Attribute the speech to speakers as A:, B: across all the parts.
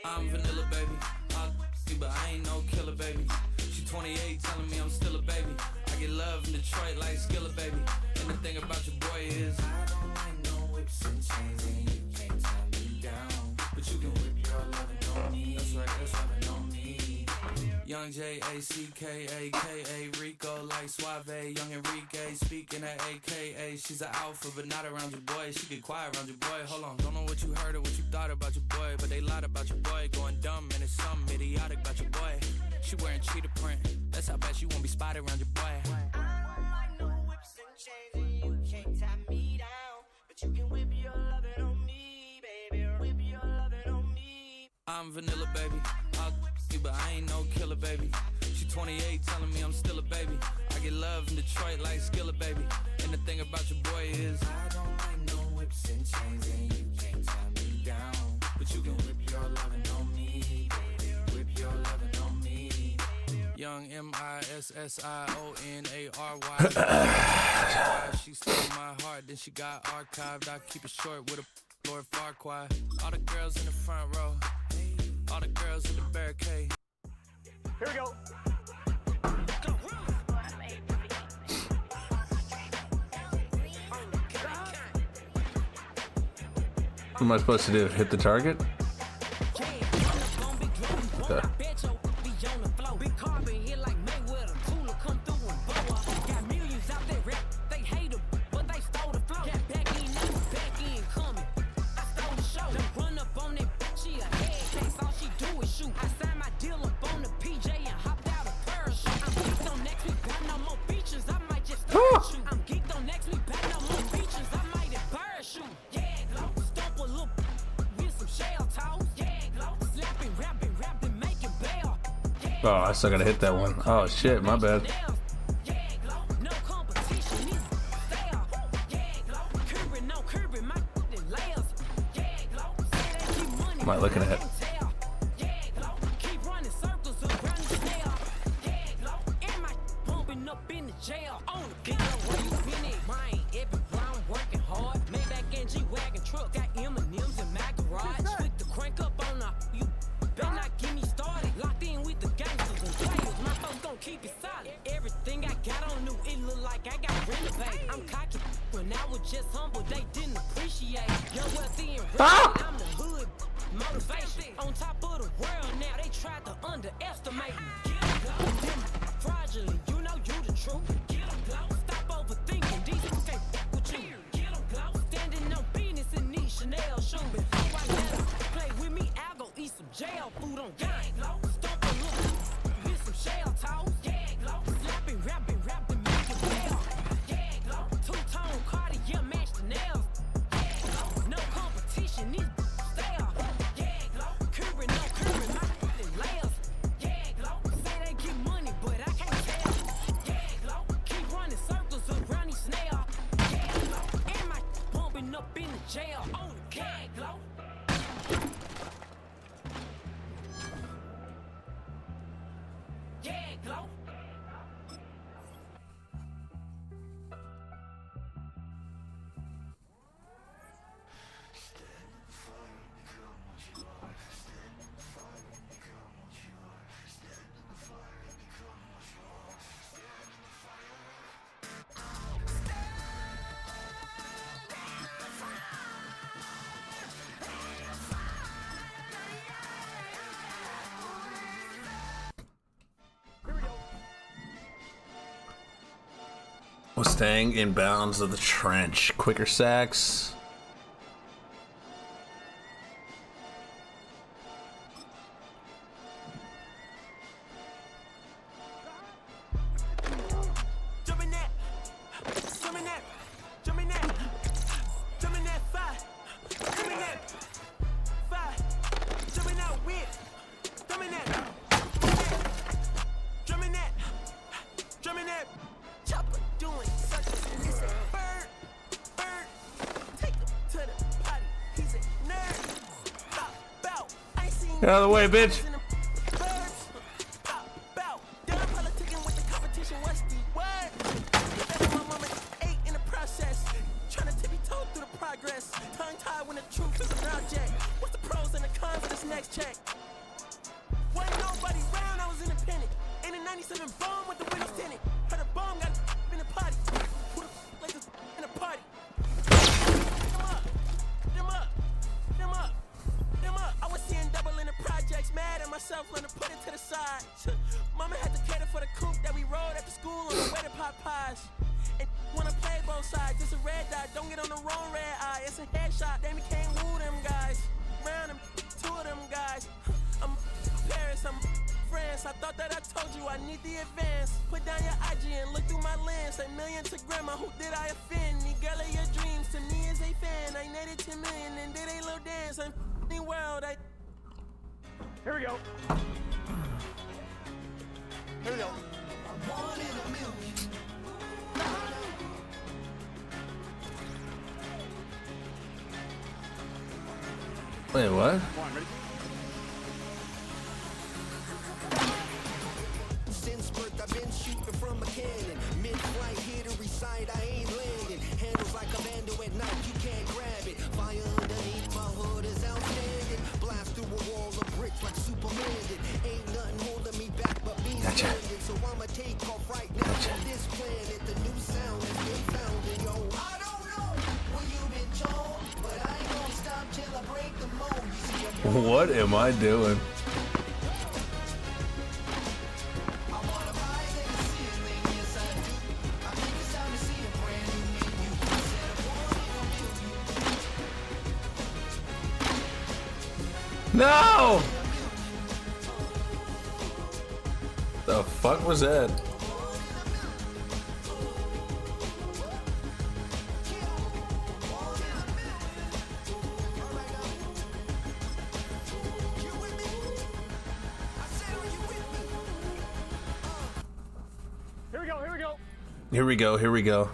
A: I'm vanilla, baby. But I ain't no killer, baby. She 28, telling me I'm still a baby. I get love in Detroit like Skilla, baby. And the thing about your boy is I don't like no whips and chains, and you can't tie me down. But you can whip your lovin' on me. That's right, that's lovin' on me. Young J-A-C-K-A-K-A Rico like Suave. Young Enrique speaking at AKA. She's an alpha but not around your boy. She get quiet around your boy. Hold on, don't know what you heard or what you thought about your boy, but they lied about your boy. Going dumb and it's something idiotic about your boy. She wearing cheetah print. That's how bad she won't be spotted around your boy. I don't like no whips and chains, and you can't tie me down. But you can whip your lovin' on me, baby. Whip your lovin' on me. I'm vanilla, baby. But I ain't no killer, baby. She 28, telling me I'm still a baby. I get love in Detroit like Skilla, baby. And the thing about your boy is I don't like no whips and chains, and you can't tie me down. But you can whip your lovin' on me, baby. Whip your lovin' on me. Young MISSIONARY. She stole my heart, then she got archived. I keep it short with a Lord Farquaad. All the girls in the front row, all the girls in the barricade.
B: Here we go.
C: What am I supposed to do? Hit the target? Okay. Oh, I still gotta hit that one. Oh shit, my bad. What am I looking at? Was staying in bounds of the trench. Quicker sacks. Get out of the way, bitch.
A: Trying to tippy toe through the progress. Tongue tied when the truth is an object. What's the pros and the cons of this next check. Wasn't nobody round, I was independent. In a 97 bomb with the windows tinted. Heard a bomb got in the party. Who the like this in a party? Them up. I was seeing double in the projects, mad at myself, learn to put it to the side. Mama had to cater for the coupe that we rode after school on the way to pot pies. And wanna play both sides, it's a red dot, don't get on the wrong red eye. It's a headshot, they can't woo them guys. Round them, two of them guys. I'm Paris, I'm France. I thought that I told you I need the advance. Put down your IG and look through my lens. A million to grandma, who did I offend? The girl of your dreams to me is a fan. I netted 10 million and did a little dance. I'm f***ing world. Here we go. Here we go. One in a million.
C: Wait, what?
A: Come on, ready? Since birth, I've been shooting from a cannon. Mid-flight, here to recite, I ain't landing. Handles like a bando at night, you can't grab it. Fire underneath my hood is outstanding. Blast through a wall of bricks like Superman did. Ain't nothing holding me back but me.
C: Gotcha.
A: So I'ma take off right now on this planet. The new sound has been founded, yo. I don't know where you've been told, but I ain't gonna stop till I break the mold. You see,
C: What am I doing? No! The fuck was that? Here we go, here we go.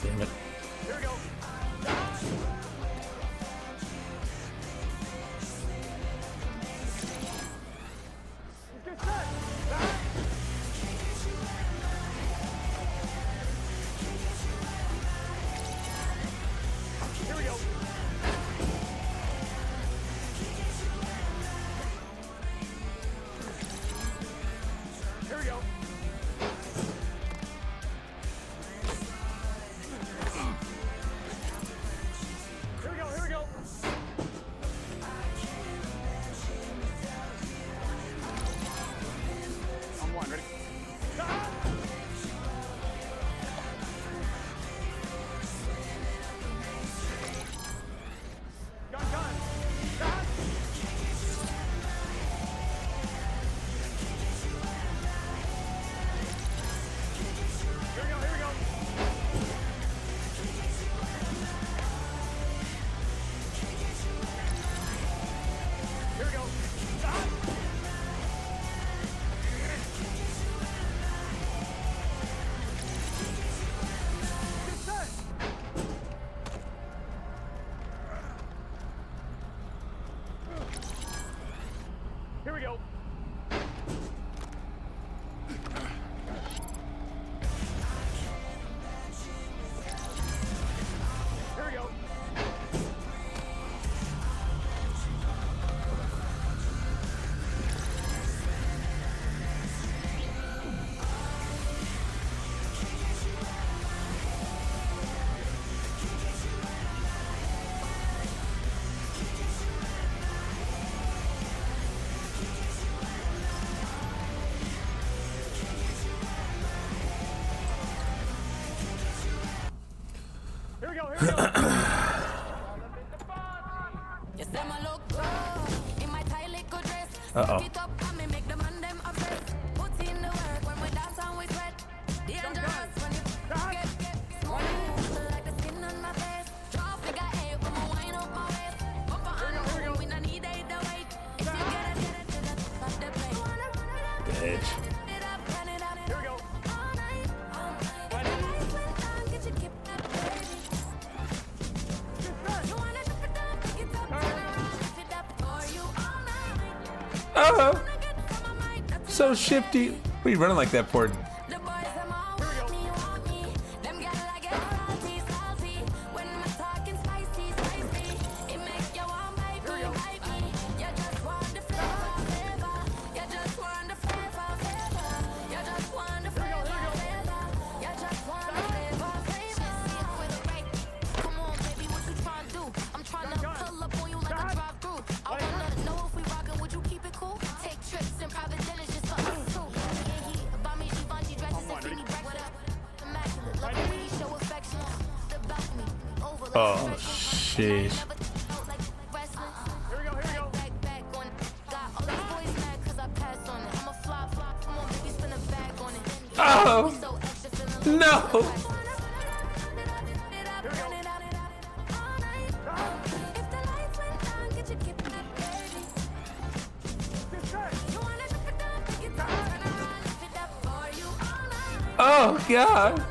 C: Damn it.
A: Here we go. Get set. Here we go. Here we go. Here we go. Here we go. Here we go, here we go.
C: Uh-oh.
A: Here we go, here we go.
C: edge. Oh, so shifty. What are you running like that for? Oh, sheesh. Oh, no. Oh, God.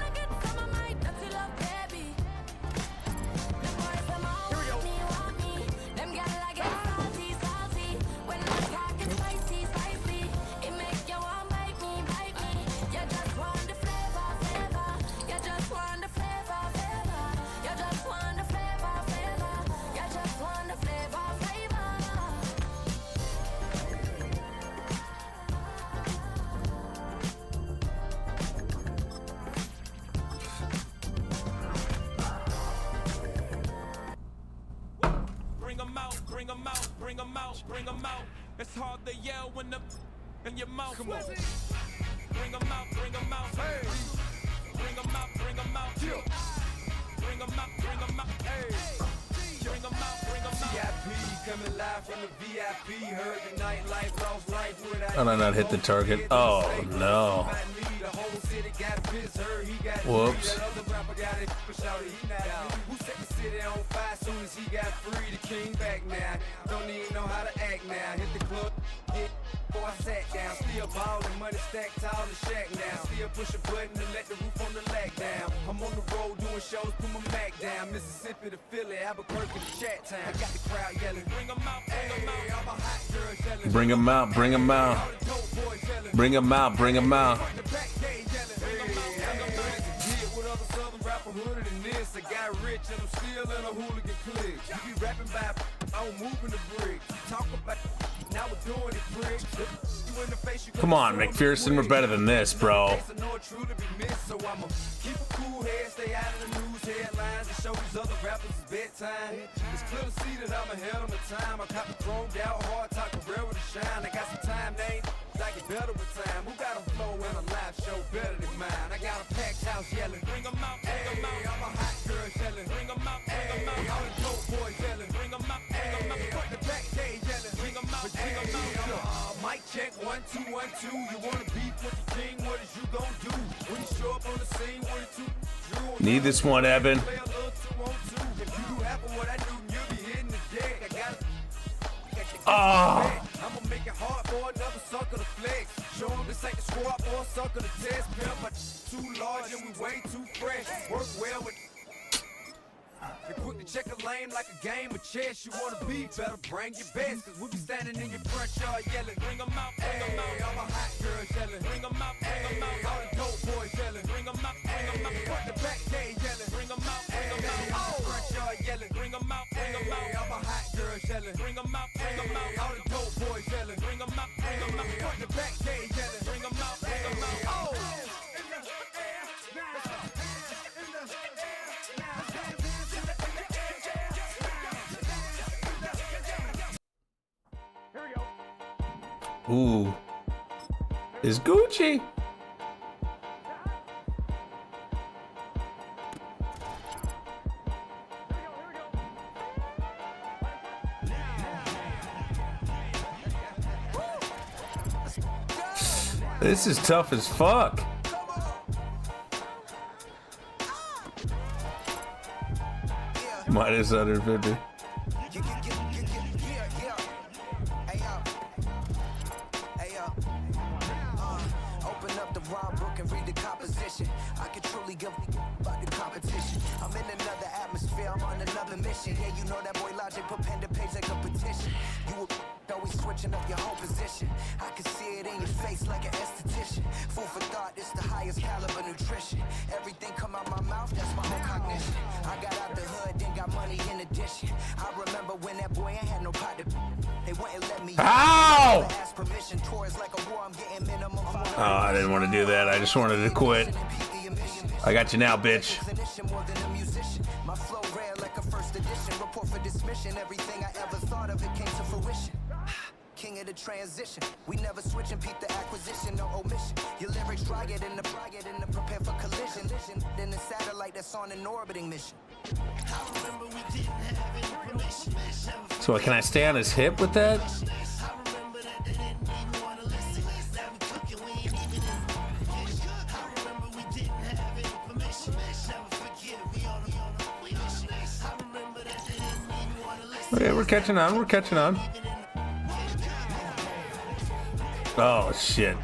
A: Bring 'em out. It's hard to yell when the in your mouth. Come on. Bring 'em out. Hey. Bring 'em out. Bring 'em out. Hey. Bring 'em out. VIP coming live from the VIP. Heard the nightlife, lost life without.
C: I did not hit the target. Oh no. Whoops.
A: Who set the city on fire soon as he got free? The king back now. Don't even know how to act now. Hit the club, before I sat down. Still ballin', money stacked tall and shack now. Still push a button to let the roof on the lag down. I'm on the road doing shows, put my Mac down. Mississippi to Philly, Albuquerque to Chat Town. I got the crowd yelling, bring 'em out, bring 'em out. I'm a hot girl yelling,
C: Bring 'em out, bring 'em out. Bring 'em out, bring 'em out.
A: I got rich and I'm still in a hooligan clique. You be rapping by, I'm moving the brick. Talk about, now we're doing it, prick. You in the face, you
C: Come on, McPherson, we're better than this, bro.
A: So I'ma keep a cool head, stay out of the news headlines, and show these other rappers it's bedtime. It's clear to see that I'm ahead of my time. I cop the chromed out, hard talk, career with a shine. I got some time, name, I get better with time. Who got a flow and a live show better than mine? I got a packed house yelling, bring 'em out, bring 'em out. I'm a hot girl yelling, bring 'em out, bring 'em out. All the dope boys yelling, bring 'em out, bring 'em out. Cut the back day yelling, bring 'em out, bring 'em out. Mic check, 1 2 1 2. You wanna beef with the king? What is you gon' do when you show up on the scene? 1 2.
C: Need this one, Evan.
A: If you do half of what I do, you'll be hitting the deck. I got it. I'ma make it hard for another sucker to flex. Show him this ain't the squad or a sucker to test. Pimp, but too large and we way too fresh. Work well with. And quick to check a lane like a game of chess. You wanna be better, bring your best. Cause we be standing in your front yard yelling, bring 'em out, bring 'em out. I'm a hot girl yelling, bring 'em out, bring 'em out. All the dope boys yelling, bring 'em out, bring 'em out. Cut the back day yelling, bring 'em out, bring 'em out. All the front yard yelling, bring 'em out, bring 'em out. I'm a hot girl yelling, bring 'em out, bring 'em out. All the dope boys yelling, bring 'em out, bring 'em out. Cut the back day yelling, bring 'em out, bring 'em out. Oh.
C: Ooh. Is Gucci. This is tough as fuck. Minus 150.
B: rhyme book and read the composition. I can truly give about the competition. I'm in another atmosphere, I'm on another mission. Yeah, you know that boy Logic put pen to page like a petition. You were always switching up your whole position. I can see it in your face like an esthetician. Food for thought, it's the highest caliber nutrition. Everything come out my mouth, that's my whole cognition. I got out the hood, then got money in addition. I remember when that boy ain't had no pot to. They wouldn't let me.
C: Ow!
B: Ask permission towards like a war, I'm getting minimum.
C: Oh, I didn't want to do that. I just wanted to quit. I got you now, bitch.
B: My flow rare like a first edition. Report for dismission. Everything I ever thought of, it came to fruition. King of the transition. We never switch and peep the acquisition, no omission. Your lyrics dry it in the prepare for collision. Then the satellite that's on an orbiting mission.
C: So can I stay on his hip with that? Okay, we're catching on. We're catching on. Oh, shit.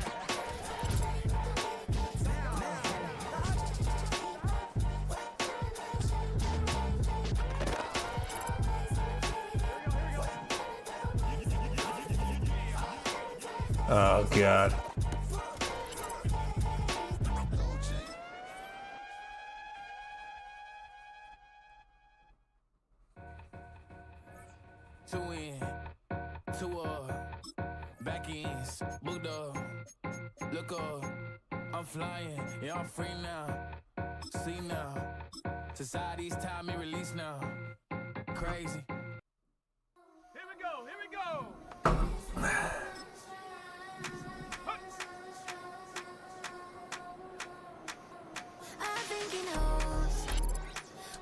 C: Oh, God.
A: Two in, two up, back ends, booked up, look up, I'm flying, yeah, I'm free now, see now, society's time me release now, crazy. Here we go, here we go.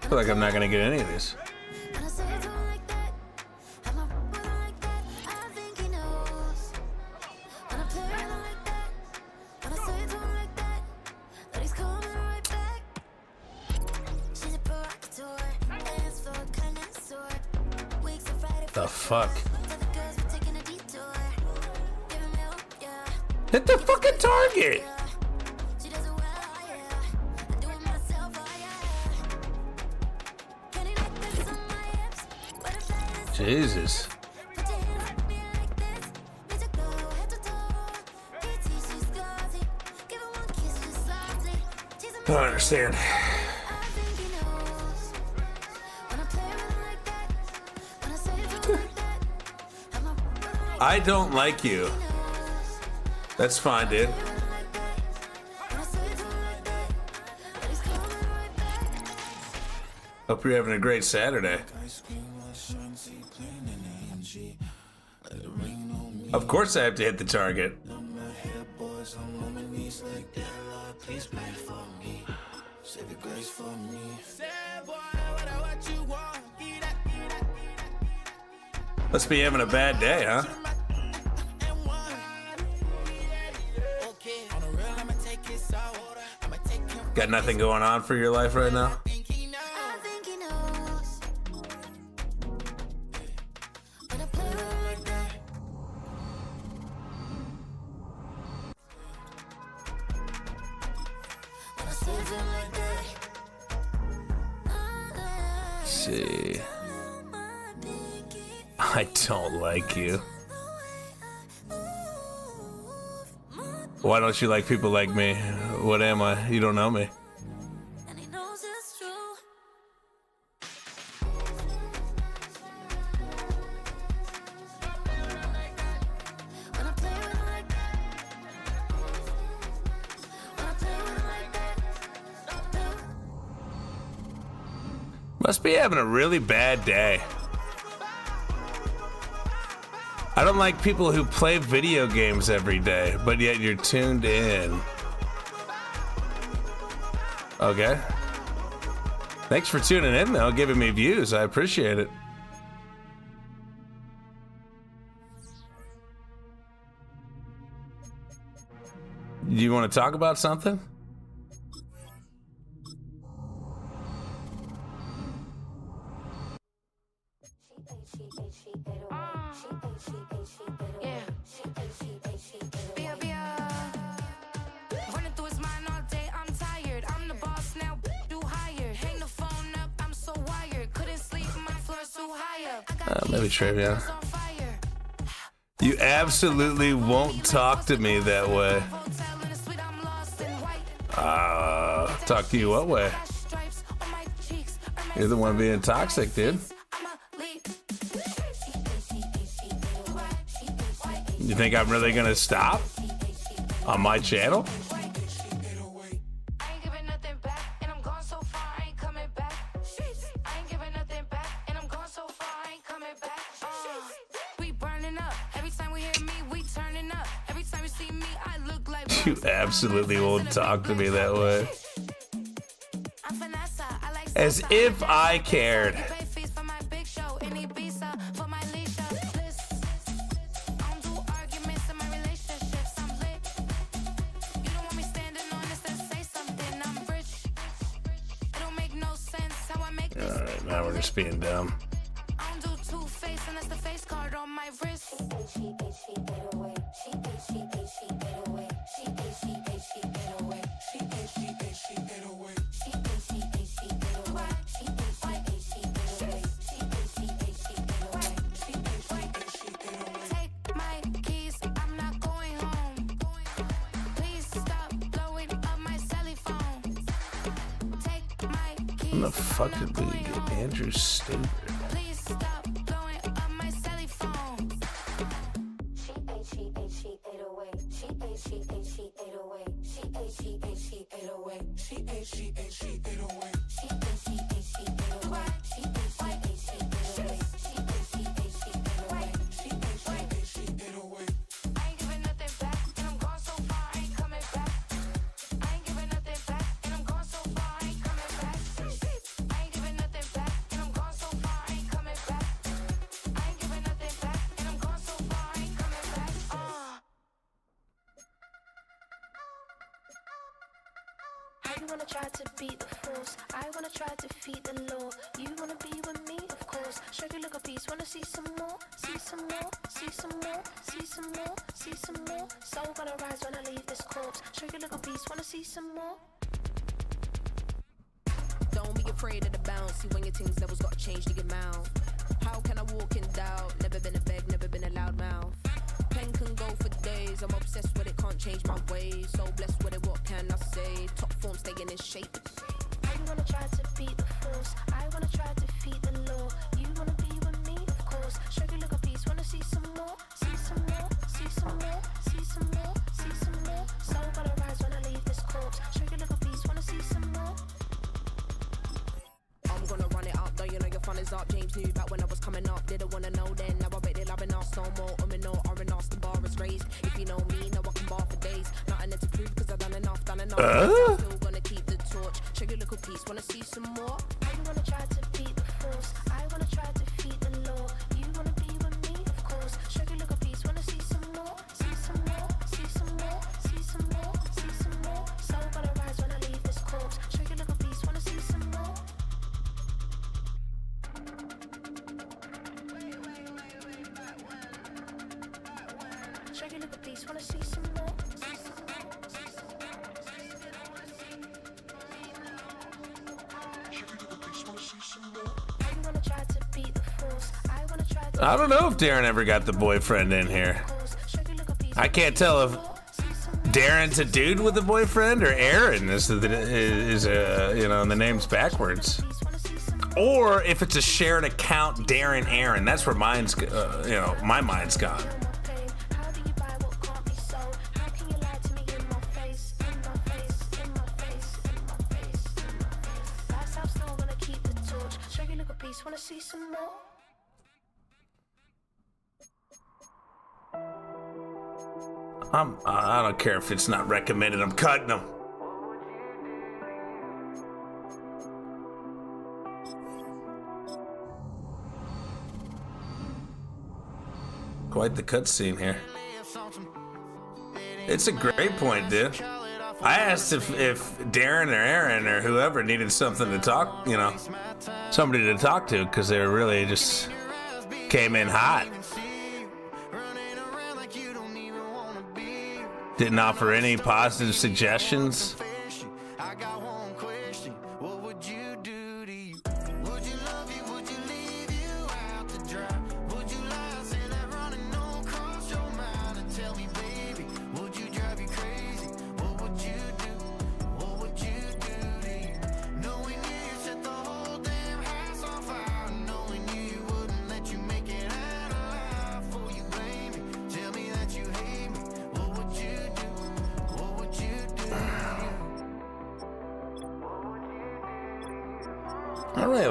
C: I feel like I'm not gonna get any of these. The fuck? Hit the fucking target! Jesus. I don't understand. I don't like you. That's fine, dude. Hope you're having a great Saturday. Of course I have to hit the target. Must be having a bad day, huh? Got nothing going on for your life right now? See, I don't like you. Why don't you like people like me? What am I? You don't know me. Must be having a really bad day. I don't like people who play video games every day, but yet you're tuned in. Okay. Thanks for tuning in, though, giving me views. I appreciate it. Do you want to talk about something? Maybe trivia. You absolutely won't talk to me that way. Talk to you what way? You're the one being toxic, dude. You think I'm really gonna stop on my channel? You absolutely won't talk to me that way. As if I cared. Alright, now we're just being dumb. When the fuck did we get Andrew stupid?
D: You wanna try to beat the force, I wanna try to defeat the law. You wanna be with me, of course. Show you look a piece, wanna see some more, see some more, see some more, see some more, see some more. Soul gonna rise when I leave this corpse. Show you look a piece, wanna see some more.
E: Don't be afraid of the bounce. See when your things levels gotta change to your mouth. How can I walk in doubt? Never been a beg, never been a loud mouth. Pen can go for days. I'm obsessed with it, can't change my ways. So blessed with it, what can I say? Top form staying in shape.
D: You wanna try to beat the force, I wanna try to defeat the law. You wanna be with me, of course. Show you look a piece, wanna see some more, see some more, see some more, see some more, see some more. Soul gonna rise when I leave this corpse. Show you look a piece, wanna see some more.
E: I'm gonna run it up, though you know your fun is up. James knew back when I was coming up, didn't wanna know then. Now I bet they're loving us no more. No R&R's, the bar is raised. If you know me, now I can bar for days. Nothing there to prove, cause I've done enough, done enough. I'm still gonna keep the torch. Show you little piece, wanna see some more?
D: You wanna try to beat the force, I wanna try to defeat the law. You wanna be with me, of course. Show you look a piece, wanna see some more, see some more, see some more, see some more, see some more. Soul gonna rise when I leave this corpse. Show you look a piece, wanna see some more. Show you look a piece, wanna see some more. You wanna try to beat the force, I wanna try to.
C: I don't know if Darren ever got the boyfriend in here. I can't tell if Darren's a dude with a boyfriend or Aaron is you know, the name's backwards. Or if it's a shared account, Darren Aaron. That's where mine's, you know, my mind's gone.
D: How do you buy what can't be sold? How can you lie to me in my face, in my face, in my face, in my face, in my face? That's how still gonna keep the torch. Show you look a piece, wanna see some more?
C: I don't care if it's not recommended. I'm cutting them. Quite the cutscene here. It's a great point, dude. I asked if Darren or Aaron or whoever needed something to talk, you know, somebody to talk to, because they really just came in hot. Didn't offer any positive suggestions.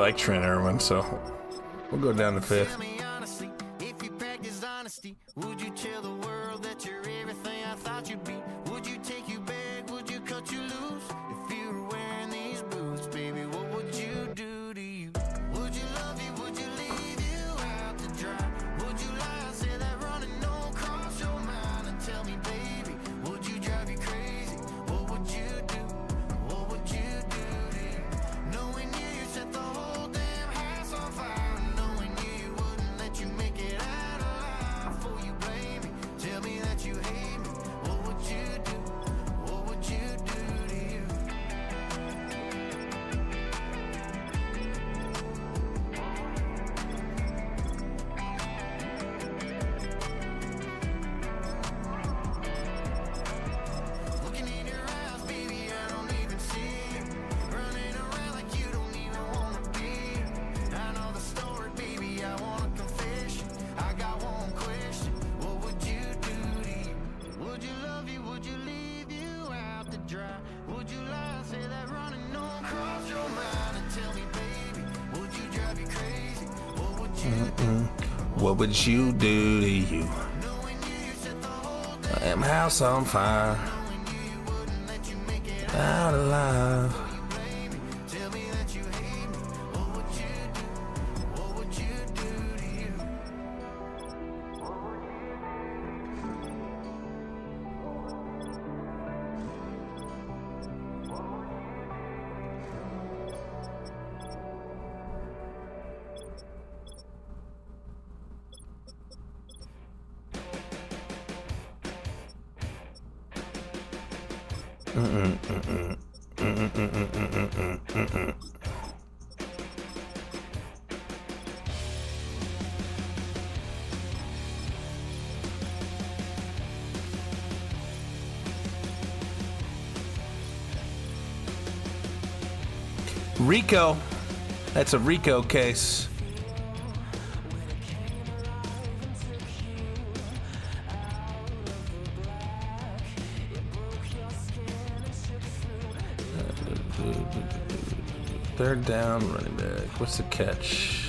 C: like Trent Irwin, so we'll go down to fifth.
F: Tell me honestly, if you practice honesty, would you tell the world that you're everything I thought you'd be? Would you take you back? Would you cut you loose? If you were wearing these boots, baby, what would you do to you? Would you love you? Would you leave you out to dry? Would you lie and say that running don't cross your mind? And tell me, baby, would you drive you crazy? What would you do? What would you do to you? Knowing you set the whole damn house on fire. Knowing you wouldn't let you make it out alive. Before you blame me, tell me that you hate me. What would you do? What would you do to you? Looking in your eyes, baby, I don't even see you. Running around like you don't even wanna be. I know the story, baby, I want a confession. I got one question. What would you do to you? Would you love you? Would you leave you out to dry? Would you lie and say that running don't cross your mind? And tell me, baby, would you drive you crazy? What would you do?
C: What would you do to you?
F: Knowing you set the whole
C: Damn house on fire.
F: knowing you wouldn't let you make it
C: Out alive.
F: blame me. Tell me that you hate me. What would you do? What would you do to you?
C: Rico. That's a Rico case. Third down, running back. What's the catch?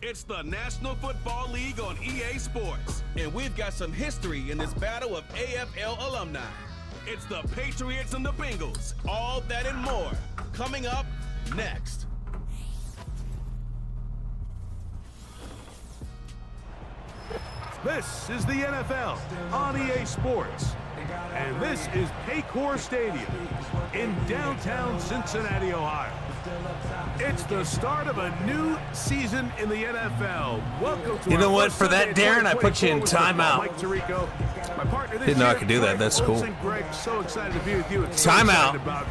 G: It's the National Football League on EA Sports, and we've got some history in this battle of AFL alumni. It's the Patriots and the Bengals, all that and more, coming up next.
H: This is the NFL on EA Sports, and this is Paycor Stadium in downtown Cincinnati, Ohio. It's the start of a new season in the NFL. Welcome to
C: You know
H: our
C: what?
H: first
C: For that,
H: Sunday
C: Darren, I put you in
H: 2024 with
C: timeout.
H: Mike Tirico. My partner this
C: Didn't know I
H: year,
C: could do that.
H: Greg
C: That's cool.
H: Olsen. Greg, so excited to be with you. So
C: Timeout.
H: excited about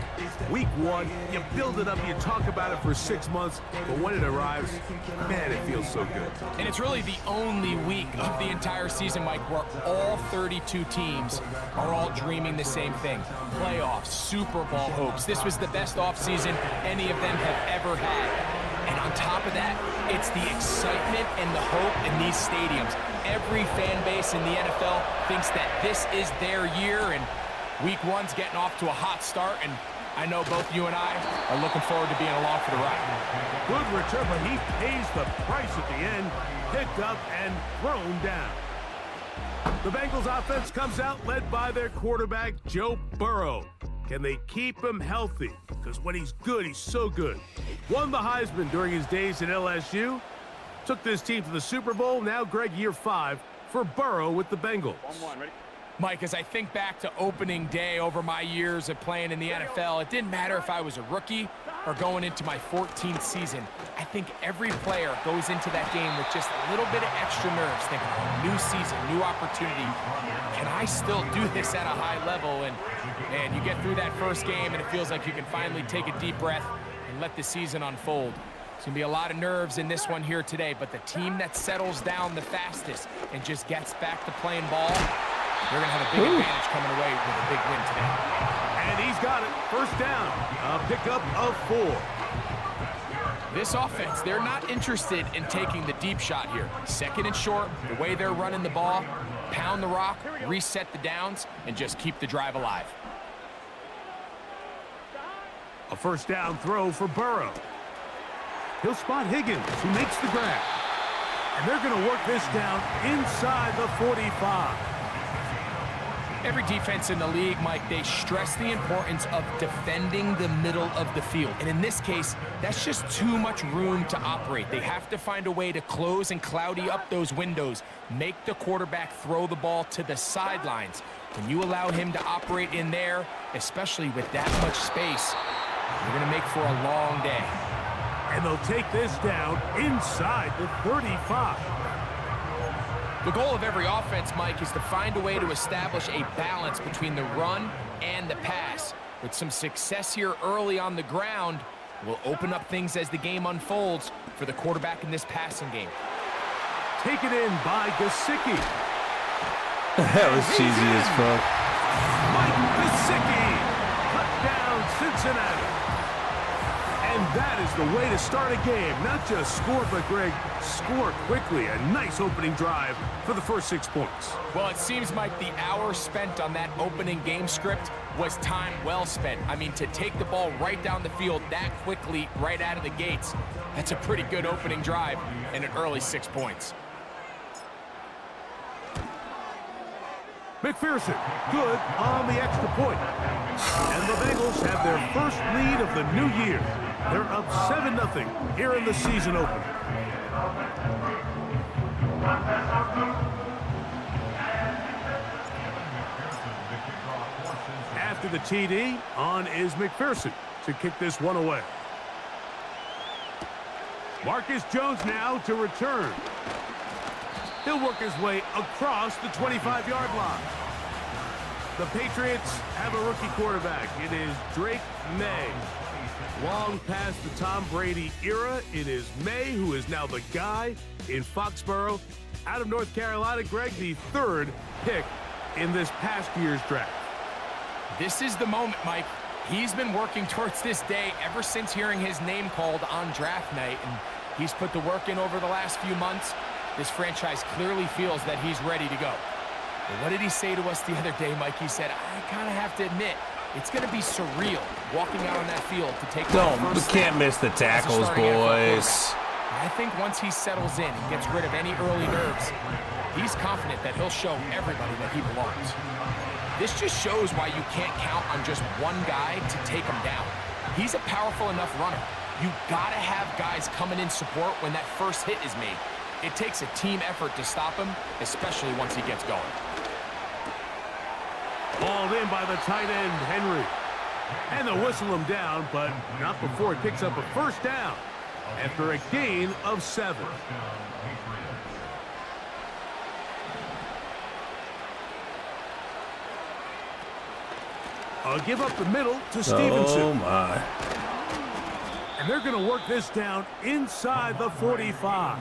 H: week one. You build it up, you talk about it for 6 months, but when it arrives, man, it feels so good.
I: And it's really the only week of the entire season, Mike, where all 32 teams are all dreaming the same thing. Playoffs, Super Bowl hopes. This was the best offseason any of them have ever had. And on top of that, it's the excitement and the hope in these stadiums. Every fan base in the NFL thinks that this is their year, and week one's getting off to a hot start, and I know both you and I are looking forward to being along for the ride.
H: Good return, but he pays the price at the end. Picked up and thrown down. The Bengals offense comes out led by their quarterback, Joe Burrow. Can they keep him healthy? Because when he's good, he's so good. Won the Heisman during his days at LSU. Took this team to the Super Bowl. Now, Greg, year 5 for Burrow with the Bengals.
I: Mike, as I think back to opening day over my years of playing in the NFL, it didn't matter if I was a rookie or going into my 14th season. I think every player goes into that game with just a little bit of extra nerves, thinking, oh, new season, new opportunity. Can I still do this at a high level? And man, you get through that first game and it feels like you can finally take a deep breath and let the season unfold. It's going to be a lot of nerves in this one here today, but the team that settles down the fastest and just gets back to playing ball, they're going to have a big advantage coming away with a big win today.
H: And he's got it. First down. A pickup of 4.
I: This offense, they're not interested in taking the deep shot here. Second and short, the way they're running the ball, pound the rock, reset the downs, and just keep the drive alive.
H: A first down throw for Burrow. He'll spot Higgins, who makes the grab. And they're going to work this down inside the 45.
I: Every defense in the league, Mike, they stress the importance of defending the middle of the field. And in this case, that's just too much room to operate. They have to find a way to close and cloudy up those windows, make the quarterback throw the ball to the sidelines. When you allow him to operate in there, especially with that much space, you're going to make for a long day.
H: And they'll take this down inside the 35.
I: The goal of every offense, Mike, is to find a way to establish a balance between the run and the pass. With some success here early on the ground, will open up things as the game unfolds for the quarterback in this passing game.
H: Taken in by Gesicki.
C: That was cheesy as fuck.
H: Mike Gesicki. Touchdown, Cincinnati. And that is the way to start a game. Not just score, but, Greg, score quickly. A nice opening drive for the first 6 points.
I: Well, it seems like the hour spent on that opening game script was time well spent. I mean, to take the ball right down the field that quickly, right out of the gates, that's a pretty good opening drive and an early 6 points.
H: McPherson, good on the extra point. And the Bengals have their first lead of the new year. They're up 7-0 here in the season opener. After the TD, on is McPherson to kick this one away. Marcus Jones now to return. He'll work his way across the 25-yard line. The Patriots have a rookie quarterback. It is Drake May. Long past the Tom Brady era, it is May who is now the guy in Foxborough. Out of North Carolina, Greg, the 3rd pick in this past year's draft.
I: This is the moment, Mike. He's been working towards this day ever since hearing his name called on draft night, and he's put the work in over the last few months. This franchise clearly feels that he's ready to go. But what did he say to us the other day, Mike? He said, I kind of have to admit, it's going to be surreal walking out on that field to take
C: We can't miss the tackles, boys.
I: I think once he settles in and gets rid of any early nerves, he's confident that he'll show everybody that he belongs. This just shows why you can't count on just one guy to take him down. He's a powerful enough runner. You gotta have guys coming in support when that first hit is made. It takes a team effort to stop him, especially once he gets going.
H: Hauled in by the tight end, Henry. And they'll whistle him down, but not before it picks up a first down after a gain of 7. A give up the middle to Stevenson.
C: Oh, my.
H: And they're going to work this down inside the 45.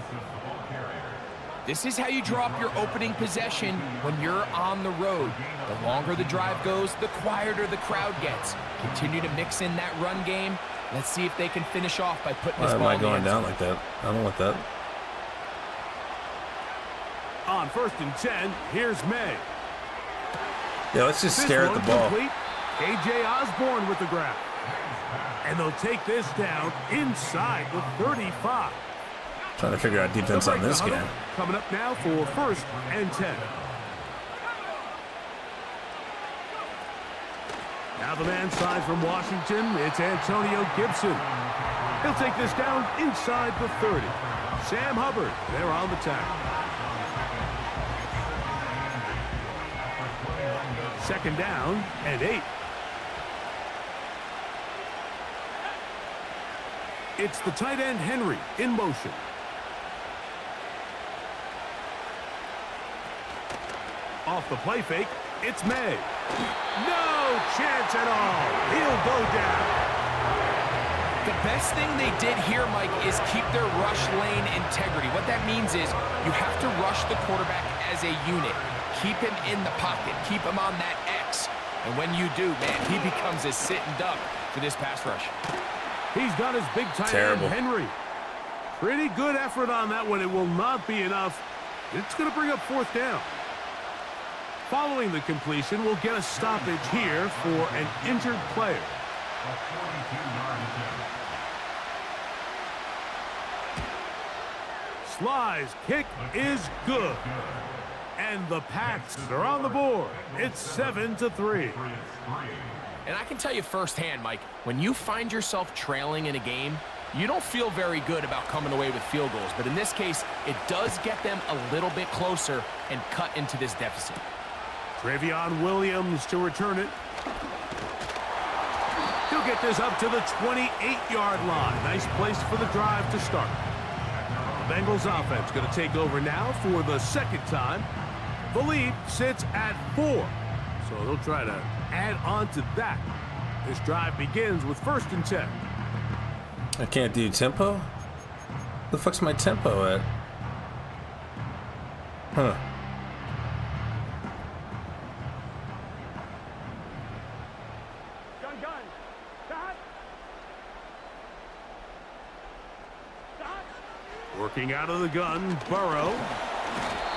I: This is how you draw up your opening possession when you're on the road. The longer the drive goes, the quieter the crowd gets. Continue to mix in that run game. Let's see if they can finish off by putting this ball in.
C: Why am I going down like that? I don't want that.
H: On 1st and 10, here's May.
C: Yeah, let's just stare at the ball.
H: Complete. A.J. Osborne with the grab. And they'll take this down inside the 35.
C: Trying to figure out defense on this game.
H: Coming up now for 1st and 10. Now the man side from Washington, it's Antonio Gibson. He'll take this down inside the 30. Sam Hubbard, they're on the tackle. 2nd down and 8. It's the tight end Henry in motion. Off the play fake, it's May. No chance at all. He'll go down.
I: The best thing they did here, Mike, is keep their rush lane integrity. What that means is you have to rush the quarterback as a unit. Keep him in the pocket. Keep him on that X. And when you do, man, he becomes a sitting duck for this pass rush.
H: He's got his big tight end, Henry. Pretty good effort on that one. It will not be enough. It's going to bring up 4th down. Following the completion, we'll get a stoppage here for an injured player. Sly's kick is good. And the Pats are on the board. It's 7-3.
I: And I can tell you firsthand, Mike, when you find yourself trailing in a game, you don't feel very good about coming away with field goals. But in this case, it does get them a little bit closer and cut into this deficit.
H: Travion Williams to return it. He'll get this up to the 28-yard line. Nice place for the drive to start. The Bengals offense going to take over now for the 2nd time. The lead sits at 4. So they'll try to add on to that. This drive begins with 1st and 10.
C: I can't do tempo? Where the fuck's my tempo at? Huh.
H: Working out of the gun, Burrow.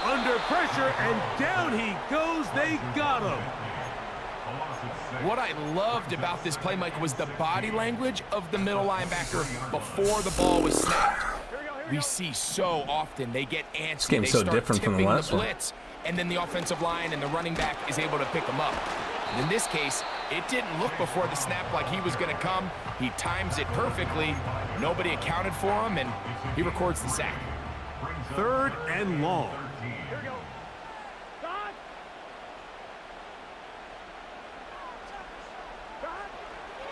H: Under pressure, and down he goes. They got him.
I: What I loved about this play, Mike, was the body language of the middle linebacker before the ball was snapped. We see so often they get antsy.
C: This game's
I: they
C: so
I: start
C: different from the
I: tipping
C: last
I: blitz, and then the offensive line and the running back is able to pick them up. And in this case, it didn't look before the snap like he was going to come. He times it perfectly. Nobody accounted for him, and he records the sack.
H: 3rd and long.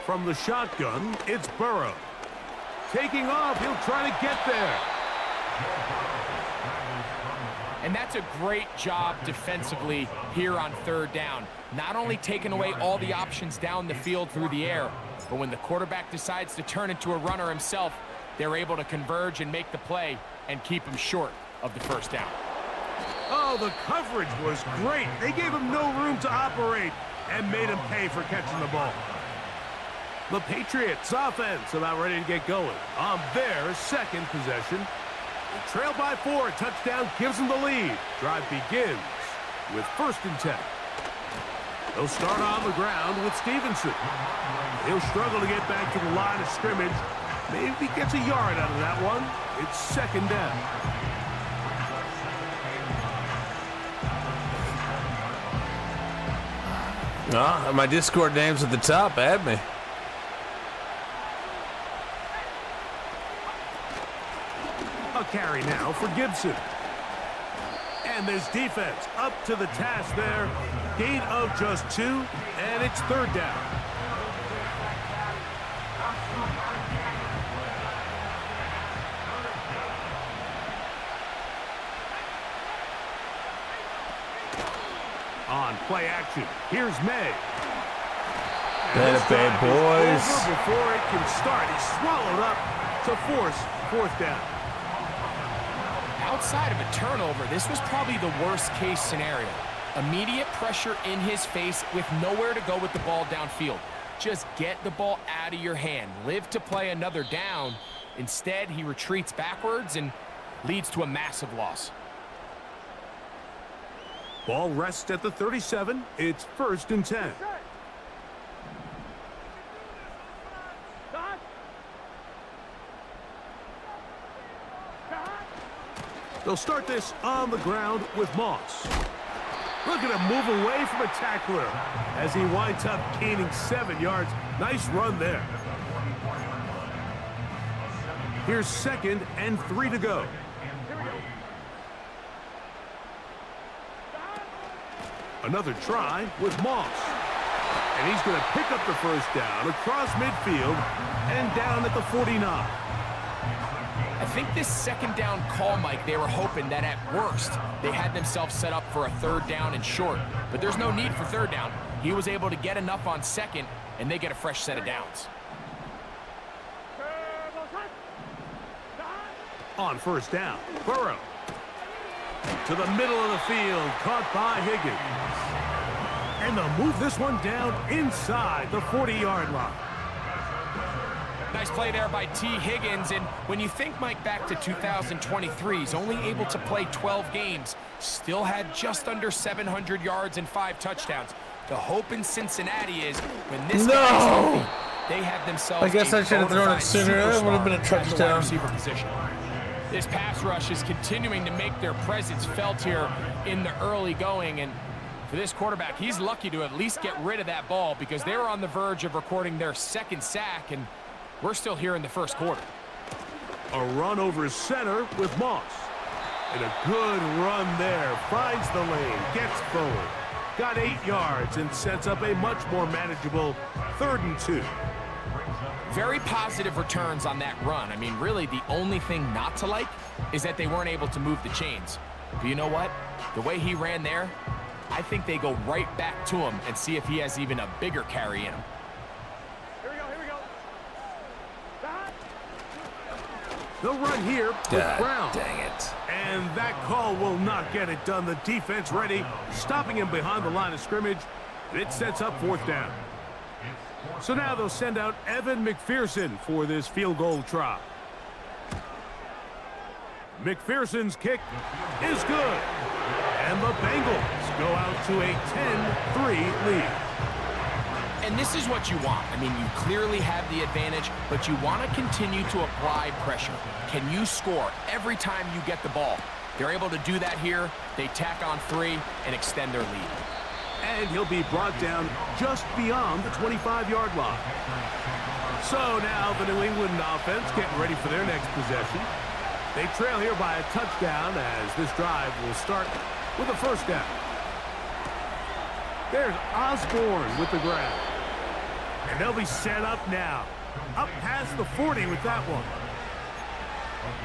H: From the shotgun, it's Burrow. Taking off, he'll try to get there.
I: And that's a great job defensively here on 3rd down. Not only taking away all the options down the field through the air, but when the quarterback decides to turn into a runner himself, they're able to converge and make the play and keep him short of the 1st down.
H: Oh, the coverage was great. They gave him no room to operate and made him pay for catching the ball. The Patriots offense about ready to get going on their 2nd possession. They trail by 4. Touchdown gives them the lead. Drive begins with 1st and 10. They'll start on the ground with Stevenson. He'll struggle to get back to the line of scrimmage. Maybe gets a yard out of that one. It's second down.
C: Oh, my Discord name's at the top. Add me.
H: A carry now for Gibson. And this defense up to the task there. Gain of just 2, and it's third down. On play action, here's May.
C: Get it, bad boys.
H: Before it can start, he's swallowed up to force fourth down.
I: Outside of a turnover, this was probably the worst case scenario. Immediate pressure in his face with nowhere to go with the ball downfield. Just get the ball out of your hand. Live to play another down. Instead, he retreats backwards and leads to a massive loss.
H: Ball rests at the 37. It's 1st and 10. They'll start this on the ground with Moss. Look at him move away from a tackler as he winds up gaining 7 yards. Nice run there. Here's 2nd and 3 to go. Another try with Moss. And he's going to pick up the first down across midfield and down at the 49.
I: I think this second down call, Mike, they were hoping that at worst they had themselves set up for a third down and short. But there's no need for third down. He was able to get enough on second, and they get a fresh set of downs.
H: On first down, Burrow. To the middle of the field, caught by Higgins. And they'll move this one down inside the 40-yard line.
I: Nice play there by T. Higgins, and when you think, Mike, back to 2023, he's only able to play 12 games, still had just under 700 yards and 5 touchdowns. The hope in Cincinnati is when this guy's healthy, they have themselves
C: I guess I should have thrown it sooner. That would have been a touchdown.
I: Position. This pass rush is continuing to make their presence felt here in the early going, and for this quarterback, he's lucky to at least get rid of that ball because they were on the verge of recording their 2nd sack, and we're still here in the first quarter.
H: A run over center with Moss. And a good run there. Finds the lane. Gets forward. Got 8 yards and sets up a much more manageable 3rd and 2.
I: Very positive returns on that run. I mean, really, the only thing not to like is that they weren't able to move the chains. But you know what? The way he ran there, I think they go right back to him and see if he has even a bigger carry in him.
H: They'll run here with Brown.
C: Dang it.
H: And that call will not get it done. The defense ready, stopping him behind the line of scrimmage. It sets up 4th down. So now they'll send out Evan McPherson for this field goal try. McPherson's kick is good. And the Bengals go out to a 10-3 lead.
I: And this is what you want. I mean, you clearly have the advantage, but you want to continue to apply pressure. Can you score every time you get the ball? They're able to do that here. They tack on 3 and extend their lead.
H: And he'll be brought down just beyond the 25-yard line. So now the New England offense getting ready for their next possession. They trail here by a touchdown as this drive will start with a first down. There's Osborne with the grab. And they'll be set up now. Up past the 40 with that one.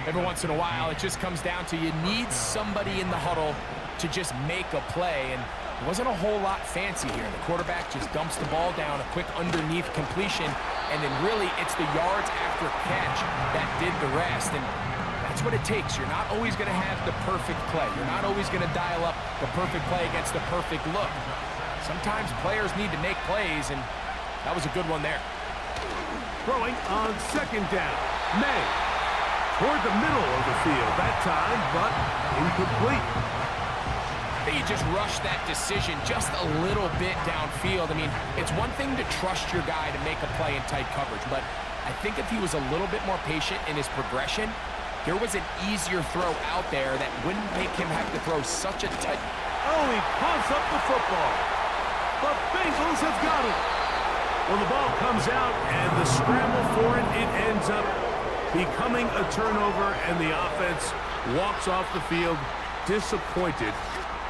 I: Every once in a while, it just comes down to you need somebody in the huddle to just make a play. And it wasn't a whole lot fancy here. The quarterback just dumps the ball down, a quick underneath completion, and then really it's the yards after catch that did the rest. And that's what it takes. You're not always going to have the perfect play. You're not always going to dial up the perfect play against the perfect look. Sometimes players need to make plays, and that was a good one there.
H: Throwing on second down. May. Toward the middle of the field that time, but incomplete.
I: They just rushed that decision just a little bit downfield. I mean, it's one thing to trust your guy to make a play in tight coverage, but I think if he was a little bit more patient in his progression, there was an easier throw out there that wouldn't make him have to throw such a tight...
H: Oh, he pumps up the football. The Bengals have got it. Well, the ball comes out, and the scramble for it, it ends up becoming a turnover, and the offense walks off the field disappointed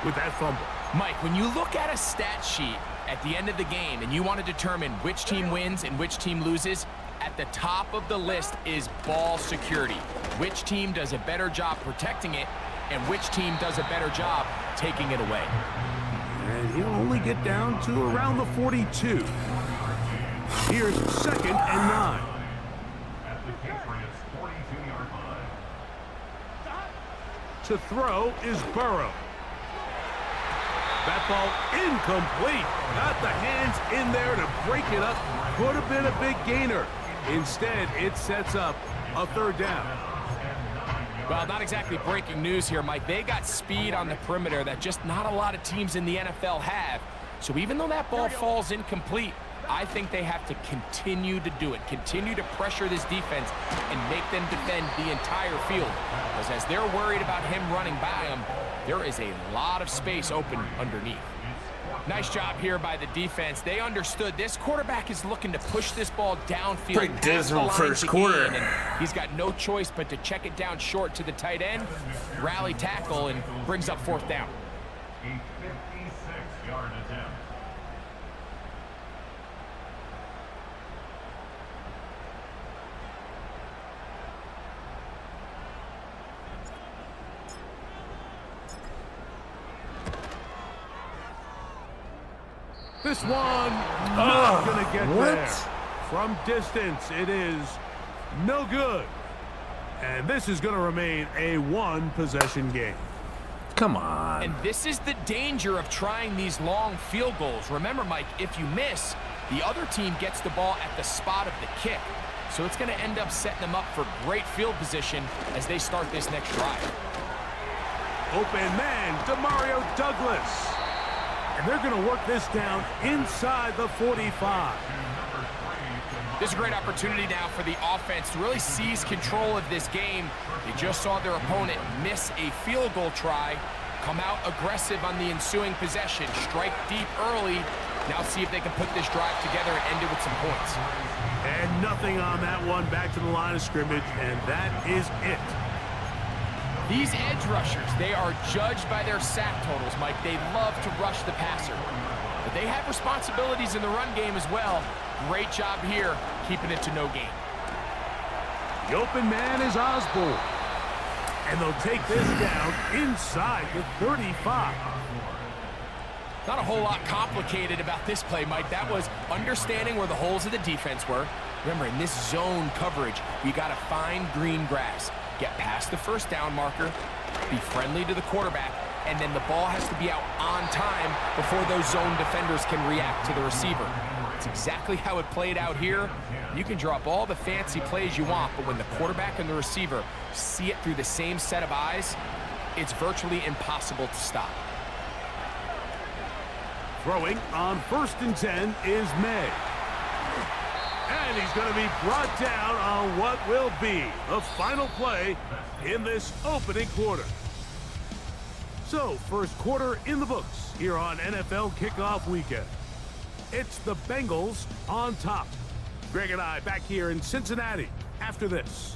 H: with that fumble.
I: Mike, when you look at a stat sheet at the end of the game and you want to determine which team wins and which team loses, at the top of the list is ball security. Which team does a better job protecting it and which team does a better job taking it away.
H: And he'll only get down to around the 42. Here's 2nd and 9. To throw is Burrow. That ball incomplete. Got the hands in there to break it up. Could have been a big gainer. Instead, it sets up a 3rd down.
I: Well, not exactly breaking news here, Mike. They got speed on the perimeter that just not a lot of teams in the NFL have. So even though that ball falls incomplete, I think they have to continue to do it. Continue to pressure this defense and make them defend the entire field. Because as they're worried about him running by them, there is a lot of space open underneath. Nice job here by the defense. They understood this quarterback is looking to push this ball downfield.
C: Pretty dismal first quarter.
I: And he's got no choice but to check it down short to the tight end, rally tackle, and brings up 4th down.
J: A 56-yard attempt.
H: This one not going to get there. From distance, it is no good. And this is going to remain a 1-possession game.
C: Come on.
I: And this is the danger of trying these long field goals. Remember, Mike, if you miss, the other team gets the ball at the spot of the kick. So it's going to end up setting them up for great field position as they start this next drive.
H: Open man, Demario Douglas. And they're going to work this down inside the 45.
I: This is a great opportunity now for the offense to really seize control of this game. They just saw their opponent miss a field goal try, come out aggressive on the ensuing possession, strike deep early. Now see if they can put this drive together and end it with some points.
H: And nothing on that one, back to the line of scrimmage, and that is it.
I: These edge rushers, they are judged by their sack totals, Mike. They love to rush the passer. But they have responsibilities in the run game as well. Great job here, keeping it to no gain.
H: The open man is Osborne. And they'll take this down inside the 35.
I: Not a whole lot complicated about this play, Mike. That was understanding where the holes of the defense were. Remember, in this zone coverage, you got to find green grass. Get past the 1st down marker, be friendly to the quarterback, and then the ball has to be out on time before those zone defenders can react to the receiver. It's exactly how it played out here. You can draw up all the fancy plays you want, but when the quarterback and the receiver see it through the same set of eyes, it's virtually impossible to stop.
H: Throwing on 1st and 10 is May. And he's going to be brought down on what will be the final play in this opening quarter. So, first quarter in the books here on NFL Kickoff Weekend. It's the Bengals on top. Greg and I back here in Cincinnati after this.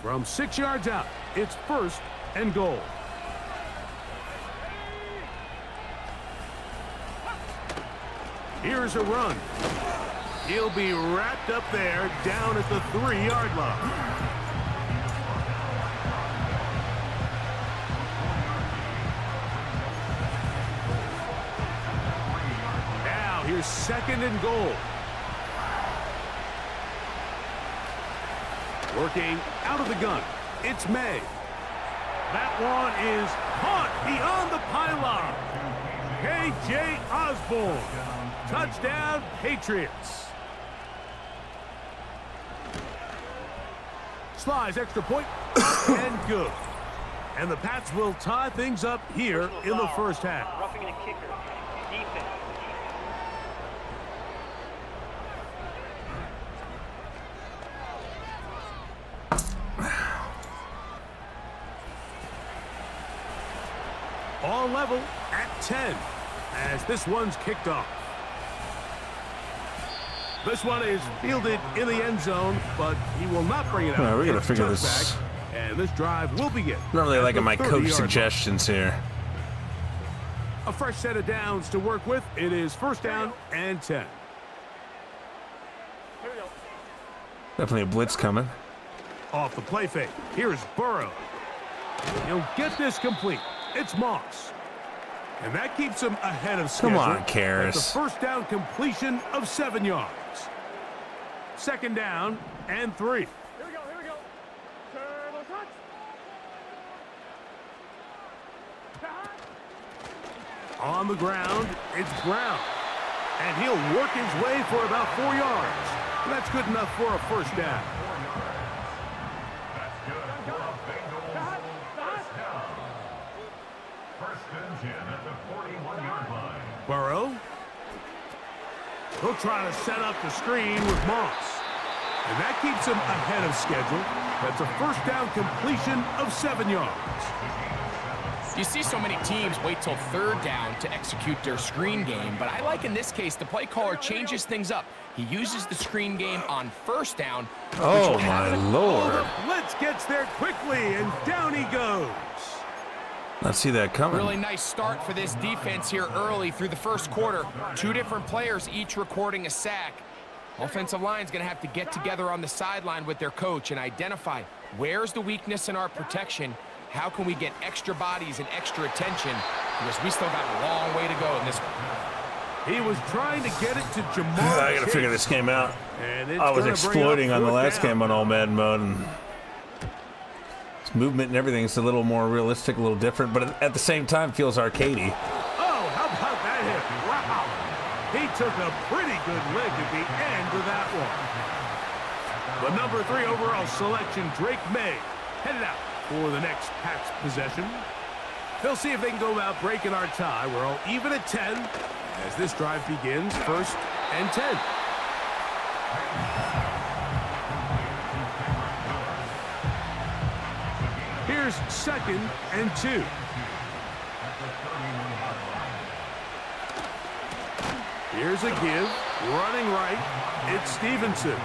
H: From 6 yards out, it's 1st and goal. Here's a run. He'll be wrapped up there down at the 3-yard line. Now here's 2nd and goal. Working out of the gun. It's May. That one is caught beyond the pylon. K.J. Osborne. Touchdown, Patriots. Slice extra point, up and good. And the Pats will tie things up here in the first half.
K: Roughing the kicker. Defense.
H: All level at 10 as this one's kicked off. This one is fielded in the end zone, but he will not bring it out.
C: Yeah, we gotta
H: It's
C: figure
H: touchback,
C: this.
H: And this drive will begin.
C: Not really
H: at
C: liking
H: the
C: my coach
H: 30-yard line.
C: suggestions here.
H: A fresh set of downs to work with. It is 1st down and 10.
C: Definitely a blitz coming.
H: Off the play fake. Here's Burrow. He'll get this complete. It's Moss. And that keeps him ahead of schedule.
C: Come on,
H: At
C: Karras.
H: the 1st down completion of 7 yards. 2nd down and 3.
K: Here we go. Turbo touch.
H: On the ground, it's Brown. And he'll work his way for about 4 yards. That's good enough for a 1st down.
J: That's good for a Bengals first down. 1st and 10 at the 41-yard line.
H: Burrow. He'll try to set up the screen with Moss. And that keeps him ahead of schedule. That's a 1st down completion of 7 yards.
I: You see so many teams wait till 3rd down to execute their screen game, but I like in this case the play caller changes things up. He uses the screen game on 1st down.
C: Oh, my Lord.
H: Blitz gets there quickly, and down he goes.
C: Let's see that coming.
I: Really nice start for this defense here early through the 1st quarter. 2 different players each recording a sack. Offensive line's going to have to get together on the sideline with their coach and identify where's the weakness in our protection. How can we get extra bodies and extra attention? Because we still got a long way to go in this one.
H: He was trying to get it to Jamar.
C: I got to
H: Chase.
C: figure this game out.
H: And it's
C: I was
H: gonna
C: exploiting
H: bring
C: on
H: up
C: the
H: 4th
C: last
H: down.
C: game on all Madden mode, and its movement and everything is a little more realistic, a little different, but at the same time feels arcadey.
H: Oh, how about that hit? Wow. He took a pretty good lick at the end of that one. The number 3 overall selection, Drake May, headed out for the next Pats possession. They'll see if they can go about breaking our tie. We're all even at 10 as this drive begins. 1st and 10. Here's 2nd and 2. Here's a give. Running right. It's Stevenson.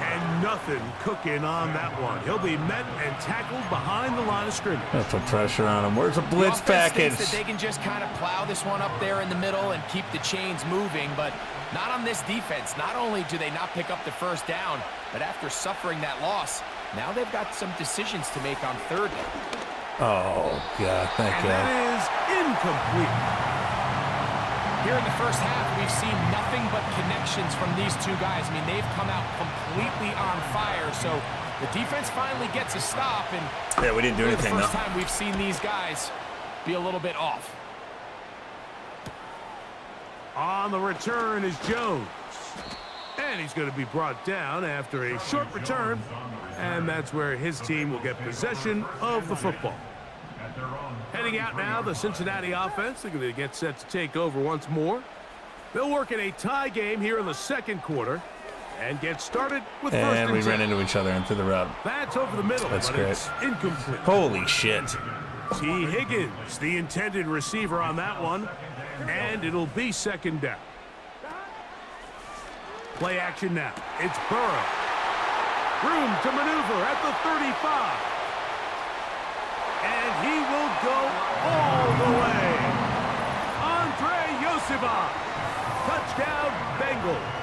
H: And nothing cooking on that one. He'll be met and tackled behind the line of scrimmage.
C: Let's put pressure on him. Where's the blitz
I: The offense
C: package?
I: thinks that they can just kind of plow this one up there in the middle and keep the chains moving, but not on this defense. Not only do they not pick up the 1st down, but after suffering that loss, now they've got some decisions to make on 3rd down.
C: Oh, God, thank
H: And
C: God.
H: that is incomplete.
I: Here in the 1st half, we've seen nothing but connections from these 2 guys. I mean, they've come out completely on fire, so the defense finally gets a stop, and
C: Yeah, we didn't do
I: for the
C: anything,
I: first
C: though.
I: time we've seen these guys be a little bit off.
H: On the return is Jones. And he's going to be brought down after a short return. And that's where his team will get possession of the football. Heading out now, the Cincinnati offense. They're going to get set to take over once more. They'll work in a tie game here in the 2nd quarter and get started with 1st
C: And we
H: 10.
C: ran into each other and through the route.
H: That's over the middle,
C: That's
H: but
C: great.
H: it's incomplete.
C: Holy shit.
H: T. Higgins, the intended receiver on that one, and it'll be 2nd down. Play action now. It's Burrow. Room to maneuver at the 35. And he will go all the way. Andre Yoseva. Touchdown, Bengals.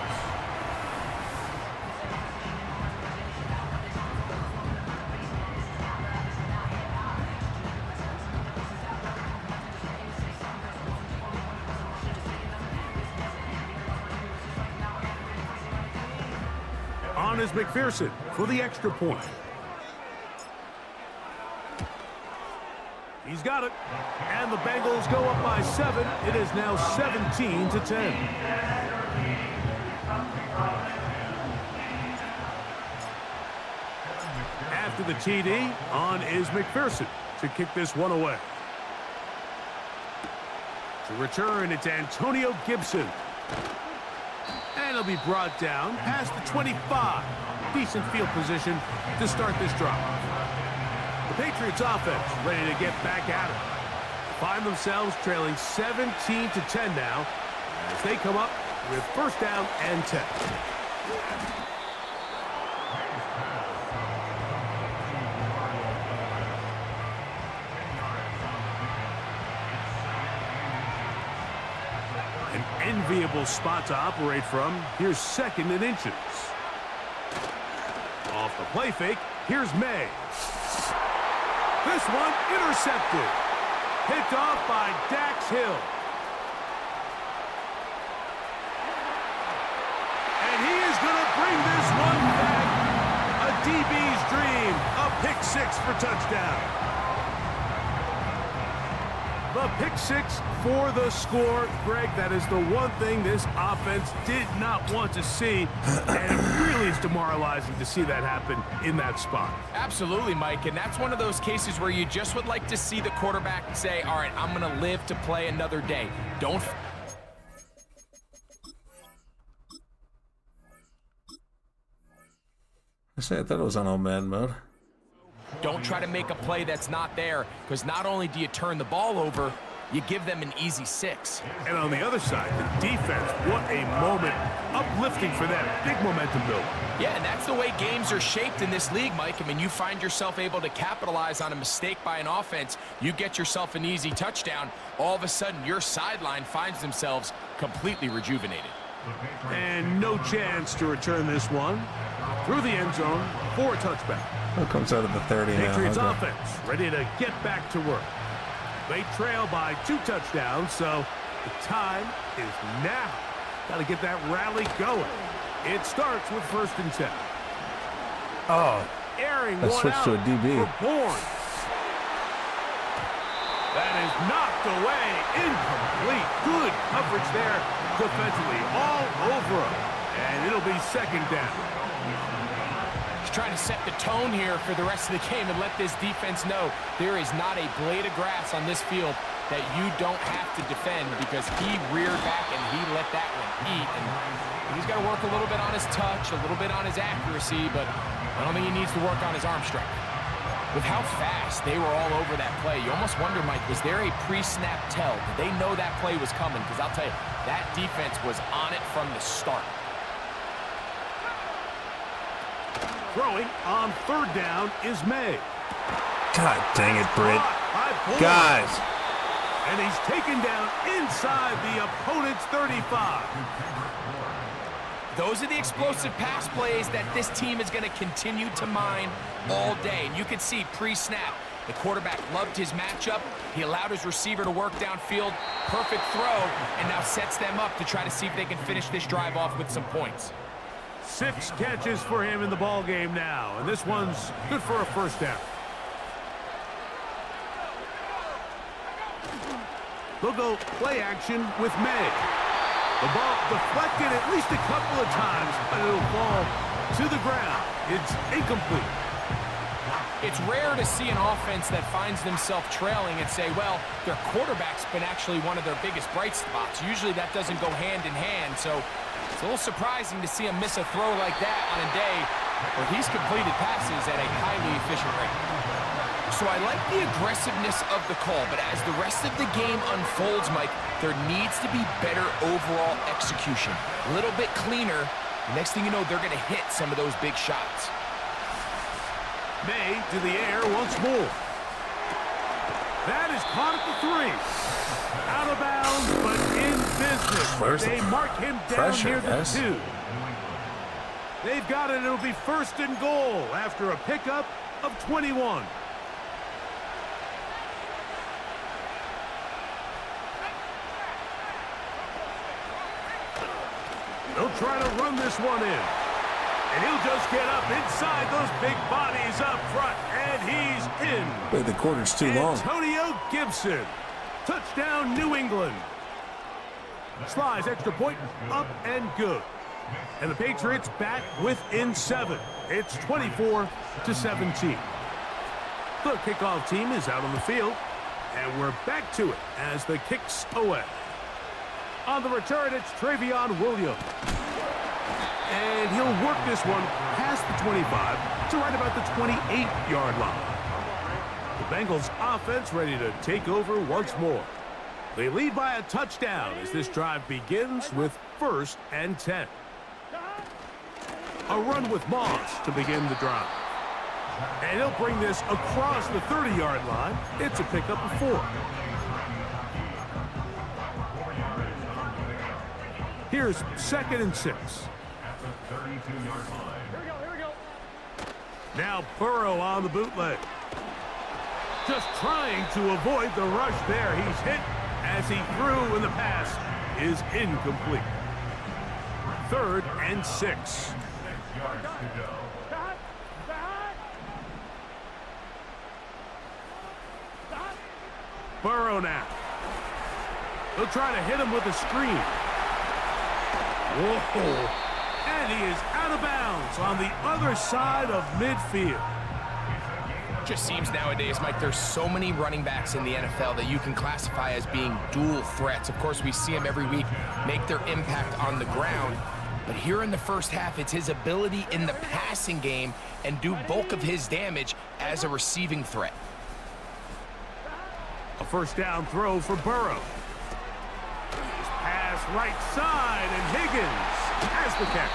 H: On is McPherson for the extra point. He's got it. And the Bengals go up by 7. It is now 17-10. After the TD, on is McPherson to kick this one away. To return, it's Antonio Gibson. And he'll be brought down past the 25. Decent field position to start this drive. The Patriots offense ready to get back at it. Find themselves trailing 17-10 now as they come up with first down and 10. An enviable spot to operate from. Here's second and inches. Off the play fake, here's May. This one intercepted. Picked off by Dax Hill. And he is going to bring this one back. A DB's dream. A pick six for touchdown. The pick six for the score. Greg, that is the one thing this offense did not want to see. And really it's demoralizing to see that happen in that spot.
I: Absolutely, Mike, and that's one of those cases where you just would like to see the quarterback say, all right, I'm going to live to play another day.
C: I thought it was on all man mode.
I: Don't try to make a play that's not there, because not only do you turn the ball over, you give them an easy 6.
H: And on the other side, the defense, what a moment. Uplifting for them. Big momentum build.
I: Yeah, and that's the way games are shaped in this league, Mike. I mean, you find yourself able to capitalize on a mistake by an offense. You get yourself an easy touchdown. All of a sudden, your sideline finds themselves completely rejuvenated.
H: And no chance to return this one. Through the end zone for a touchback.
C: It comes out of the 30 now.
H: Patriots offense ready to get back to work. They trail by 2 touchdowns, so the time is now. Got to get that rally going. It starts with first and 10.
C: Oh,
H: airing
C: let's
H: one
C: switch
H: out
C: to a DB.
H: for Bourne. That is knocked away. Incomplete. Good coverage there defensively. All over him. And it'll be second down.
I: He's trying to set the tone here for the rest of the game and let this defense know there is not a blade of grass on this field that you don't have to defend, because he reared back and he let that one eat. And he's got to work a little bit on his touch, a little bit on his accuracy, but I don't think he needs to work on his arm strength. With how fast they were all over that play, you almost wonder, Mike, was there a pre-snap tell? Did they know that play was coming? Because I'll tell you, that defense was on it from the start.
H: Throwing on third down is May.
C: God dang it, Britt.
H: Guys. And he's taken down inside the opponent's 35.
I: Those are the explosive pass plays that this team is going to continue to mine all day. And you can see pre-snap, the quarterback loved his matchup. He allowed his receiver to work downfield. Perfect throw, and now sets them up to try to see if they can finish this drive off with some points.
H: 6 catches for him in the ball game now, and this one's good for a first down. They'll go play action with May. The ball deflected at least a couple of times, but it'll fall to the ground. It's incomplete.
I: It's rare to see an offense that finds themselves trailing and say, well, their quarterback's been actually one of their biggest bright spots. Usually that doesn't go hand in hand, so it's a little surprising to see him miss a throw like that on a day where he's completed passes at a highly efficient rate. So I like the aggressiveness of the call, but as the rest of the game unfolds, Mike, there needs to be better overall execution. A little bit cleaner. Next thing you know, they're going to hit some of those big shots.
H: May to the air once more. That is caught at the 3. Out of bounds, but in business.
C: Where's
H: they
C: the
H: mark him down
C: pressure,
H: near the
C: guys?
H: 2. They've got it. It'll be 1st and goal after a pickup of 21. They'll try to run this one in. And he'll just get up inside those big bodies up front. And he's in.
C: Wait, the quarter's too long.
H: Antonio Gibson. Touchdown, New England. Slides, extra point, up and good. And the Patriots back within 7. It's 24-17. The kickoff team is out on the field. And we're back to it as the kick's away. On the return, it's Travion Williams. And he'll work this one past the 25 to right about the 28-yard line. The Bengals offense ready to take over once more. They lead by a touchdown as this drive begins with 1st and 10. A run with Moss to begin the drive. And he'll bring this across the 30-yard line. It's a pickup of 4. Here's 2nd and 6. Now Burrow on the bootleg. Just trying to avoid the rush there. He's hit as he threw, and the pass is incomplete. 3rd and 6. Burrow now. They'll try to hit him with a screen. Whoa. And he is out of bounds on the other side of midfield.
I: Just seems nowadays, Mike, there's so many running backs in the NFL that you can classify as being dual threats. Of course, we see them every week make their impact on the ground. But here in the first half, it's his ability in the passing game and do bulk of his damage as a receiving threat.
H: A 1st down throw for Burrow. Pass right side, and Higgins has the catch.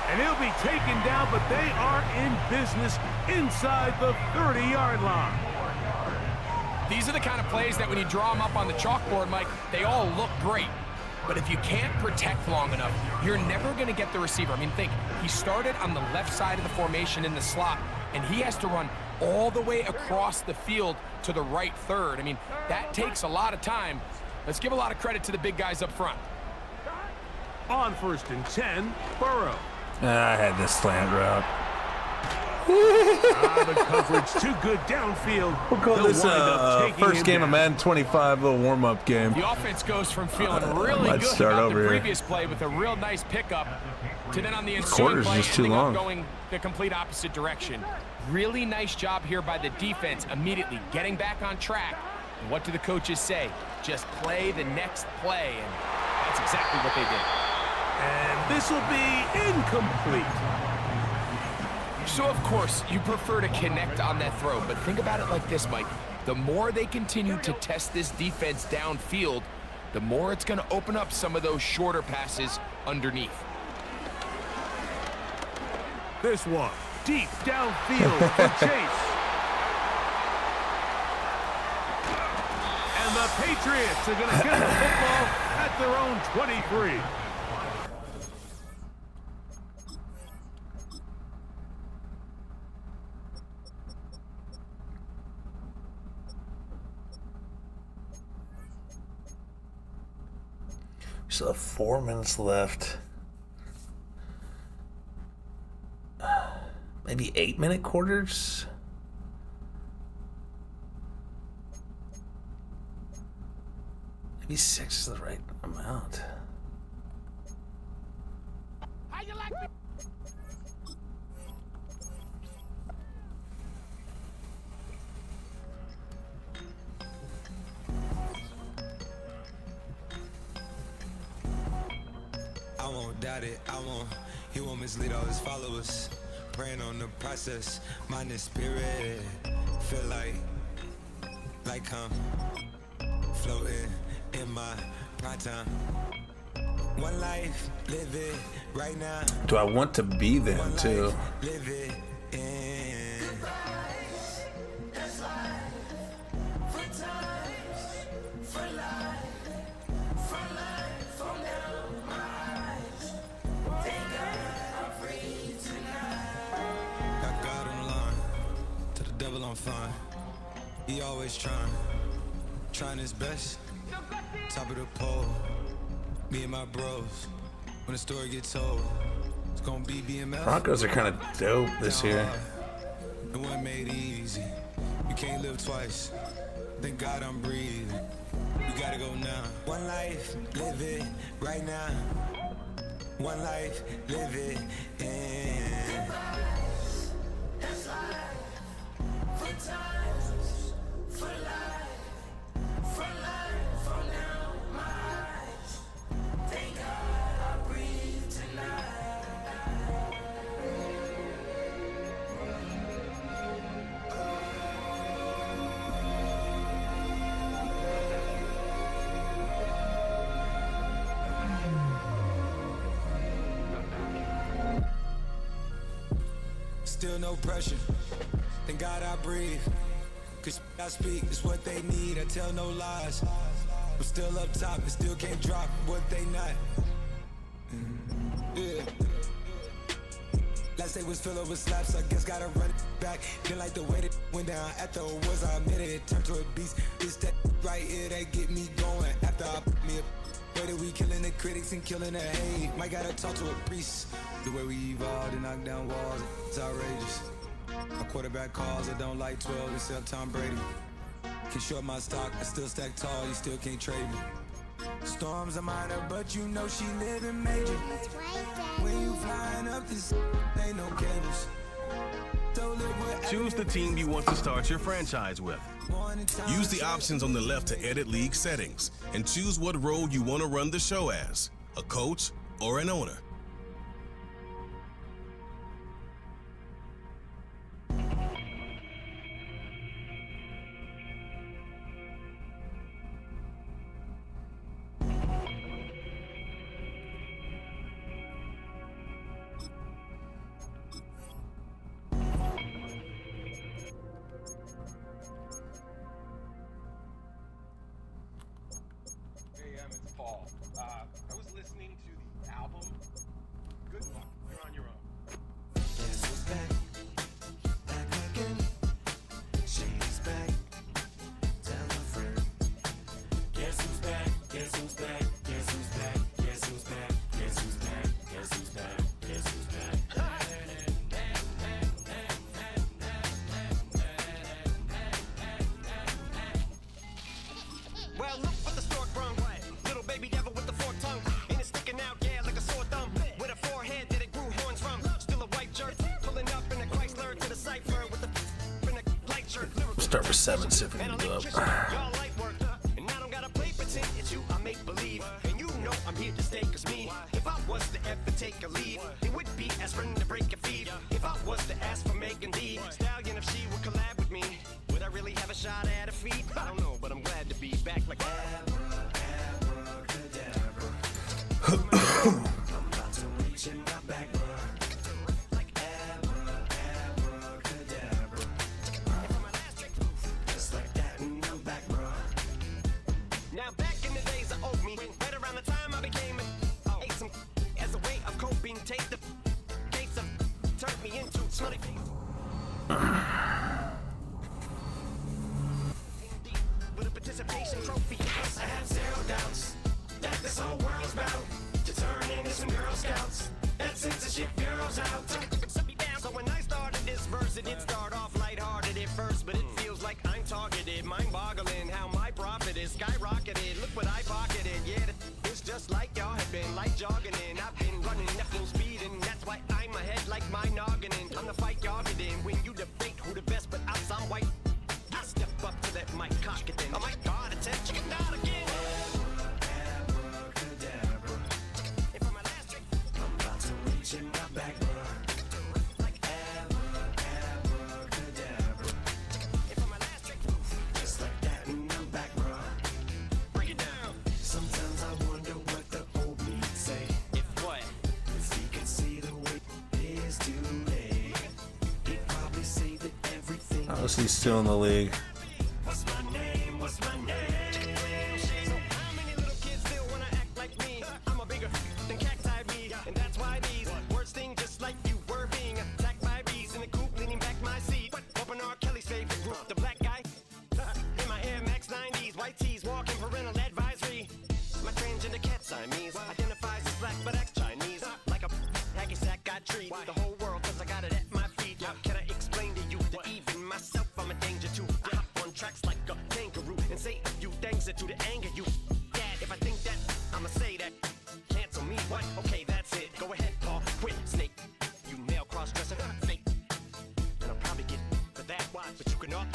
H: And he'll be taken down, but they are in business inside the 30-yard line.
I: These are the kind of plays that when you draw them up on the chalkboard, Mike, they all look great. But if you can't protect long enough, you're never going to get the receiver. I mean, think, he started on the left side of the formation in the slot, and he has to run all the way across the field to the right 3rd. I mean, that takes a lot of time. Let's give a lot of credit to the big guys up front.
H: On 1st and 10, Burrow.
C: I had this slant route.
H: The coverage too good downfield.
C: We'll call this first game of Madden 25, little warm-up game.
I: The offense goes from feeling really good
C: start
I: about
C: over
I: the
C: here.
I: previous play with a real nice pickup to then on the ensuing
C: Quarter's
I: play
C: just too
I: ending up
C: long.
I: going the complete opposite direction. Really nice job here by the defense immediately getting back on track. And what do the coaches say? Just play the next play, and that's exactly what they did.
H: And this will be incomplete.
I: So, of course, you prefer to connect on that throw, but think about it like this, Mike. The more they continue to test this defense downfield, the more it's going to open up some of those shorter passes underneath.
H: This one, deep downfield for Chase. And the Patriots are going to get the football at their own 23.
C: Still have 4 minutes left. Maybe 8-minute quarters? Maybe 6 is the right amount.
I: How you like me?
L: I won't doubt it, he won't mislead all his followers. Praying on the process, mind and spirit. Feel like I'm floating in my prime time. One life, live it right now.
C: Do I want to be them too?
L: Live it end.
B: Goodbyes, that's life. For times, for life. For life, from down my eyes. Thank God I'm free tonight.
L: Got God on the line, to the devil I'm fine. He always trying his best. Top of the pole, me and my bros. When the story gets told, it's gonna be BMF.
C: Broncos are kind of dope this year.
L: It wasn't made easy. You can't live twice. Thank God I'm breathing. We gotta go now. One life, live it right now. One life, live it in.
B: That's life. For times, for life. For life, from now my eyes. Thank God I breathe tonight.
L: Still no pressure. Thank God I breathe. Cause I speak is what they need. I tell no lies. I'm still up top and still can't drop what they not. Yeah. Last day was filled with slaps, I guess gotta run it back. Didn't like the way that went down after it was, I admit it turned to a beast. It's that right here that get me going. After I put me a way that we killing the critics and killing the hate. Might gotta talk to a priest. The way we evolved and knock down walls, it's outrageous. My quarterback calls, I don't like 12 except Tom Brady. Can short my stock, I still stack tall, you still can't trade me. Storms are minor, but you know she living major. When you flying up this, ain't no cables.
G: Choose the team you want to start your franchise with. Use the options on the left to edit league settings and choose what role you want to run the show as, a coach or an owner.
M: It's fall. I was listening to the album. Good luck. You're on your own.
B: Guess who's back? Back again. She's back. Tell a friend. Guess who's back? Guess who's back? Guess who's back? Guess who's back? Guess who's back? Guess who's back? Guess who's back?
N: Well, look what the stork brung. Little baby devil with the forked tongue. And it's sticking out, yeah, like a sore thumb. With a forehead that it grew horns from. Still a white jerk. Pulling up in a Chrysler to the cipher with the in a light shirt.
C: Start with 7, see if we can go up.
N: Y'all light work. And I don't gotta play pretend. It's you, I make believe. And you know I'm here to stay, cause me. If I was to ever take a leave, it would be as friend to break a feed. If I was to ask for Megan D Stallion, if she would collab with me, would I really have a shot at a feat? I don't know, but I'm glad to be back like
B: I'm about to reach in my back, like abracadabra. Just like that, and I'm back, bro.
N: now back in the days I owed me. Right around the time I became ate some as a way of coping. Take the case of turned me into smutty. With a participation trophy.
B: I have zero doubts that this whole world's about to turn into some Girl Scouts. That censorship bureau's out.
N: So when I started this verse, it did start off lighthearted at first, but it feels like I'm targeted. Mind-boggling how my profit is skyrocketed. Look what I pocketed. Yeah, it's just like y'all have been like jogging in. I've been running at full speed, and that's why I'm ahead like my noggin. I'm the fight y'all get in when you debate who the best, but I'm some white. I step up to that mic, cock it then. Oh my God, attention, not again.
B: Abracadabra. I'm about to reach in my back, bro. Like abracadabra. Just like that, and I'm back, bro.
N: Break it down.
B: Sometimes I wonder what the old me say.
C: Unless he's still in the league.
N: What's my name? What's my name? So how many little kids still wanna act like me? I'm a bigger than cacti me, and that's why these words sting just like you were being attacked by bees in the coop, leaning back my seat. Open R. Kelly's favorite group, the black guy. In my Air Max 90s, white tees, walking parental advisory. My transgender cat Siamese identifies as black but acts Chinese. Like a hacky sack got treat the whole world 'cause I got it at my feet. How can I explain to you that even myself I'm a danger to? I hop on tracks like a kangaroo and say a few things that to the anger you. Dad, if I think that, I'ma say that. Cancel me, what? Okay, that's it. Go ahead, Paul. Quit, snake. You male cross-dresser, fake. And I'll probably get for that, why? But you can all.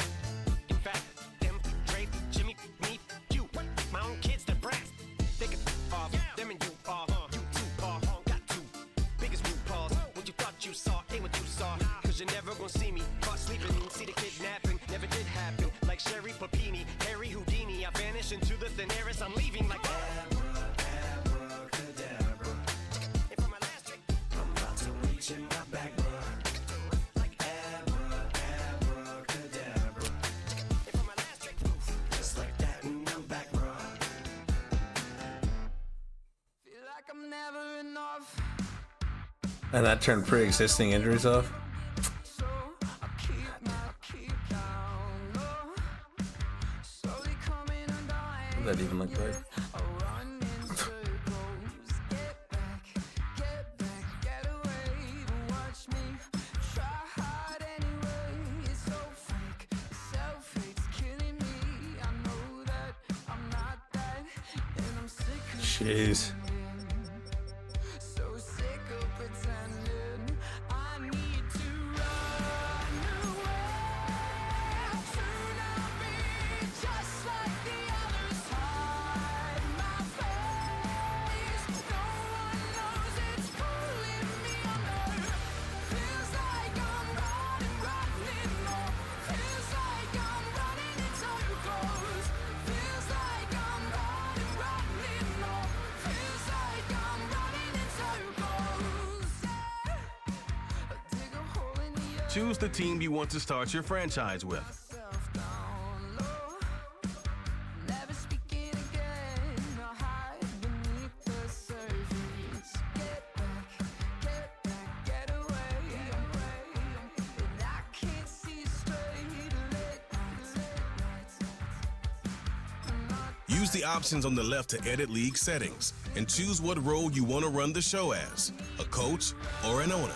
N: In fact, them, Dre, Jimmy, me, you. My own kids, the brass. They can off. Them and you are. You too, Paul. Got two. Biggest root paws. What you thought you saw ain't what you saw. 'Cause you're never gonna see me caught sleeping. See the kidnapping. Never did happen. Like Sherry Papini, Harry Houdini. I vanish into the thin air as I'm leaving like abracadabra. And for my last trick, I'm about to reach in my back, bruh. Like abracadabra. And for my last trick, just like that, and I'm back, bruh. Feel like I'm never enough.
C: And that turned pre-existing injuries off. What did that even look like? Jeez.
G: Choose the team you want to start your franchise with. Use the options on the left to edit league settings and choose what role you want to run the show as, a coach or an owner.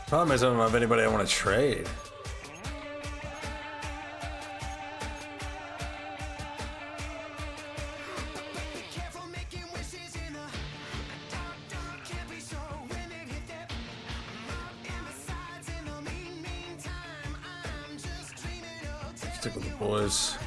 C: Problem is, I don't know of anybody I want to trade. Stick with the boys.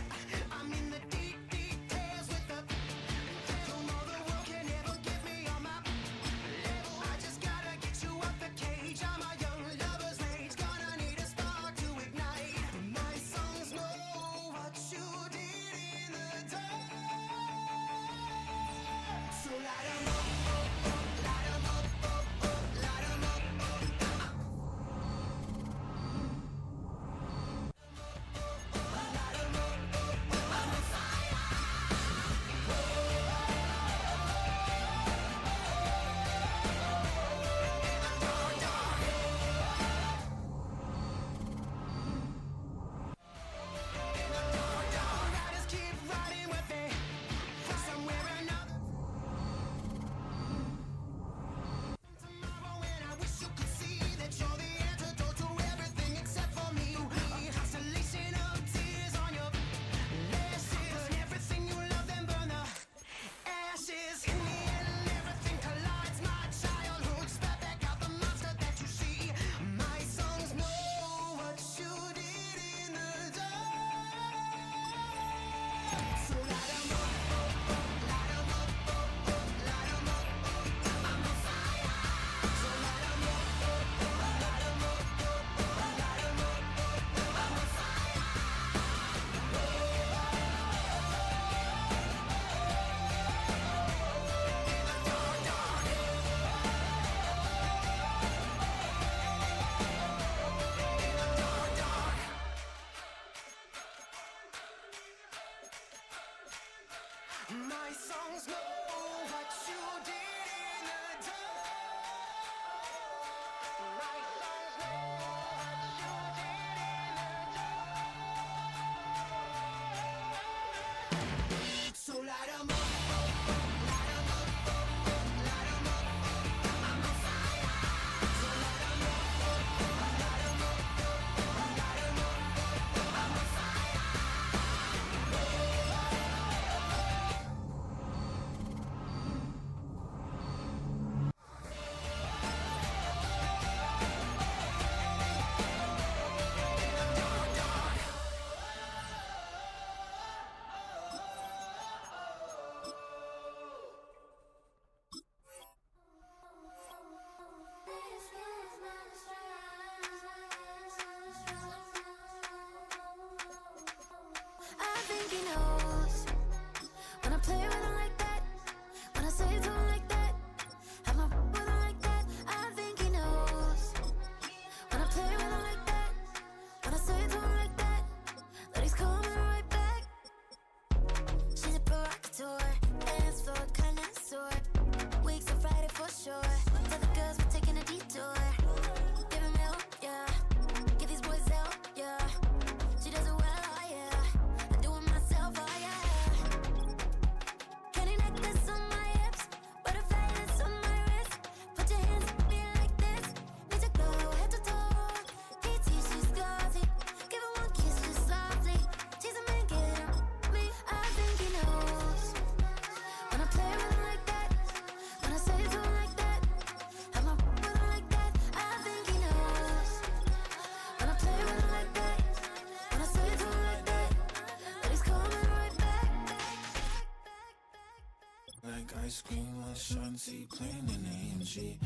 B: My songs know what you did in the dark. My songs know what you did in the dark. So light 'em up, light 'em up, light 'em up. I'm on fire. So light 'em up, light 'em up, light 'em up. I'm on fire.
D: I think he knows when I play with him like that, when I say it to him like that, have my with him like that. I think he knows when I play with him like that, when I say it to him like that, that he's coming right back. She's a provocateur, dance floor connoisseur, weeks of Friday for sure. Tell the girls we're taking a detour. Give him help, yeah. Give these boys help, yeah. She does it well, oh yeah. I do it myself, oh yeah. Candy necklace on my hips, butterfly that's on my wrist. Put your hands on me like this. Need to go head to toe. PT, she's glossy. Give her one kiss just softly. Tease him and get him me. I think he knows when I play with him like that, when I say it to him like that, have my with him like that. I think he knows when I play with him like that, when I say it to him like that, that he's coming right back.
O: Like ice cream with Shanti playing in AMG.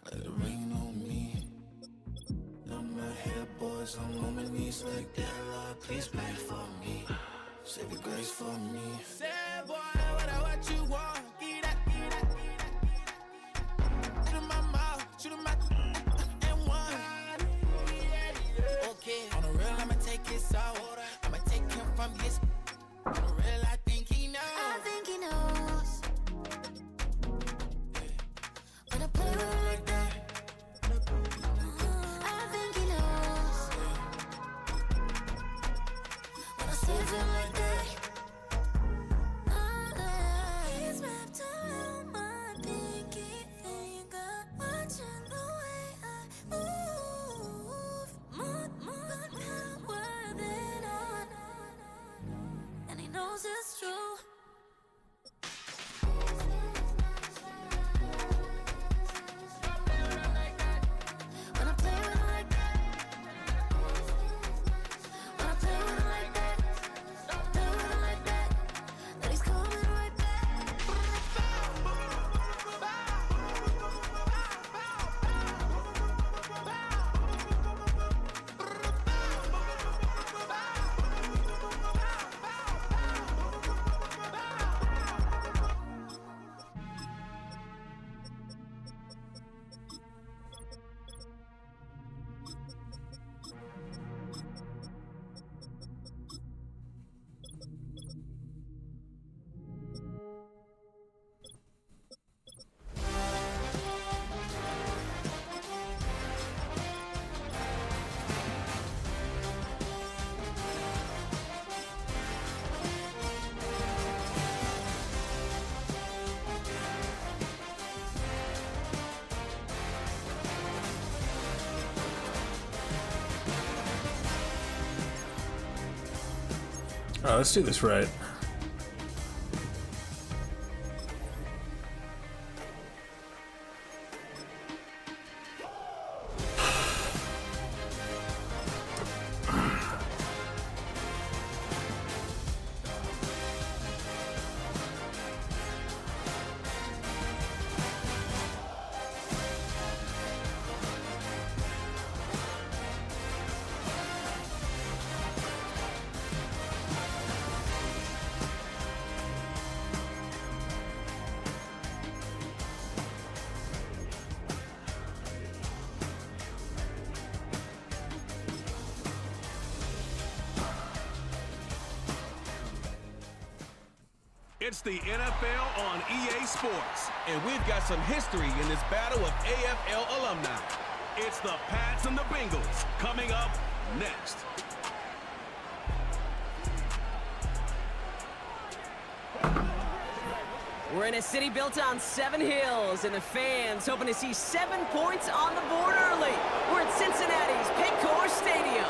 O: Let it rain on me. Now my head boys, I'm on my knees like that. Lord, please pray for me. Save your grace for me.
A: Say, boy, what you want? Get that, Shoot him my mouth, shoot him my and one. Okay, on the real, I'ma take his soul. I'ma take him from his. On the real, I think he knows.
D: I think he knows when I play with him like that. I think he knows when I say it to him like that. He's mine.
C: Oh, let's do this right.
G: It's the NFL on EA Sports, and we've got some history in this battle of AFL alumni. It's the Pats and the Bengals coming up next.
P: We're in a city built on 7 hills, and the fans hoping to see 7 points on the board early. We're at Cincinnati's Paycor Stadium.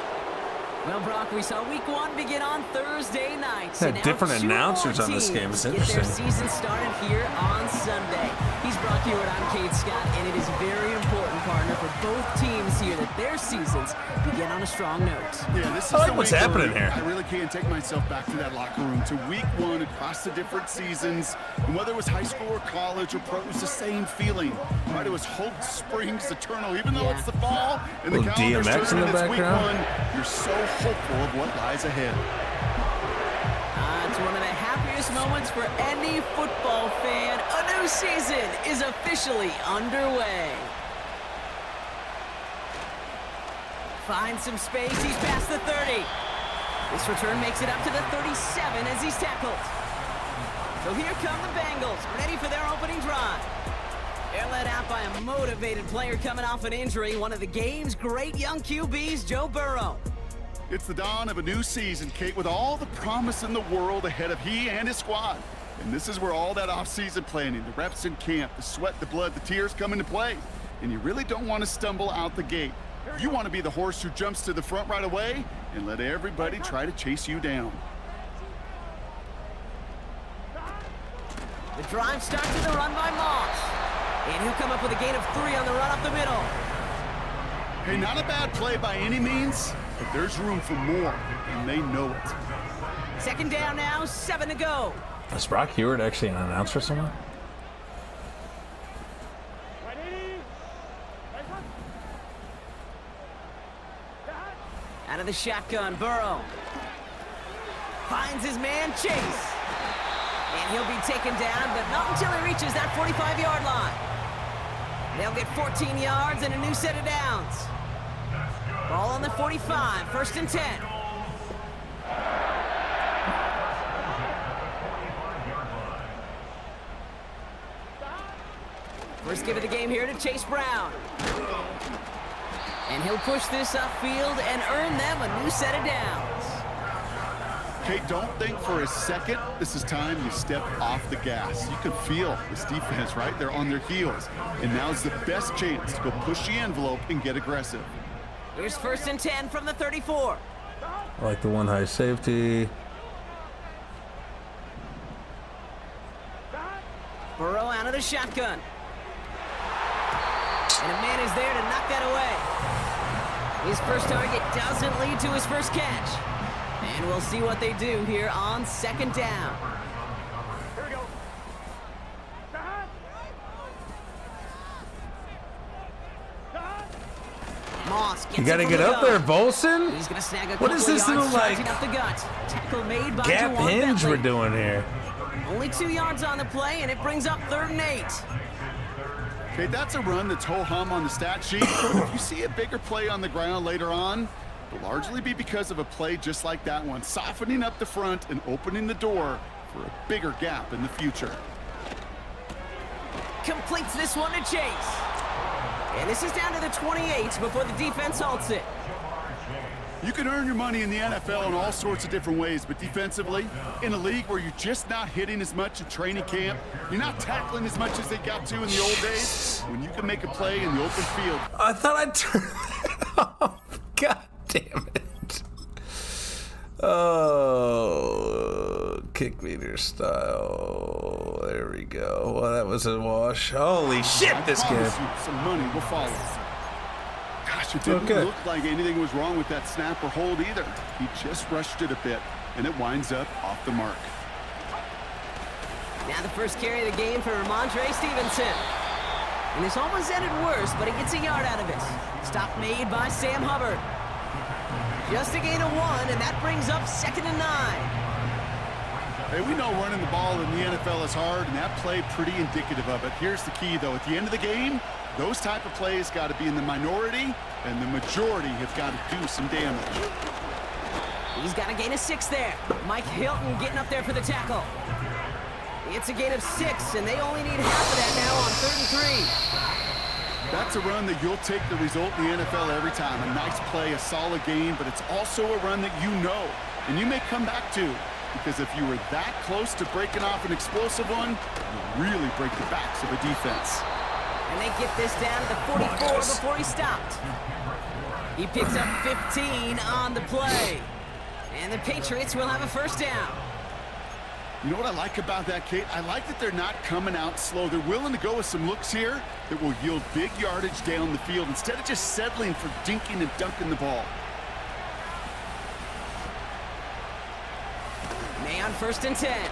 P: Well, Brock, we saw Week 1 begin on Thursday night.
C: Had different announcers on this game. It's interesting.
P: Get their season started here on Sunday. He's Brock Hewitt, I'm Kate Scott, and it is very important, partner, for both teams here that their seasons begin on a strong note.
Q: Yeah, this is
C: I like what's happening here.
Q: I really can't take myself back to that locker room, to Week 1 across the different seasons. And whether it was high school or college or pro, it was the same feeling. Right? It was hope springs eternal, even though it's the fall and the calendar's
C: DMX in the
Q: turning, it's Week
C: background.
Q: 1. You're so hopeful of what lies ahead.
P: It's one of the happiest moments for any football fan. A new season is officially underway. Finds some space. He's past the 30. This return makes it up to the 37 as he's tackled. So here come the Bengals, ready for their opening drive. They're led out by a motivated player coming off an injury, one of the game's great young QBs, Joe Burrow.
Q: It's the dawn of a new season, Kate, with all the promise in the world ahead of he and his squad. And this is where all that off-season planning, the reps in camp, the sweat, the blood, the tears come into play. And you really don't want to stumble out the gate. You want to be the horse who jumps to the front right away and let everybody try to chase you down.
P: The drive starts with a run by Moss. And he'll come up with a gain of 3 on the run up the middle.
Q: Hey, not a bad play by any means, but there's room for more, and they know it.
P: Second down now, 7 to go.
C: Is Brock Hewitt actually an announcer somewhere?
P: Out of the shotgun, Burrow finds his man, Chase. And he'll be taken down, but not until he reaches that 45-yard line. They'll get 14 yards and a new set of downs. Ball on the 45, 1st and 10. First give of the game here to Chase Brown. And he'll push this upfield and earn them a new set of downs.
Q: Kate, don't think for a second this is time you step off the gas. You can feel this defense, right? They're on their heels. And now's the best chance to go push the envelope and get aggressive.
P: Here's 1st and 10 from the 34.
C: I like the one high safety.
P: Burrow out of the shotgun. And a man is there to knock that away. His first target doesn't lead to his first catch. And we'll see what they do here on 2nd down.
K: Here we go.
P: Moss gets
C: You gotta
P: it
C: get up there, Bolson.
P: He's gonna snag a
C: What is this little, like,
P: up the gut. Tackle made by
C: gap
P: Juwan
C: hinge
P: Bentley.
C: we're doing here?
P: Only 2 yards on the play, and it brings up 3rd and 8.
Q: Okay, that's a run that's ho-hum on the stat sheet. If you see a bigger play on the ground later on, it'll largely be because of a play just like that one, softening up the front and opening the door for a bigger gap in the future.
P: Completes this one to Chase. And this is down to the 28 before the defense halts it.
Q: You can earn your money in the NFL in all sorts of different ways, but defensively, in a league where you're just not hitting as much in training camp, you're not tackling as much as they got to in the old days, when you can make a play in the open field.
C: I thought I turned that off. God damn it. Oh. kick meter style. There we go. Well, that was a wash. Holy shit, this kid.
Q: Some money will follow. Gosh, it didn't look like anything was wrong with that snap or hold either. He just rushed it a bit, and it winds up off the mark.
P: Now the first carry of the game for Ramondre Stevenson. And this almost ended worse, but he gets a yard out of it. Stop made by Sam Hubbard. Just a gain of 1, and that brings up 2nd and 9.
Q: Hey, we know running the ball in the NFL is hard, and that play pretty indicative of it. Here's the key, though. At the end of the game, those type of plays got to be in the minority, and the majority have got to do some damage.
P: He's got a gain of 6 there. Mike Hilton getting up there for the tackle. It's a gain of 6, and they only need half of that now on 3rd and 3.
Q: That's a run that you'll take the result in the NFL every time. A nice play, a solid game, but it's also a run that you know, and you may come back to, because if you were that close to breaking off an explosive one, you really break the backs of a defense.
P: And they get this down to the 44 before he stopped. He picks up 15 on the play, and the Patriots will have a first down.
Q: You know what I like about that, Kate? I like that they're not coming out slow. They're willing to go with some looks here that will yield big yardage down the field instead of just settling for dinking and dunking the ball.
P: May on 1st and 10.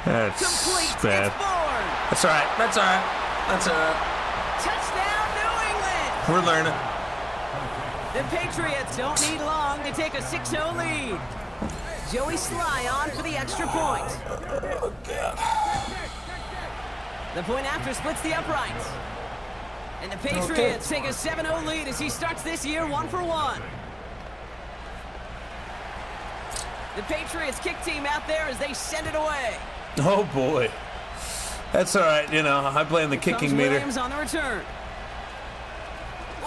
C: That's
P: complete.
C: bad.
P: It's Bourne.
C: That's all right. That's all right. That's all right.
P: Touchdown, New England.
C: We're learning.
P: The Patriots don't need long to take a 6-0 lead. Joey Sly on for the extra point.
C: Oh, God.
P: The point after splits the uprights. And the Patriots take a 7-0 lead as he starts this year 1 for 1. The Patriots kick team out there as they send it away.
C: Oh, boy. That's all right. You know, I blame the kicking meter.
P: Williams on the return.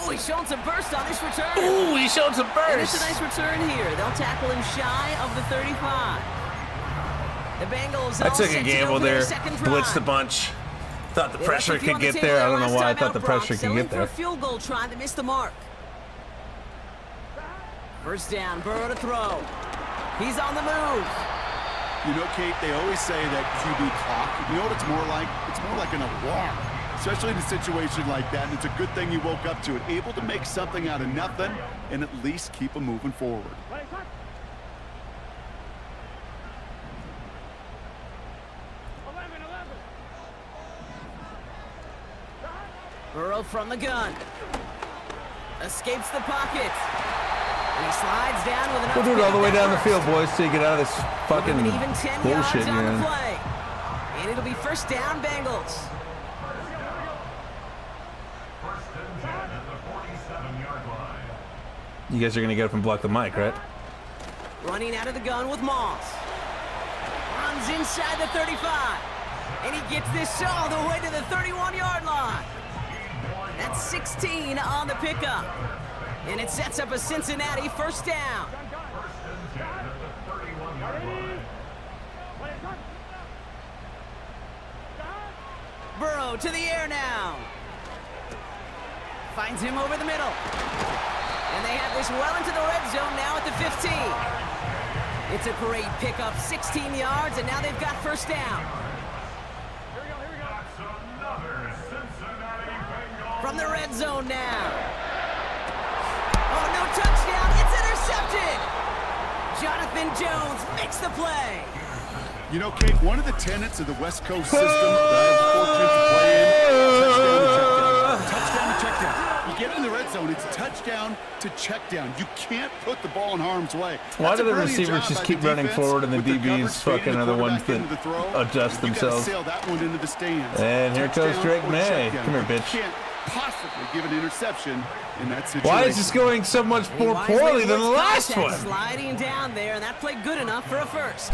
P: Oh, he's showing some burst on this return.
C: Ooh, he's showing some burst.
P: And it's a nice return here. They'll tackle him shy of the 35. The Bengals
C: I took a gamble there. Blitzed a bunch. Thought the pressure could get there. I don't know why I thought the pressure could get there.
P: For a field goal try to miss the mark. First down, Burrow to throw. He's on the move.
Q: You know, Kate, they always say that QB clock. You know what it's more like? It's more like an alarm. Especially in a situation like that, and it's a good thing you woke up to it. Able to make something out of nothing and at least keep them moving forward.
P: Burrow from the gun. Escapes the pocket. And he slides down with an
C: We'll do it all the way down the field, boys, till you get out of this fucking
P: even 10
C: bullshit,
P: yards on the
C: man.
P: play. And it'll be first down, Bengals.
C: You guys are going to get up and block the mic, right?
P: Running out of the gun with Moss. Runs inside the 35. And he gets this all the way to the 31-yard line. That's 16 on the pickup. And it sets up a Cincinnati first down. Burrow to the air now. Finds him over the middle. And they have this well into the red zone now at the 15. It's a great pickup, 16 yards, and now they've got first down. From the red zone now. Oh, no touchdown. It's intercepted. Jonathan Jones makes the play.
Q: You know, Kate, one of the tenets of the West Coast system that I was fortunate to play in, touchdown to check down. You get in the red zone, it's touchdown to check down. You can't put the ball in harm's way.
C: Why do the receivers just keep running forward and the DBs fucking are the ones that adjust themselves?
Q: Sail that one into the stands.
C: And here goes Drake May. Come here, bitch.
Q: You can't possibly give an interception in that situation.
C: Why is this going so much more poorly than the last one?
P: Sliding down there, and that played good enough for a first.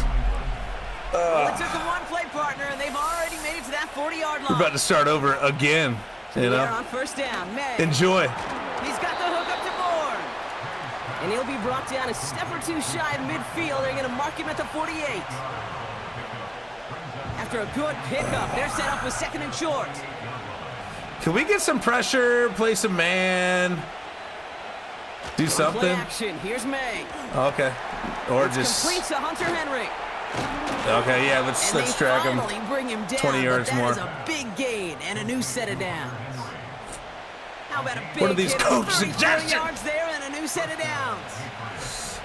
P: Well, it took them one play partner, and they've already made it to that 40-yard line.
C: We're about to start over again, you know?
P: On first down, May.
C: Enjoy.
P: He's got the hook up to Bourne. And he'll be brought down a step or two shy of midfield. They're going to mark him at the 48. After a good pickup, they're set up with second and short.
C: Can we get some pressure, play some man, do something?
P: Play action. Here's May.
C: Okay. Or
P: it's
C: just...
P: complete to Hunter Henry.
C: Okay, yeah, let's drag him
P: bring him down,
C: 20 yards
P: but that
C: more.
P: is a big gain and a new set of downs. How about a big
C: What are these
P: hit
C: coach
P: of 34
C: suggestions?
P: yards there and a new set of downs.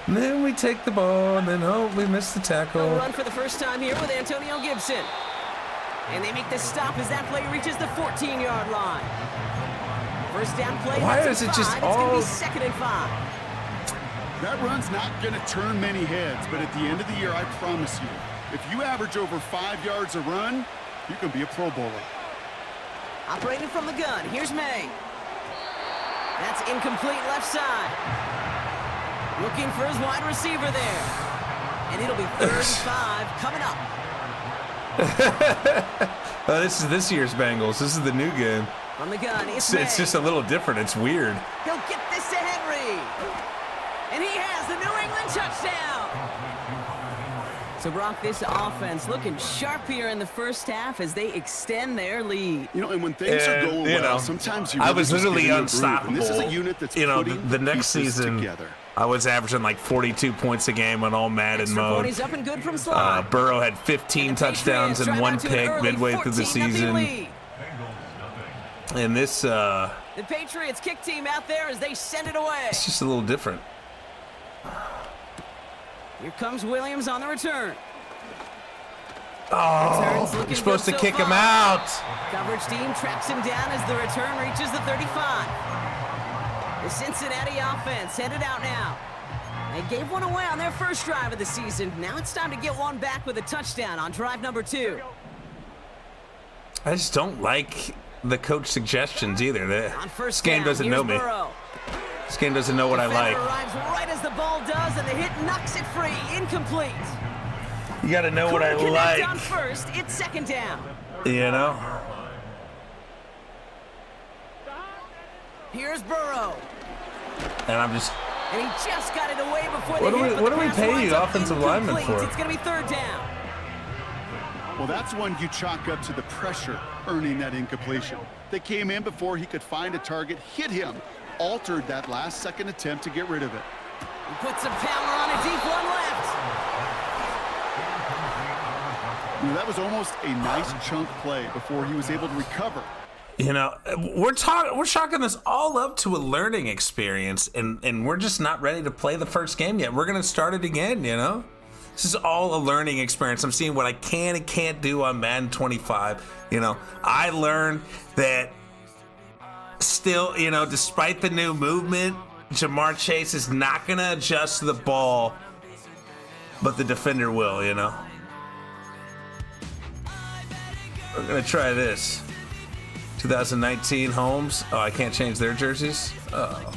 C: And then we take the ball, and then, oh, we missed the tackle.
P: A run for the first time here with Antonio Gibson. And they make the stop as that play reaches the 14-yard line. First down play.
C: Why
P: that's
C: is
P: a
C: it just
P: 5. It's going to
C: all-
P: be 2nd and 5.
Q: That run's not going to turn many heads, but at the end of the year, I promise you, if you average over 5 yards a run, you can be a Pro Bowler.
P: Operating from the gun, here's May. That's incomplete left side. Looking for his wide receiver there. And it'll be 3rd and 5 coming up.
C: This is this year's Bengals. This is the new game.
P: From the gun,
C: It's just a little different. It's weird.
P: He'll get this to Henry. And he has the New England touchdown. So, Brock, this offense looking sharp here in the first half as they extend their lead.
Q: You know, and when things are going well, sometimes you
C: I
Q: really
C: was
Q: just
C: literally
Q: get in the groove.
C: unstoppable.
Q: And this is a unit that's putting
C: the next
Q: pieces
C: season,
Q: together.
C: I was averaging like 42 points a game on all Madden
P: Extra
C: mode.
P: point is up and good from Slide.
C: Burrow had 15 touchdowns and 1 pick midway through the season.
P: Lead.
C: And this,
P: The Patriots kick team out there as they send it away.
C: it's just a little different.
P: Here comes Williams on the return.
C: Oh, you're supposed to kick him out.
P: Coverage team tracks him down as the return reaches the 35. The Cincinnati offense headed out now. They gave one away on their first drive of the season. Now it's time to get one back with a touchdown on drive number 2.
C: I just don't like the coach suggestions either. This game
P: down,
C: doesn't know
P: here's
C: me.
P: Burrow.
C: This game doesn't know what I like.
P: Defender arrives right as the ball does, and the hit knocks it free. Incomplete.
C: You got to know what I
P: Couldn't connect
C: like.
P: on first. It's 2nd down.
C: You know?
P: Here's Burrow.
C: And I'm just...
P: And he just got it away before
C: What
P: the
C: do
P: hit,
C: we-
P: but
C: what
P: the
C: do we
P: pass
C: pay
P: winds
C: you
P: up
C: offensive linemen
P: incomplete.
C: for?
P: It's going to be 3rd down.
Q: Well, that's one you chalk up to the pressure earning that incompletion. They came in before he could find a target, hit him, altered that last-second attempt to get rid of it.
P: He puts some power on a deep one left.
Q: You know, that was almost a nice chunk play before he was able to recover.
C: You know, we're chalking this all up to a learning experience, and we're just not ready to play the first game yet. We're going to start it again, you know? This is all a learning experience. I'm seeing what I can and can't do on Madden 25. You know, I learned that still, you know, despite the new movement, Jamar Chase is not going to adjust the ball, but the defender will, you know? We're going to try this. 2019 Holmes. Oh, I can't change their jerseys? Oh.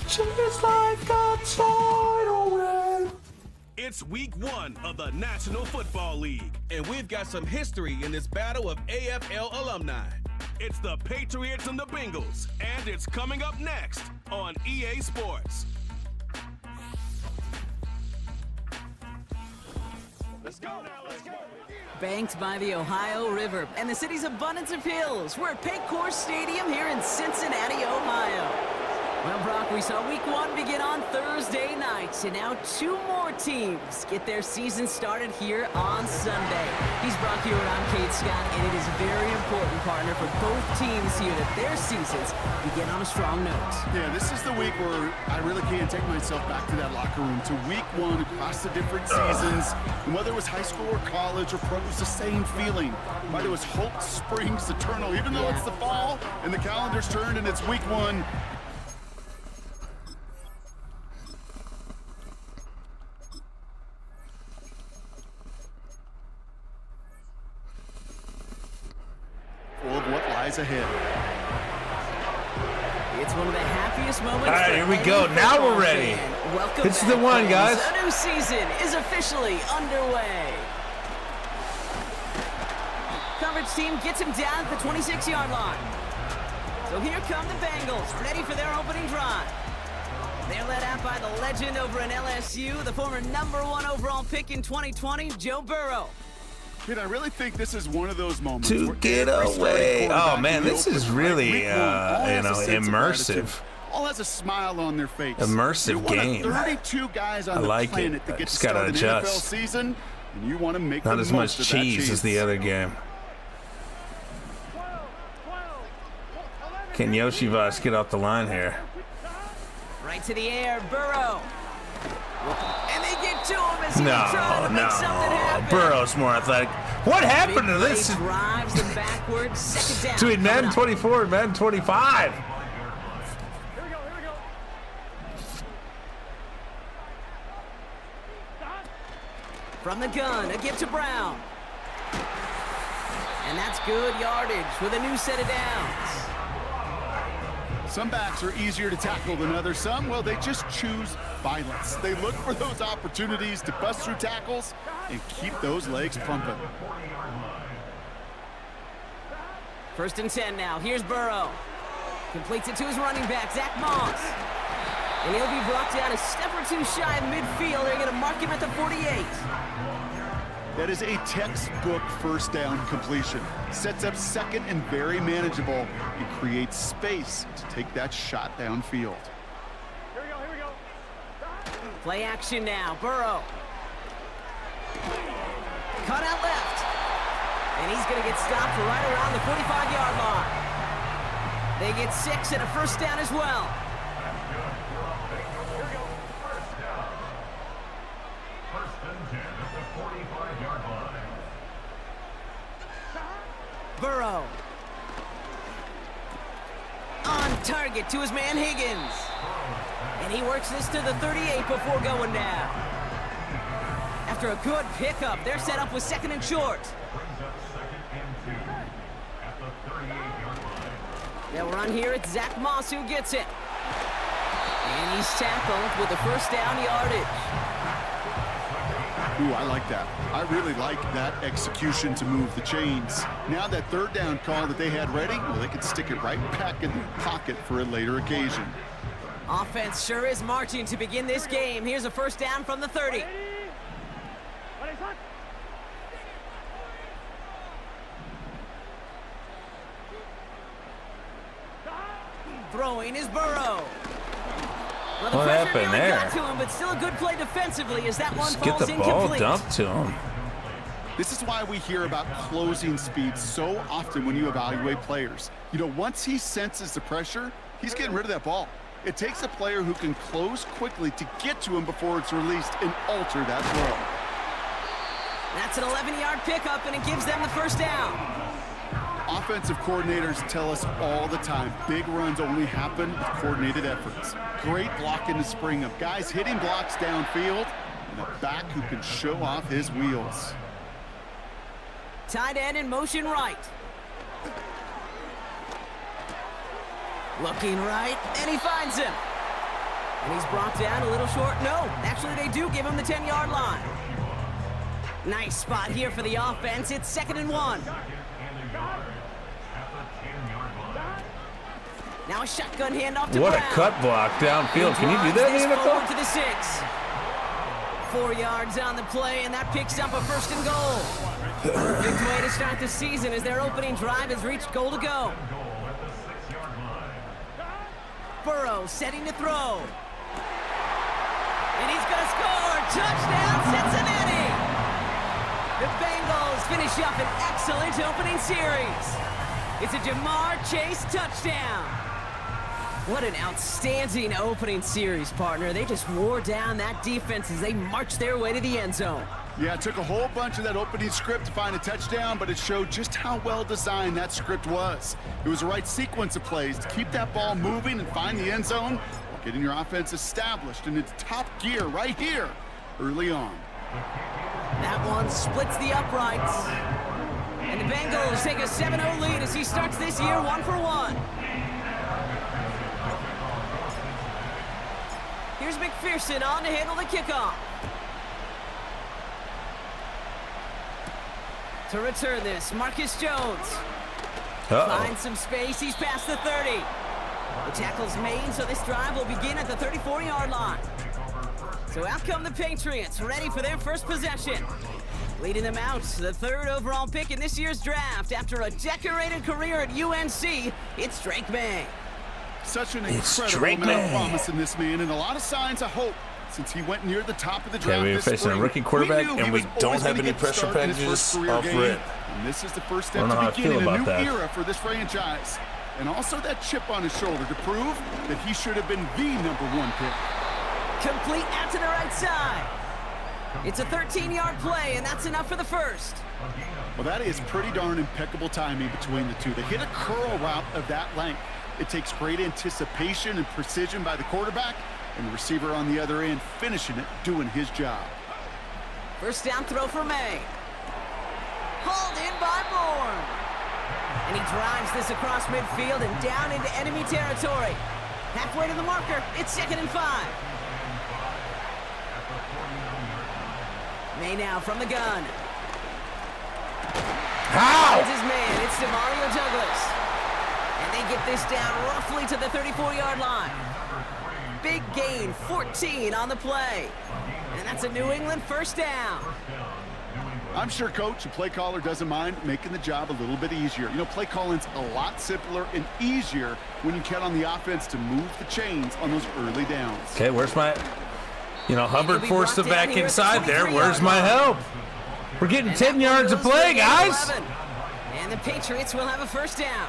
C: Just like a tidal wave.
G: It's week 1 of the National Football League, and we've got some history in this battle of AFL alumni. It's the Patriots and the Bengals, and it's coming up next on EA Sports.
M: Let's go now, let's go.
P: Banked by the Ohio River and the city's abundance of hills. We're at Paycor Stadium here in Cincinnati, Ohio. Well, Brock, we saw week 1 begin on Thursday night, and now 2 more teams get their season started here on Sunday. He's Brock Hewitt, I'm Kate Scott, and it is very important, partner, for both teams here that their seasons begin on a strong note.
Q: Yeah, this is the week where I really can't take myself back to that locker room, to week 1 across the different seasons. And whether it was high school or college or pro, it was the same feeling. Right? It was hope springs eternal, even though it's the fall and the calendar's turned and it's week 1. Of what lies ahead.
P: It's one of the happiest moments.
C: All right, here we go. Now we're ready.
P: Welcome
C: It's
P: back,
C: the one,
P: friends.
C: guys.
P: A new season is officially underway. Coverage team gets him down at the 26-yard line. So here come the Bengals, ready for their opening drive. They're led out by the legend over in LSU, the former #1 overall pick in 2020, Joe Burrow.
Q: Kid, I really think this is one of those moments
C: To
Q: where
C: get
Q: every starting
C: away.
Q: quarterback
C: Oh man,
Q: in the
C: this
Q: open,
C: is
Q: right,
C: really
Q: week one, all has a sense of
C: immersive.
Q: gratitude, all has a smile on their face.
C: Immersive
Q: You're one
C: game.
Q: of 32 guys on
C: I
Q: the
C: like it.
Q: planet that
C: I
Q: get to
C: just gotta
Q: start an NFL
C: adjust.
Q: season, and you want to make
C: Not
Q: the
C: as
Q: most
C: much
Q: of that
C: cheese as the
Q: chance.
C: other game. Can Yoshivas get off the line here?
P: Right to the air, Burrow. And they get to him as he's trying to make something happen.
C: Burrow's more athletic. What happened to
P: Big
C: this
P: play drives them backwards. Second down.
C: between Madden
P: coming up.
C: 24 and Madden 25?
P: From the gun, a give to Brown. And that's good yardage with a new set of downs.
Q: Some backs are easier to tackle than others. Some, well, they just choose violence. They look for those opportunities to bust through tackles and keep those legs pumping.
P: First and 10 now. Here's Burrow. Completes it to his running back, Zach Moss. And he'll be brought down a step or two shy of midfield. They're going to mark him at the 48.
Q: That is a textbook first down completion. Sets up second and very manageable and creates space to take that shot downfield.
P: Play action now. Burrow. Cut out left. And he's going to get stopped right around the 45-yard line. They get 6 and a first down as well. Burrow. On target to his man Higgins. And he works this to the 38 before going down. After a good pickup, they're set up with second and short. They'll run here. It's Zach Moss who gets it. And he's tackled with the first down yardage.
Q: Ooh, I like that. I really like that execution to move the chains. Now that third down call that they had ready, well, they could stick it right back in their pocket for a later occasion.
P: Offense sure is marching to begin this game. Here's a first down from the 30. Throwing is Burrow. Well, the
C: What
P: pressure
C: happened
P: nearly
C: there?
P: got to him, but still a good play defensively as that one
C: Just get
P: falls
C: the ball
P: incomplete.
C: dumped to him.
Q: This is why we hear about closing speed so often when you evaluate players. You know, once he senses the pressure, he's getting rid of that ball. It takes a player who can close quickly to get to him before it's released and alter that throw.
P: That's an 11-yard pickup, and it gives them the first down.
Q: Offensive coordinators tell us all the time, big runs only happen with coordinated efforts. Great blocking to spring them. Guys hitting blocks downfield, and a back who can show off his wheels.
P: Tight end in motion right. Looking right, and he finds him. And he's brought down a little short. No, actually they do give him the 10-yard line. Nice spot here for the offense. It's second and 1. Now a shotgun handoff to
C: What a
P: Brown.
C: cut block downfield. Can you do that in the
P: forward
C: NFL?
P: to the 6. 4 yards on the play, and that picks up a first and goal. Perfect way to start the season as their opening drive has reached goal to go. Burrow setting to throw. And he's going to score. Touchdown, Cincinnati! The Bengals finish up an excellent opening series. It's a Jamar Chase touchdown. What an outstanding opening series, partner. They just wore down that defense as they marched their way to the end zone.
Q: Yeah, it took a whole bunch of that opening script to find a touchdown, but it showed just how well designed that script was. It was the right sequence of plays to keep that ball moving and find the end zone while getting your offense established in its top gear right here early on.
P: That one splits the uprights. And the Bengals take a 7-0 lead as he starts this year 1-for-1. Here's McPherson on to handle the kickoff. To return this, Marcus Jones. Finds some space, he's past the 30. The tackle's made, so this drive will begin at the 34-yard line. So out come the Patriots, ready for their first possession. Leading them out, the 3rd overall pick in this year's draft after a decorated career at UNC, it's Drake May.
Q: Such an incredible amount of promise in this man and a lot of signs of hope since he went near the top of the draft.
C: Okay, we're facing a rookie quarterback, and we don't have any pressure packages off rip.
Q: And this is the first step to beginning a new era for this franchise. And also that chip on his shoulder to prove that he should have been the #1 pick.
P: Complete out to the right side. It's a 13-yard play, and that's enough for the first.
Q: Well, that is pretty darn impeccable timing between the two. They hit a curl route of that length. It takes great anticipation and precision by the quarterback, and the receiver on the other end finishing it, doing his job.
P: First down throw for May. Hauled in by Bourne. And he drives this across midfield and down into enemy territory. Halfway to the marker, it's 2nd and 5. May now from the gun.
C: How?
P: It's his man, it's DeMario Douglas. And they get this down roughly to the 34-yard line. Big gain, 14 on the play. And that's a New England first down.
Q: I'm sure coach and play caller doesn't mind making the job a little bit easier. You know, play calling's a lot simpler and easier when you count on the offense to move the chains on those early downs.
C: Okay, where's my... You know, Hubbard forced it back inside there. Where's my help? We're getting 10 yards of play, guys.
P: And the Patriots will have a first down.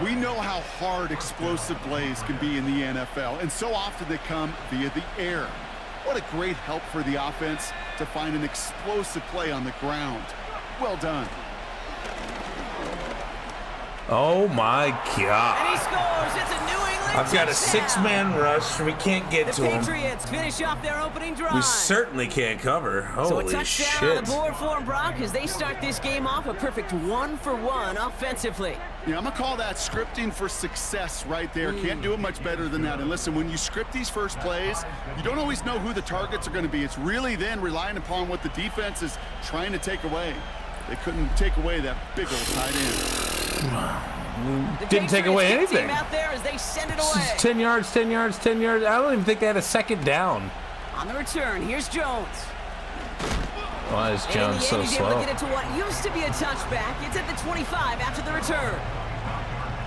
Q: We know how hard explosive plays can be in the NFL, and so often they come via the air. What a great help for the offense to find an explosive play on the ground. Well done.
C: Oh, my God.
P: And he scores. It's a New England
C: I've got a
P: touchdown.
C: 6-man rush. We can't get to him.
P: The Patriots finish off their opening drive.
C: We certainly can't cover. Holy
P: so a touchdown
C: shit.
P: on the board for them, Brock, as they start this game off a perfect 1-for-1 offensively.
Q: Yeah, I'm going to call that scripting for success right there. Can't do it much better than that. And listen, when you script these first plays, you don't always know who the targets are going to be. It's really then relying upon what the defense is trying to take away. They couldn't take away that big old tight end.
C: Didn't take away anything.
P: Out there as they send it away.
C: 10 yards, 10 yards, 10 yards. I don't even think they had a second down.
P: On the return, here's Jones.
C: Why is Jones so slow?
P: Get it to what used to be a touchback. It's at the 25 after the return.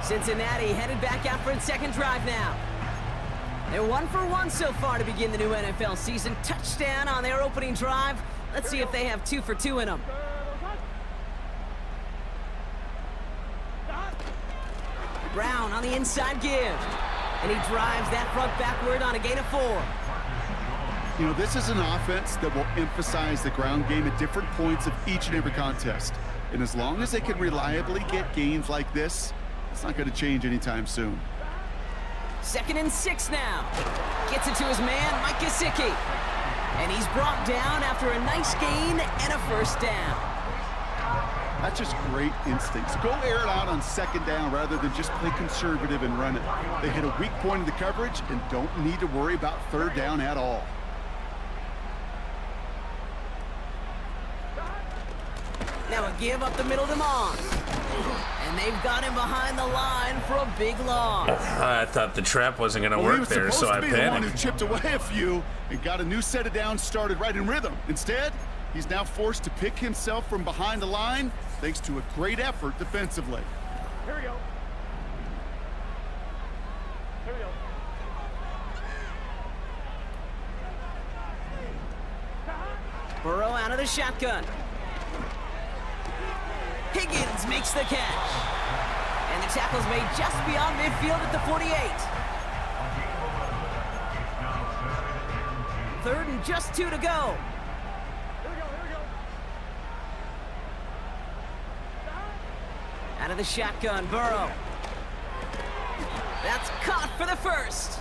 P: Cincinnati headed back out for its second drive now. They're 1-for-1 so far to begin the new NFL season. Touchdown on their opening drive. Let's see if they have 2 for 2 in them. Brown on the inside give. And he drives that front backward on a gain of 4.
Q: You know, this is an offense that will emphasize the ground game at different points of each and every contest. And as long as they can reliably get gains like this, it's not going to change anytime soon.
P: 2nd and 6 now. Gets it to his man, Mike Gesicki. And he's brought down after a nice gain and a first down.
Q: That's just great instincts. Go air it out on 2nd down rather than just play conservative and run it. They hit a weak point of the coverage and don't need to worry about 3rd down at all.
P: Now a give up the middle to Moss. And they've got him behind the line for a big loss.
C: I thought the trap wasn't going to work there, so I panicked.
Q: He was supposed to be the one who chipped away a few and got a new set of downs started right in rhythm. Instead, he's now forced to pick himself from behind the line thanks to a great effort defensively.
K: Here we go. Here we go.
P: Burrow out of the shotgun. Higgins makes the catch. And the tackle's made just beyond midfield at the 48. 3rd and just 2 to go. Out of the shotgun, Burrow. That's caught for the first.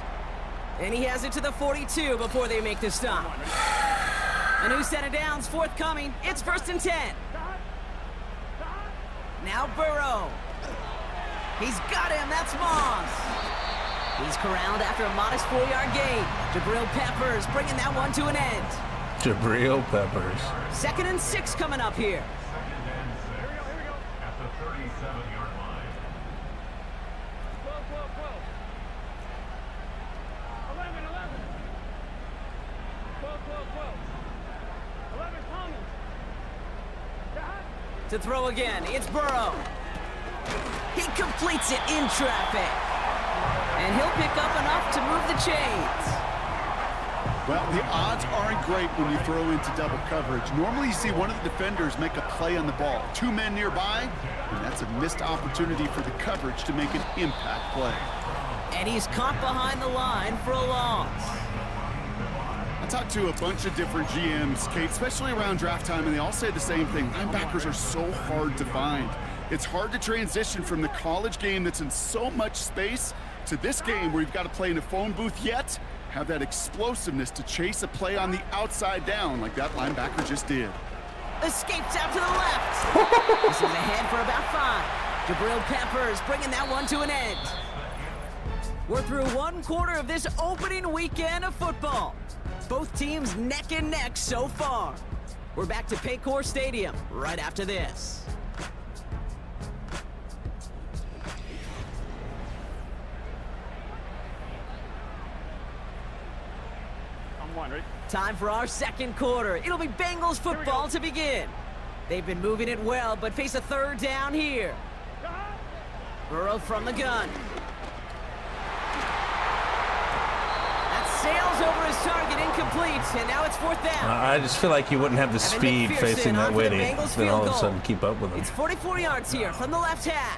P: And he has it to the 42 before they make the stop. A new set of downs forthcoming. It's 1st and 10. Now Burrow. He's got him. That's Moss. He's corralled after a modest 4-yard gain. Jabril Peppers bringing that one to an end.
C: Jabril Peppers.
P: 2nd and 6 coming up here.
J: At the 37-yard line.
K: 11, 11. 12, 12, 12. 11, Thomas.
P: To throw again, it's Burrow. He completes it in traffic. And he'll pick up enough to move the chains.
Q: Well, the odds aren't great when you throw into double coverage. Normally you see one of the defenders make a play on the ball. 2 men nearby, and that's a missed opportunity for the coverage to make an impact play.
P: And he's caught behind the line for a loss.
Q: I talked to a bunch of different GMs, Kate, especially around draft time, and they all say the same thing. Linebackers are so hard to find. It's hard to transition from the college game that's in so much space to this game where you've got to play in a phone booth yet have that explosiveness to chase a play on the outside down like that linebacker just did.
P: Escapes out to the left. This is ahead for about 5. Jabril Peppers bringing that one to an end. We're through 1 quarter of this opening weekend of football. Both teams neck and neck so far. We're back to Paycor Stadium right after this. Time for our second quarter. It'll be Bengals football to begin. They've been moving it well, but face a 3rd down here. Burrow from the gun. That sails over his target, incomplete, and now it's 4th down.
C: I just feel like you wouldn't have the speed facing that Whitty, then all of a sudden keep up with him.
P: It's 44 yards here from the left hash.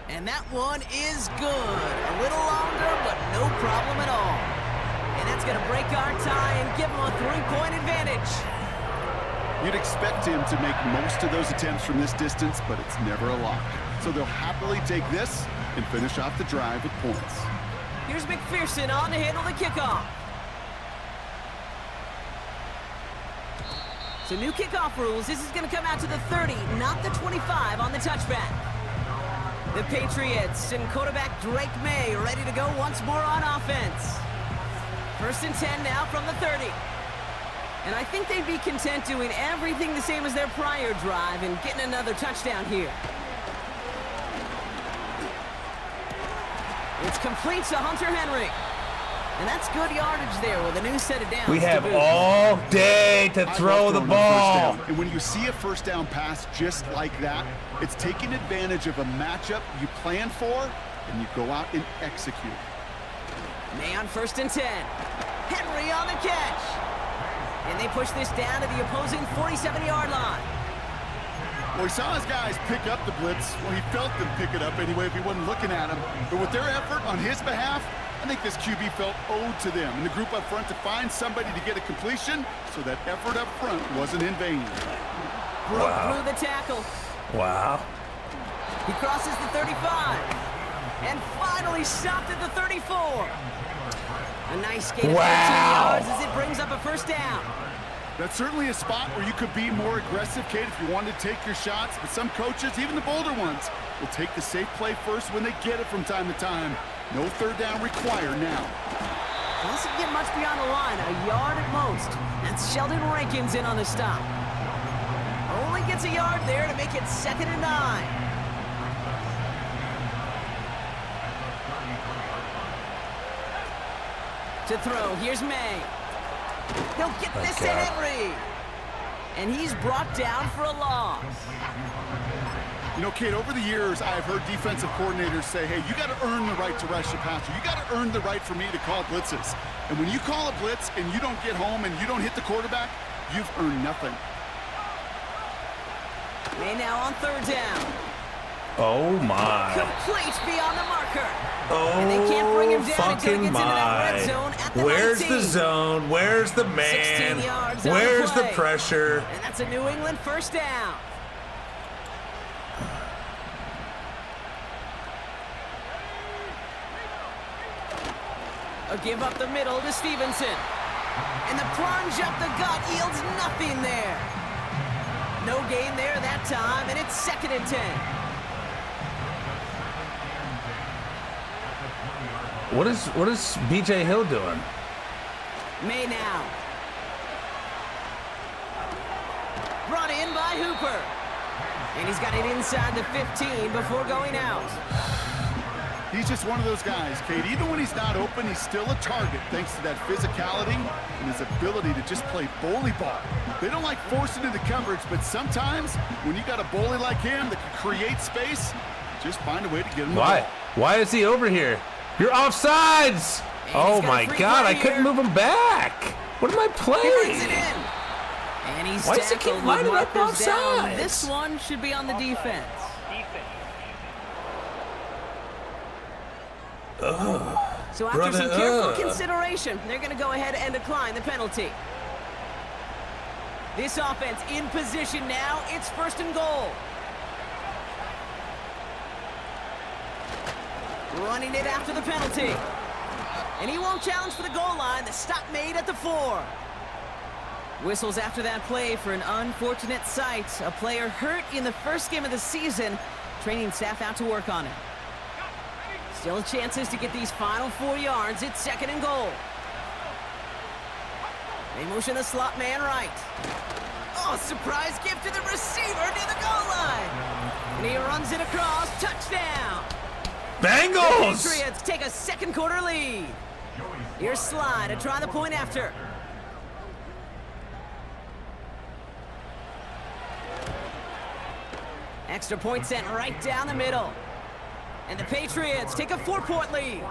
P: And that one is good. A little longer, but no problem at all. And that's going to break our tie and give him a 3-point advantage.
Q: You'd expect him to make most of those attempts from this distance, but it's never a lock. So they'll happily take this and finish off the drive with points.
P: Here's McPherson on to handle the kickoff. So new kickoff rules. This is going to come out to the 30, not the 25 on the touchback. The Patriots and quarterback Drake May ready to go once more on offense. 1st and 10 now from the 30. And I think they'd be content doing everything the same as their prior drive and getting another touchdown here. It's complete to Hunter Henry. And that's good yardage there with a new set of downs.
C: We have all day to throw the ball.
Q: And when you see a 1st down pass just like that, it's taking advantage of a matchup you plan for, and you go out and execute.
P: May on 1st and 10. Henry on the catch. And they push this down to the opposing 47-yard line.
Q: Well, he saw his guys pick up the blitz. Well, he felt them pick it up anyway if he wasn't looking at him. But with their effort on his behalf, I think this QB felt owed to them and the group up front to find somebody to get a completion, so that effort up front wasn't in vain.
P: Broke through the tackle.
C: Wow.
P: He crosses the 35. And finally stopped at the 34. A nice gain of 13 yards as it brings up a 1st down.
Q: That's certainly a spot where you could be more aggressive, Kate, if you wanted to take your shots. But some coaches, even the bolder ones, will take the safe play first when they get it from time to time. No 3rd down required now.
P: Doesn't get much beyond the line, a yard at most. That's Sheldon Rankins in on the stop. Only gets a yard there to make it 2nd and 9. To throw, here's May. He'll get this to Henry. And he's brought down for a loss.
Q: You know, Kate, over the years, I've heard defensive coordinators say, hey, you got to earn the right to rush the passer. You got to earn the right for me to call blitzes. And when you call a blitz and you don't get home and you don't hit the quarterback, you've earned nothing.
P: May now on 3rd down.
C: Oh, my.
P: Complete beyond the marker.
C: Oh,
P: and they can't bring him down until he gets into that red
C: my.
P: zone at the
C: Where's
P: 19.
C: the zone? Where's the man?
P: 16 yards
C: Where's
P: on
C: the
P: play.
C: pressure?
P: And that's a New England 1st down. A give up the middle to Stevenson. And the plunge up the gut yields nothing there. No gain there that time, and it's 2nd and 10.
C: What is B.J. Hill doing?
P: May now. Brought in by Hooper. And he's got it inside the 15 before going out.
Q: He's just one of those guys, Kate. Even when he's not open, he's still a target thanks to that physicality and his ability to just play bully ball. They don't like forcing into coverage, but sometimes when you got a bully like him that can create space, just find a way to get him the ball.
C: Why is he over here? You're offsides! Oh my God, I couldn't move him back. What am I playing?
P: And he's
C: Why does he keep lining up both sides?
P: This one should be on the defense. So after some careful consideration, they're going to go ahead and decline the penalty. This offense in position now. It's 1st and goal. Running it after the penalty. And he won't challenge for the goal line. The stop made at the 4. Whistles after that play for an unfortunate sight. A player hurt in the first game of the season. Training staff out to work on it. Still chances to get these final 4 yards. It's 2nd and goal. They motion the slot man right. Oh, surprise gift to the receiver near the goal line. And he runs it across. Touchdown.
C: Bengals!
P: The Patriots take a 2nd quarter lead. Here's Slide to try the point after. Extra point sent right down the middle. And the Patriots take a 4-point lead.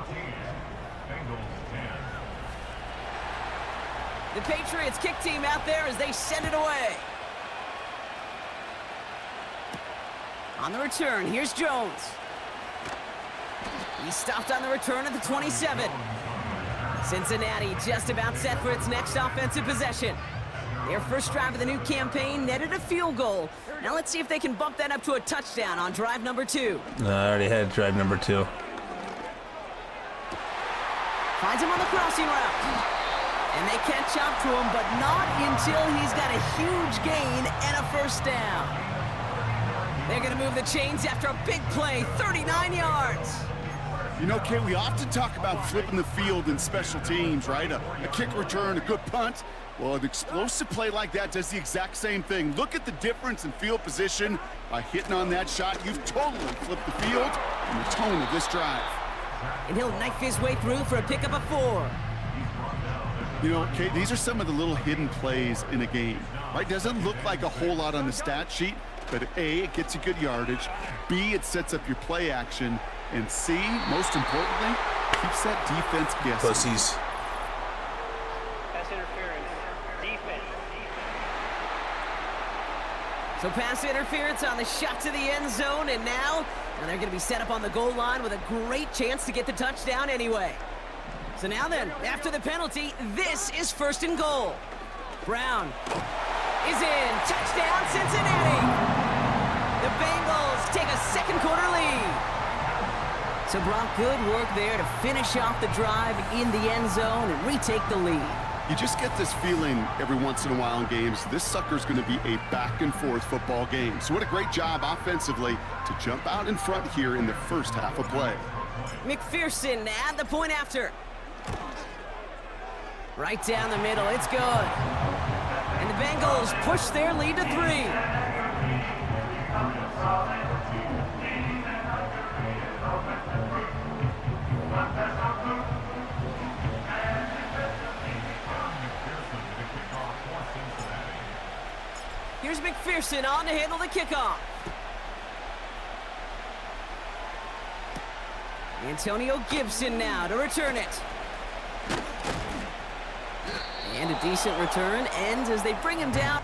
P: The Patriots kick team out there as they send it away. On the return, here's Jones. He stopped on the return at the 27. Cincinnati just about set for its next offensive possession. Their first drive of the new campaign netted a field goal. Now let's see if they can bump that up to a touchdown on drive number 2.
C: No, I already had drive number 2.
P: Finds him on the crossing route. And they catch up to him, but not until he's got a huge gain and a 1st down. They're going to move the chains after a big play, 39 yards.
Q: You know, Kate, we often talk about flipping the field in special teams, right? A kick return, a good punt. Well, an explosive play like that does the exact same thing. Look at the difference in field position. By hitting on that shot, you've totally flipped the field and the tone of this drive.
P: And he'll knife his way through for a pickup of 4.
Q: You know, Kate, these are some of the little hidden plays in a game, right? Doesn't look like a whole lot on the stat sheet, but A, it gets you good yardage. B, it sets up your play action. And C, most importantly, keeps that defense guessing.
C: Pussies.
K: Pass interference. Defense.
P: So pass interference on the shot to the end zone, and now they're going to be set up on the goal line with a great chance to get the touchdown anyway. So now then, after the penalty, this is 1st and goal. Brown is in. Touchdown, Cincinnati. The Bengals take a 2nd quarter lead. So Brock, good work there to finish off the drive in the end zone and retake the lead.
Q: You just get this feeling every once in a while in games, this sucker's going to be a back-and-forth football game. So what a great job offensively to jump out in front here in the first half of play.
P: McPherson at the point after. Right down the middle, it's good. And the Bengals push their lead to 3. Here's McPherson on to handle the kickoff. Antonio Gibson now to return it. And a decent return ends as they bring him down.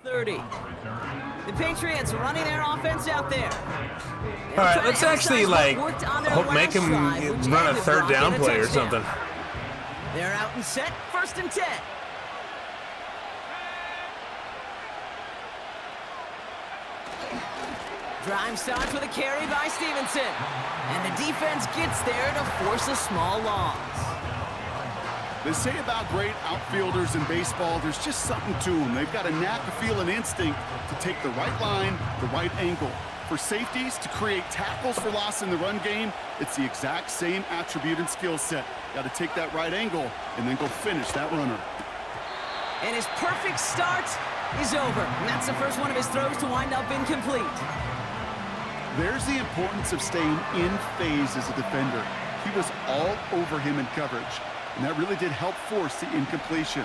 P: 30. The Patriots running their offense out there.
C: All right, let's actually make him run a third down play or something.
P: They're out and set, 1st and 10. Drive starts with a carry by Stevenson. And the defense gets there to force a small loss.
Q: They say about great outfielders in baseball, there's just something to them. They've got a knack, a feel, an instinct to take the right line, the right angle. For safeties, to create tackles for loss in the run game, it's the exact same attribute and skill set. Got to take that right angle and then go finish that runner.
P: And his perfect start is over. And that's the first one of his throws to wind up incomplete.
Q: There's the importance of staying in phase as a defender. He was all over him in coverage, and that really did help force the incompletion.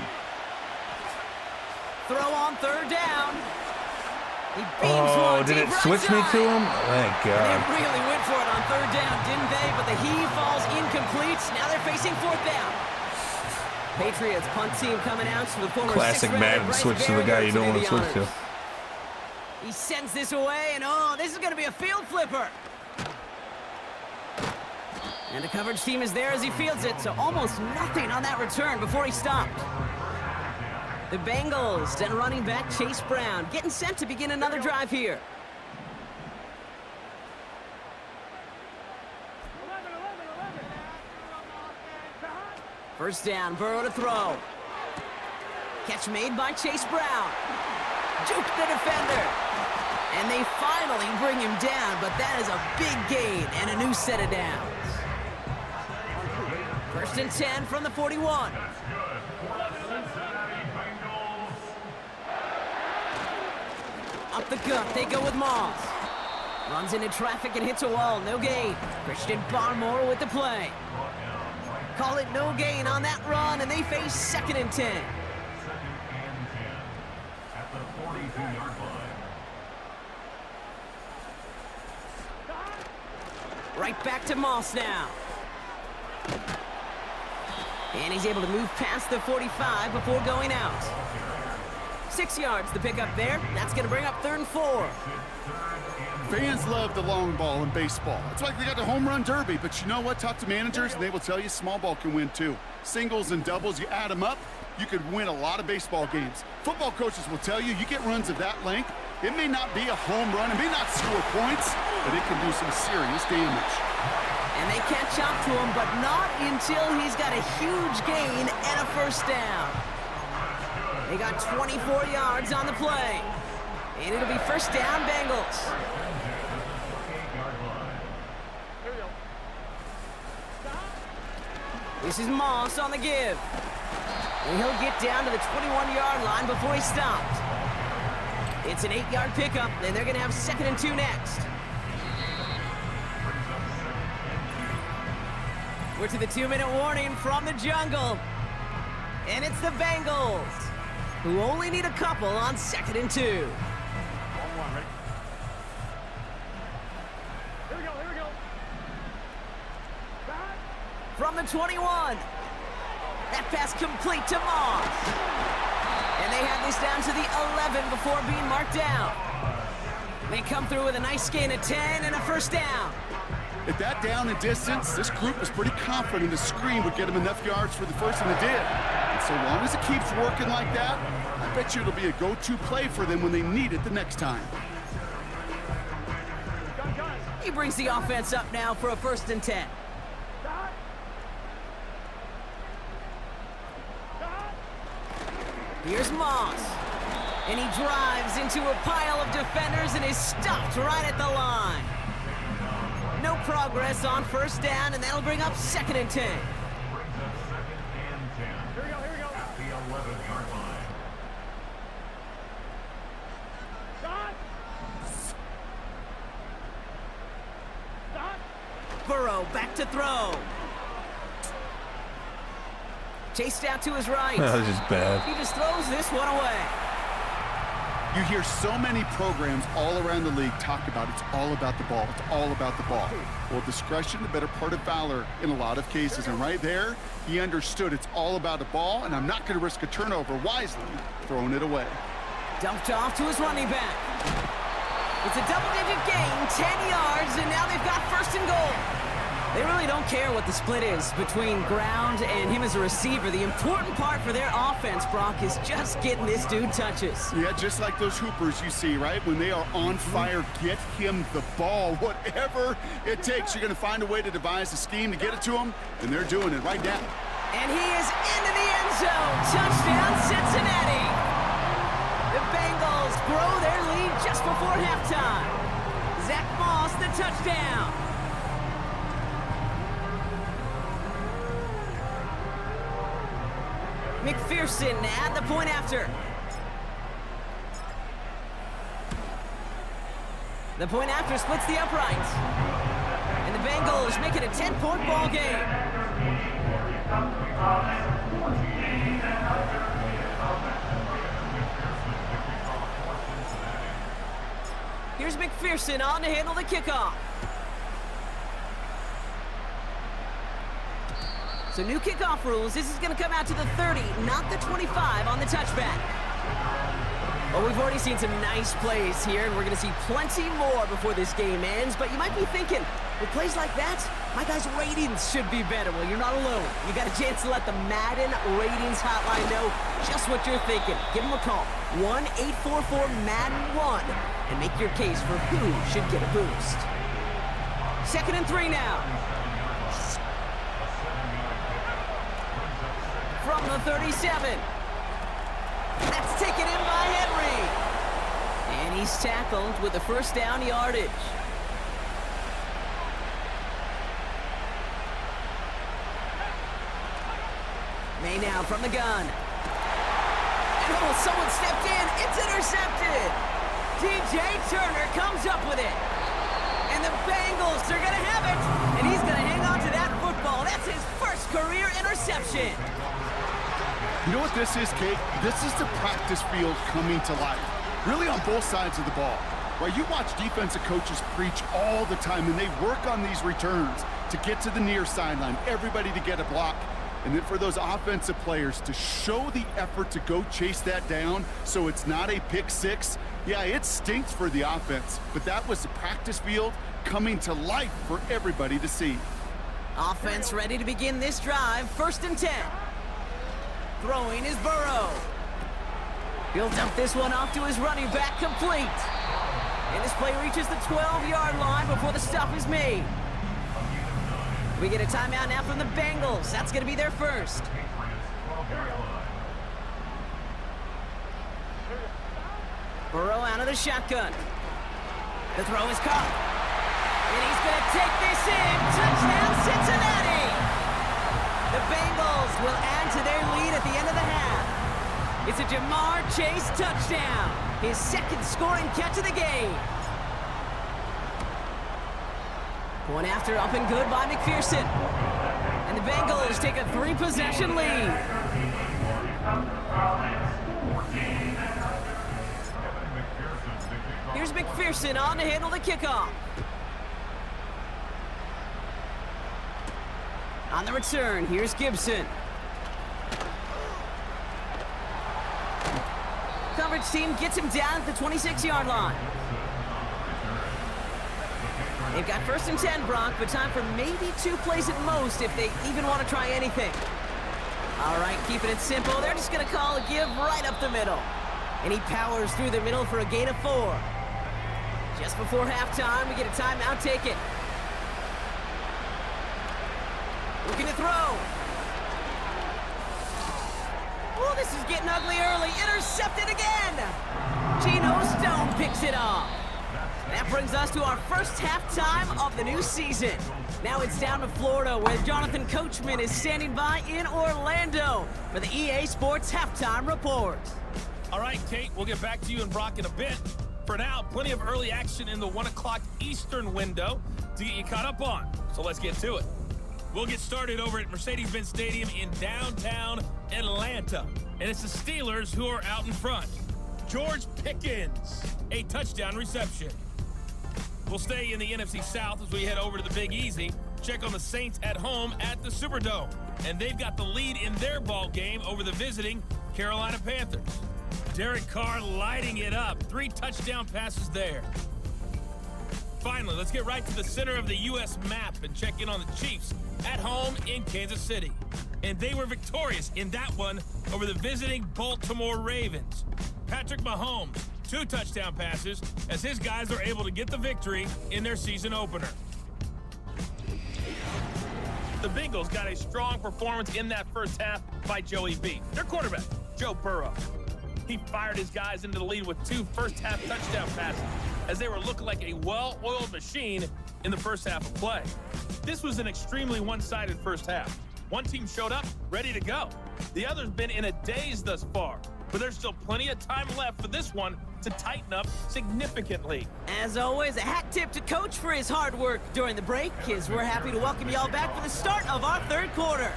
P: Throw on 3rd down. He beams one
C: did it switch me to him? Thank God.
P: They really went for it on 3rd down, didn't they? But the heave falls incomplete. Now they're facing 4th down. Patriots punt team coming out to the former
C: classic Madden switch to the guy you don't want to switch to.
P: He sends this away, and this is going to be a field flipper. And the coverage team is there as he fields it, so almost nothing on that return before he stopped. The Bengals and running back Chase Brown getting set to begin another drive here. First down, Burrow to throw. Catch made by Chase Brown. Juke the defender. And they finally bring him down, but that is a big gain and a new set of downs. 1st and 10 from the 41. Up the gut, they go with Moss. Runs into traffic and hits a wall, no gain. Christian Barmore with the play. Call it no gain on that run, and they face 2nd and 10.
J: At the 42-yard line.
P: Right back to Moss now. And he's able to move past the 45 before going out. 6 yards the pickup there. That's going to bring up 3rd and 4.
Q: Fans love the long ball in baseball. It's like they got the home run derby, but you know what? Talk to managers and they will tell you small ball can win too. Singles and doubles, you add them up, you could win a lot of baseball games. Football coaches will tell you get runs of that length. It may not be a home run, it may not score points, but it can do some serious damage.
P: And they catch up to him, but not until he's got a huge gain and a 1st down. They got 24 yards on the play. And it'll be 1st down, Bengals. This is Moss on the give. And he'll get down to the 21-yard line before he stopped. It's an 8-yard pickup, and they're going to have 2nd and 2 next. We're to the 2-minute warning from the jungle. And it's the Bengals, who only need a couple on 2nd and 2.
M: Here we go.
P: From the 21. That pass complete to Moss. And they have this down to the 11 before being marked down. They come through with a nice gain of 10 and a 1st down.
Q: At that down and distance, this group was pretty confident the screen would get them enough yards for the 1st, and it did. And so long as it keeps working like that, I bet you it'll be a go-to play for them when they need it the next time.
P: He brings the offense up now for a 1st and 10. Here's Moss. And he drives into a pile of defenders and is stopped right at the line. No progress on 1st down, and that'll bring up 2nd and 10.
J: Here we go. At the 11-yard line.
P: Burrow back to throw. Chased out to his right.
C: That was just bad.
P: He just throws this one away.
Q: You hear so many programs all around the league talk about it's all about the ball. It's all about the ball. Well, discretion, the better part of valor in a lot of cases. And right there, he understood it's all about the ball, and I'm not going to risk a turnover wisely throwing it away.
P: Dumped off to his running back. It's a double-digit gain, 10 yards, and now they've got first and goal. They really don't care what the split is between ground and him as a receiver. The important part for their offense, Brock, is just getting this dude touches.
Q: Yeah, just like those hoopers you see, right? When they are on fire, get him the ball. Whatever it takes, you're going to find a way to devise a scheme to get it to him, and they're doing it right now.
P: And he is into the end zone. Touchdown, Cincinnati. The Bengals grow their lead just before halftime. Zach Moss, the touchdown. McPherson at the point after. The point after splits the uprights. And the Bengals make it a 10-point ball game. Here's McPherson on to handle the kickoff. So new kickoff rules. This is going to come out to the 30, not the 25 on the touchback. Well, we've already seen some nice plays here, and we're going to see plenty more before this game ends. But you might be thinking, with plays like that, my guys' ratings should be better. Well, you're not alone. You got a chance to let the Madden ratings hotline know just what you're thinking. Give them a call, 1-844-MADDEN-1, and make your case for who should get a boost. 2nd and 3 now. From the 37. That's taken in by Henry. And he's tackled with the first down yardage. May now from the gun. And oh, someone stepped in. It's intercepted. DJ Turner comes up with it. And the Bengals are going to have it. And he's going to hang on to that football. That's his first career interception.
Q: You know what this is, Kate? This is the practice field coming to life. Really on both sides of the ball. Right, you watch defensive coaches preach all the time, and they work on these returns to get to the near sideline, everybody to get a block. And then for those offensive players to show the effort to go chase that down so it's not a pick six, yeah, it stinks for the offense. But that was the practice field coming to life for everybody to see.
P: Offense ready to begin this drive. 1st and 10. Throwing is Burrow. He'll dump this one off to his running back, complete. And this play reaches the 12-yard line before the stop is made. We get a timeout now from the Bengals. That's going to be their first. Burrow out of the shotgun. The throw is caught. And he's going to take this in. Touchdown, Cincinnati! The Bengals will add to their lead at the end of the half. It's a Jamar Chase touchdown. His second scoring catch of the game. Point after up and good by McPherson. And the Bengals take a 3-possession lead. Here's McPherson on to handle the kickoff. On the return, here's Gibson. Coverage team gets him down at the 26-yard line. They've got 1st and 10, Brock, but time for maybe 2 plays at most if they even want to try anything. All right, keeping it simple. They're just going to call a give right up the middle. And he powers through the middle for a gain of 4. Just before halftime, we get a timeout taken. Looking to throw. Oh, this is getting ugly early. Intercepted again. Geno Stone picks it off. That brings us to our first halftime of the new season. Now it's down to Florida, where Jonathan Coachman is standing by in Orlando for the EA Sports Halftime Report.
R: All right, Kate, we'll get back to you and Brock in a bit. For now, plenty of early action in the 1 o'clock Eastern window to get you caught up on. So let's get to it. We'll get started over at Mercedes-Benz Stadium in downtown Atlanta. And it's the Steelers who are out in front. George Pickens, a touchdown reception. We'll stay in the NFC South as we head over to the Big Easy. Check on the Saints at home at the Superdome. And they've got the lead in their ball game over the visiting Carolina Panthers. Derek Carr lighting it up. 3 touchdown passes there. Finally, let's get right to the center of the U.S. map and check in on the Chiefs at home in Kansas City. And they were victorious in that one over the visiting Baltimore Ravens. Patrick Mahomes, 2 touchdown passes as his guys are able to get the victory in their season opener. The Bengals got a strong performance in that first half by Joey B. Their quarterback, Joe Burrow. He fired his guys into the lead with 2 first-half touchdown passes as they were looking like a well-oiled machine in the first half of play. This was an extremely one-sided first half. One team showed up ready to go. The other's been in a daze thus far, but there's still plenty of time left for this one to tighten up significantly.
P: As always, a hat tip to Coach for his hard work during the break, as we're happy to welcome y'all back for the start of our third quarter.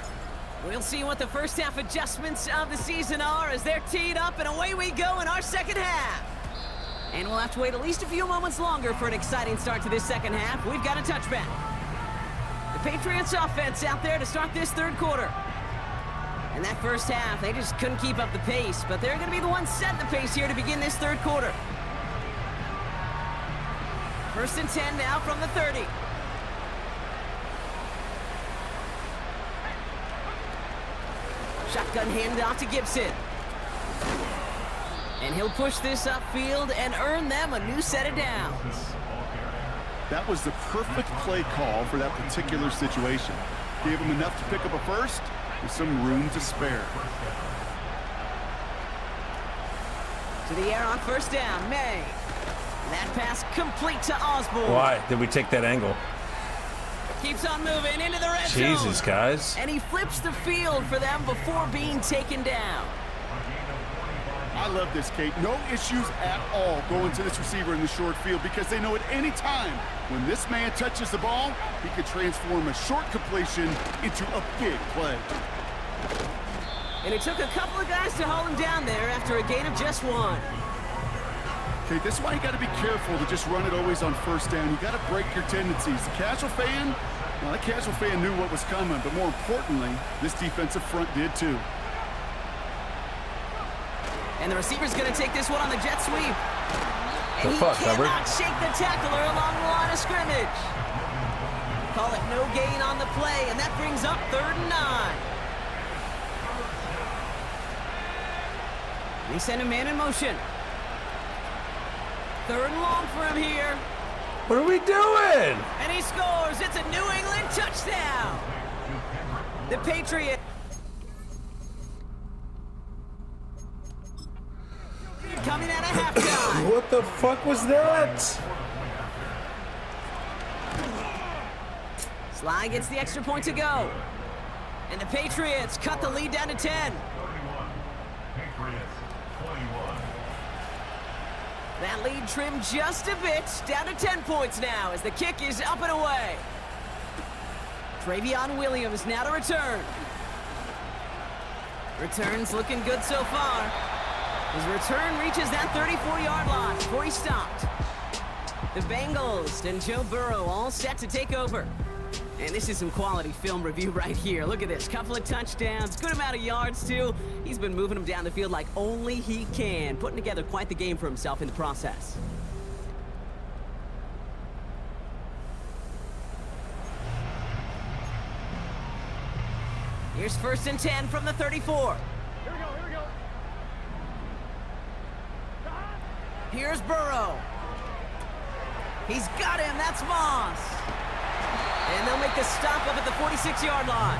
P: We'll see what the first half adjustments of the season are as they're teed up, and away we go in our second half. And we'll have to wait at least a few moments longer for an exciting start to this second half. We've got a touchback. The Patriots offense out there to start this third quarter. In that first half, they just couldn't keep up the pace, but they're going to be the ones setting the pace here to begin this third quarter. 1st and 10 now from the 30. Shotgun handoff to Gibson. And he'll push this upfield and earn them a new set of downs.
Q: That was the perfect play call for that particular situation. Gave him enough to pick up a first with some room to spare.
P: To the air on first down, May. That pass complete to Osborne.
C: Why did we take that angle?
P: Keeps on moving into the red zone.
C: Jesus, guys.
P: And he flips the field for them before being taken down.
Q: I love this, Kate. No issues at all going to this receiver in the short field because they know at any time when this man touches the ball, he could transform a short completion into a big play.
P: And it took a couple of guys to hold him down there after a gain of just 1.
Q: Okay, this is why you got to be careful to just run it always on first down. You got to break your tendencies. The casual fan, well, that casual fan knew what was coming, but more importantly, this defensive front did too.
P: And the receiver's going to take this one on the jet sweep. And he cannot shake the tackler along the line of scrimmage. Call it no gain on the play, and that brings up 3rd and 9. They send a man in motion. 3rd and long for him here.
C: What are we doing?
P: And he scores. It's a New England touchdown. The Patriots. Coming out of halftime.
C: What the fuck was that?
P: Sly gets the extra point to go. And the Patriots cut the lead down to 10. That lead trimmed just a bit, down to 10 points now as the kick is up and away. Travion Williams now to return. Return's looking good so far. His return reaches that 34-yard line before he stopped. The Bengals and Joe Burrow all set to take over. And this is some quality film review right here. Look at this. Couple of touchdowns, good amount of yards, too. He's been moving them down the field like only he can, putting together quite the game for himself in the process. Here's 1st and 10 from the 34.
R: Here we go.
P: Here's Burrow. He's got him. That's Moss. And they'll make the stop up at the 46-yard line.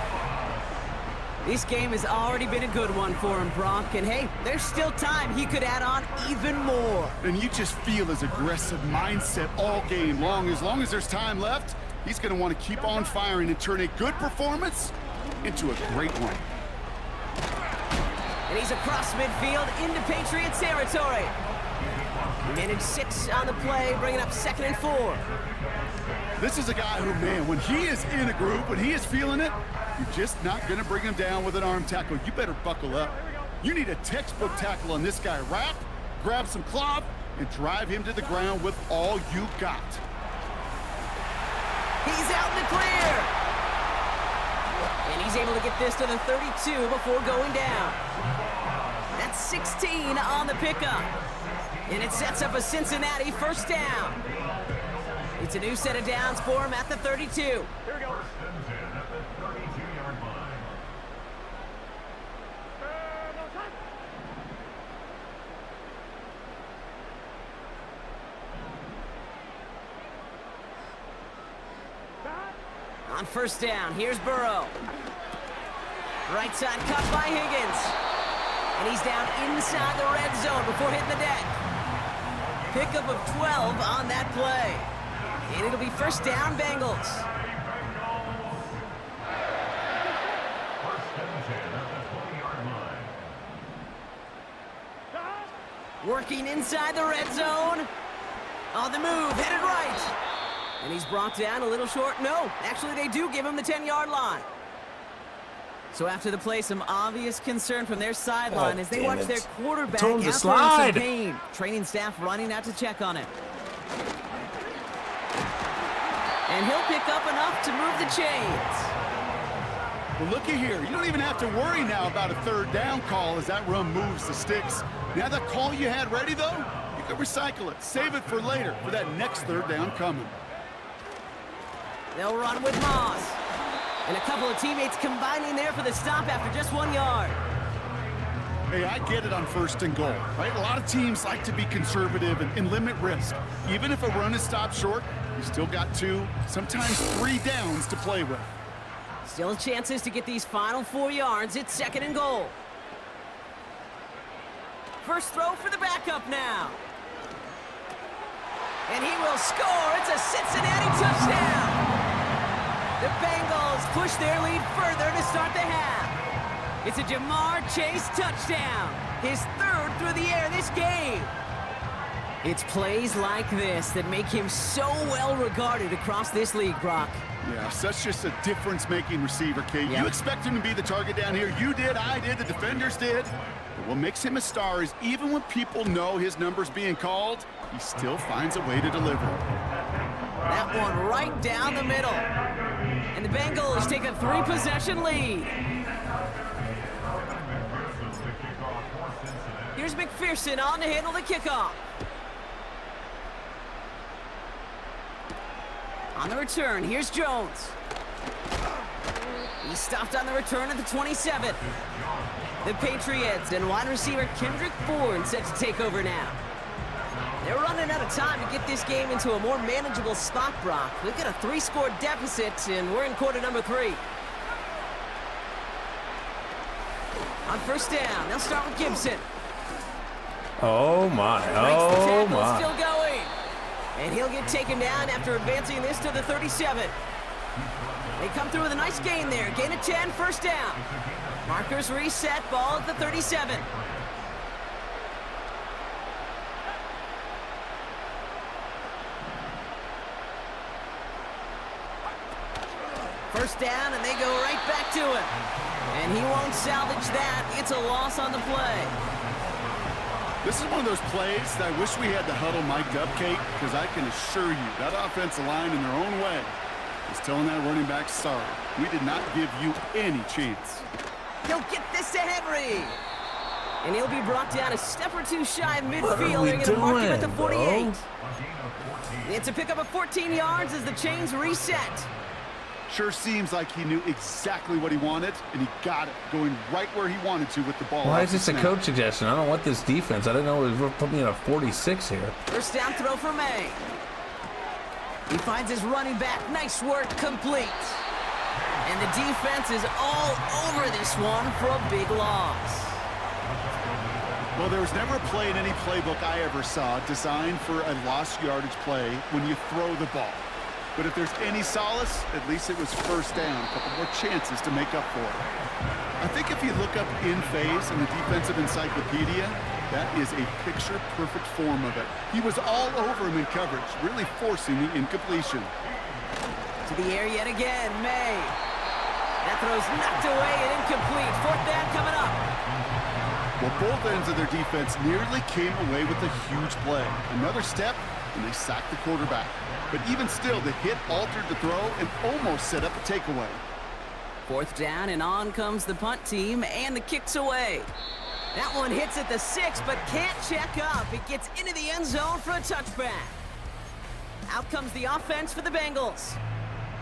P: This game has already been a good one for him, Brock. And hey, there's still time. He could add on even more.
Q: And you just feel his aggressive mindset all game long. As long as there's time left, he's going to want to keep on firing and turn a good performance into a great one.
P: And he's across midfield into Patriots territory. He managed 6 on the play, bringing up 2nd and 4.
Q: This is a guy who, man, when he is in a group, when he is feeling it, you're just not going to bring him down with an arm tackle. You better buckle up. You need a textbook tackle on this guy. Wrap, grab some cloth, and drive him to the ground with all you got.
P: He's out in the clear. And he's able to get this to the 32 before going down. That's 16 on the pickup. And it sets up a Cincinnati first down. It's a new set of downs for him at the 32.
J: Here we go. First and 10 at the 32-yard line.
P: On first down, here's Burrow. Right side cut by Higgins. And he's down inside the red zone before hitting the deck. Pickup of 12 on that play. And it'll be first down, Bengals.
J: First and 10 at the 20-yard line.
P: Working inside the red zone. On the move, headed right. And he's brought down a little short. No, actually they do give him the 10-yard line. So after the play, some obvious concern from their sideline as they watch their quarterback
C: Told him to
P: out
C: slide.
P: there in some pain. Training staff running out to check on him. And he'll pick up enough to move the chains.
Q: Well, looky here. You don't even have to worry now about a third down call as that run moves the sticks. Now that call you had ready, though, you can recycle it. Save it for later for that next third down coming.
P: They'll run with Moss. And a couple of teammates combining there for the stop after just 1 yard.
Q: Hey, I get it on first and goal, right? A lot of teams like to be conservative and limit risk. Even if a run is stopped short, you still got 2, sometimes 3 downs to play with.
P: Still chances to get these final 4 yards. It's second and goal. First throw for the backup now. And he will score. It's a Cincinnati touchdown. The Bengals push their lead further to start the half. It's a Jamar Chase touchdown. His 3rd through the air this game. It's plays like this that make him so well regarded across this league, Brock.
Q: Yeah, such just a difference-making receiver, Kate.
P: Yep.
Q: You expect him to be the target down here. You did, I did, the defenders did. But what makes him a star is even when people know his number's being called, he still finds a way to deliver.
P: That one right down the middle. And the Bengals take a 3-possession lead. Here's McPherson on to handle the kickoff. On the return, here's Jones. He's stopped on the return at the 27. The Patriots and wide receiver Kendrick Bourne set to take over now. They're running out of time to get this game into a more manageable spot, Brock. We've got a 3-score deficit, and we're in quarter number 3. On first down, they'll start with Gibson.
C: Oh my,
P: Breaks the
C: oh
P: tackle,
C: my.
P: still going. And he'll get taken down after advancing this to the 37. They come through with a nice gain there. Gain of 10, first down. Markers reset, ball at the 37. First down, and they go right back to him. And he won't salvage that. It's a loss on the play.
Q: This is one of those plays that I wish we had the huddle mic'd up, Kate, because I can assure you that offensive line in their own way is telling that running back, sorry, we did not give you any chance.
P: He'll get this to Henry. And he'll be brought down a step or 2 shy of midfield. They're going to mark him at the 48. It's a pickup of 14 yards as the chains reset.
Q: Sure seems like he knew exactly what he wanted, and he got it, going right where he wanted to with the ball.
C: Why is this a coach suggestion? I don't want this defense. I didn't know it was putting me in a 46 here.
P: First down throw for May. He finds his running back. Nice work, complete. And the defense is all over this one for a big loss.
Q: Well, there was never a play in any playbook I ever saw designed for a lost yardage play when you throw the ball. But if there's any solace, at least it was first down, a couple more chances to make up for it. I think if you look up in phase in the defensive encyclopedia, that is a picture-perfect form of it. He was all over him in coverage, really forcing the incompletion.
P: To the air yet again, May. That throw's knocked away and incomplete. Fourth down coming up.
Q: Well, both ends of their defense nearly came away with a huge play. Another step, and they sacked the quarterback. But even still, the hit altered the throw and almost set up a takeaway.
P: 4th down, and on comes the punt team, and the kick's away. That one hits at the 6, but can't check up. It gets into the end zone for a touchback. Out comes the offense for the Bengals.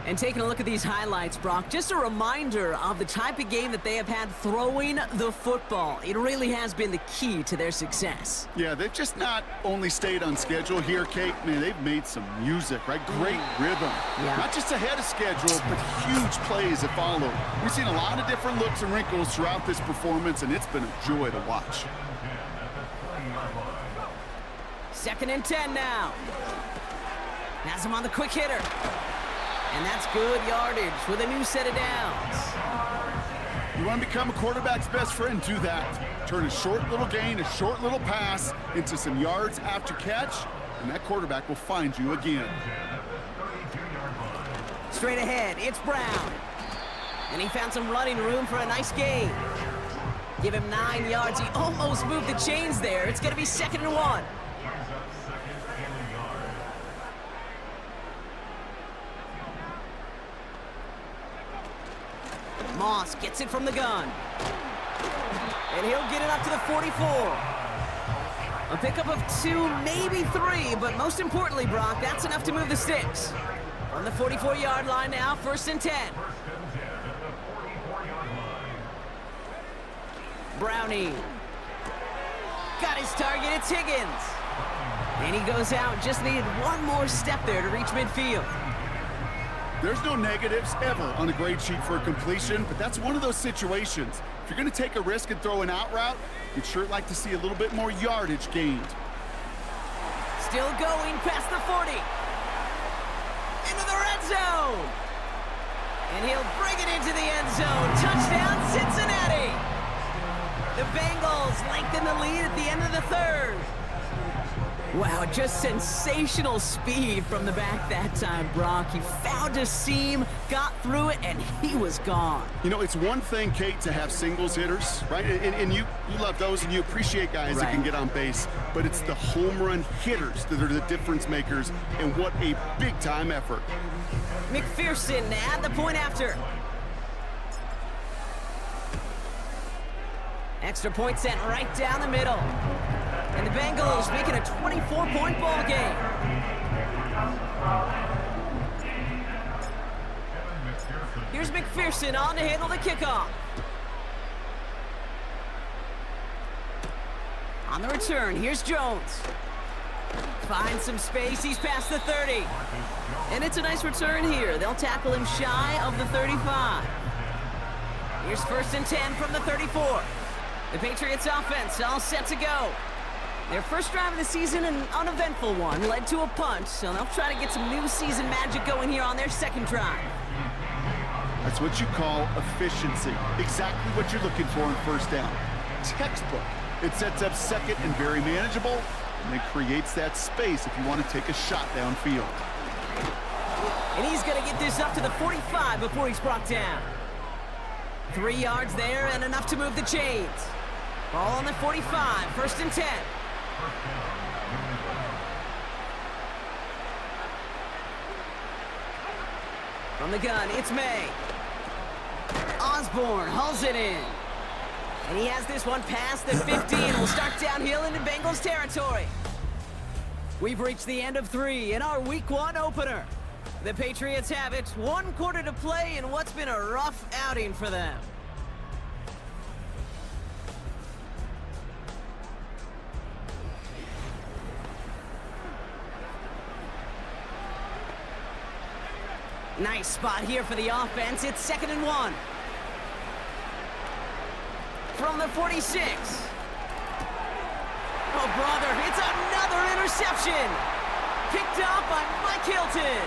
P: And taking a look at these highlights, Brock, just a reminder of the type of game that they have had throwing the football. It really has been the key to their success.
Q: Yeah, they've just not only stayed on schedule here, Kate. Man, they've made some music, right? Great rhythm.
P: Yeah.
Q: Not just ahead of schedule, but huge plays that follow. We've seen a lot of different looks and wrinkles throughout this performance, and it's been a joy to watch.
P: 2nd and 10 now. Has him on the quick hitter. And that's good yardage with a new set of downs.
Q: You want to become a quarterback's best friend, do that. Turn a short little gain, a short little pass into some yards after catch, and that quarterback will find you again.
P: Straight ahead, it's Brown. And he found some running room for a nice gain. Give him 9 yards. He almost moved the chains there. It's going to be 2nd and 1. Moss gets it from the gun. And he'll get it up to the 44. A pickup of 2, maybe 3, but most importantly, Brock, that's enough to move the sticks. On the 44-yard line now, 1st and 10. Brownie. Got his target, it's Higgins. And he goes out, just needed one more step there to reach midfield.
Q: There's no negatives ever on a grade sheet for a completion, but that's one of those situations. If you're going to take a risk and throw an out route, you'd sure like to see a little bit more yardage gained.
P: Still going past the 40. Into the red zone. And he'll bring it into the end zone. Touchdown, Cincinnati. The Bengals lengthen the lead at the end of the 3rd. Wow, just sensational speed from the back that time, Brock. He found a seam, got through it, and he was gone.
Q: You know, it's one thing, Kate, to have singles hitters, right? And you love those, and you appreciate guys that can get on base. But it's the home run hitters that are the difference makers, and what a big-time effort.
P: McPherson at the point after. Extra point sent right down the middle. And the Bengals making a 24-point ball game. Here's McPherson on to handle the kickoff. On the return, here's Jones. Finds some space, he's past the 30. And it's a nice return here. They'll tackle him shy of the 35. Here's 1st and 10 from the 34. The Patriots offense all set to go. Their first drive of the season, an uneventful one, led to a punt, so they'll try to get some new season magic going here on their 2nd drive.
Q: That's what you call efficiency. Exactly what you're looking for in 1st down. Textbook. It sets up 2nd and very manageable, and it creates that space if you want to take a shot downfield.
P: And he's going to get this up to the 45 before he's brought down. 3 yards there and enough to move the chains. Ball on the 45, 1st and 10. From the gun, it's May. Osborne hauls it in. And he has this one past the 15. We'll start downhill into Bengals territory. We've reached the end of 3 in our Week 1 opener. The Patriots have it. 1 quarter to play in what's been a rough outing for them. Nice spot here for the offense. It's 2nd and 1. From the 46. Oh, brother, it's another interception. Picked up by Mike Hilton.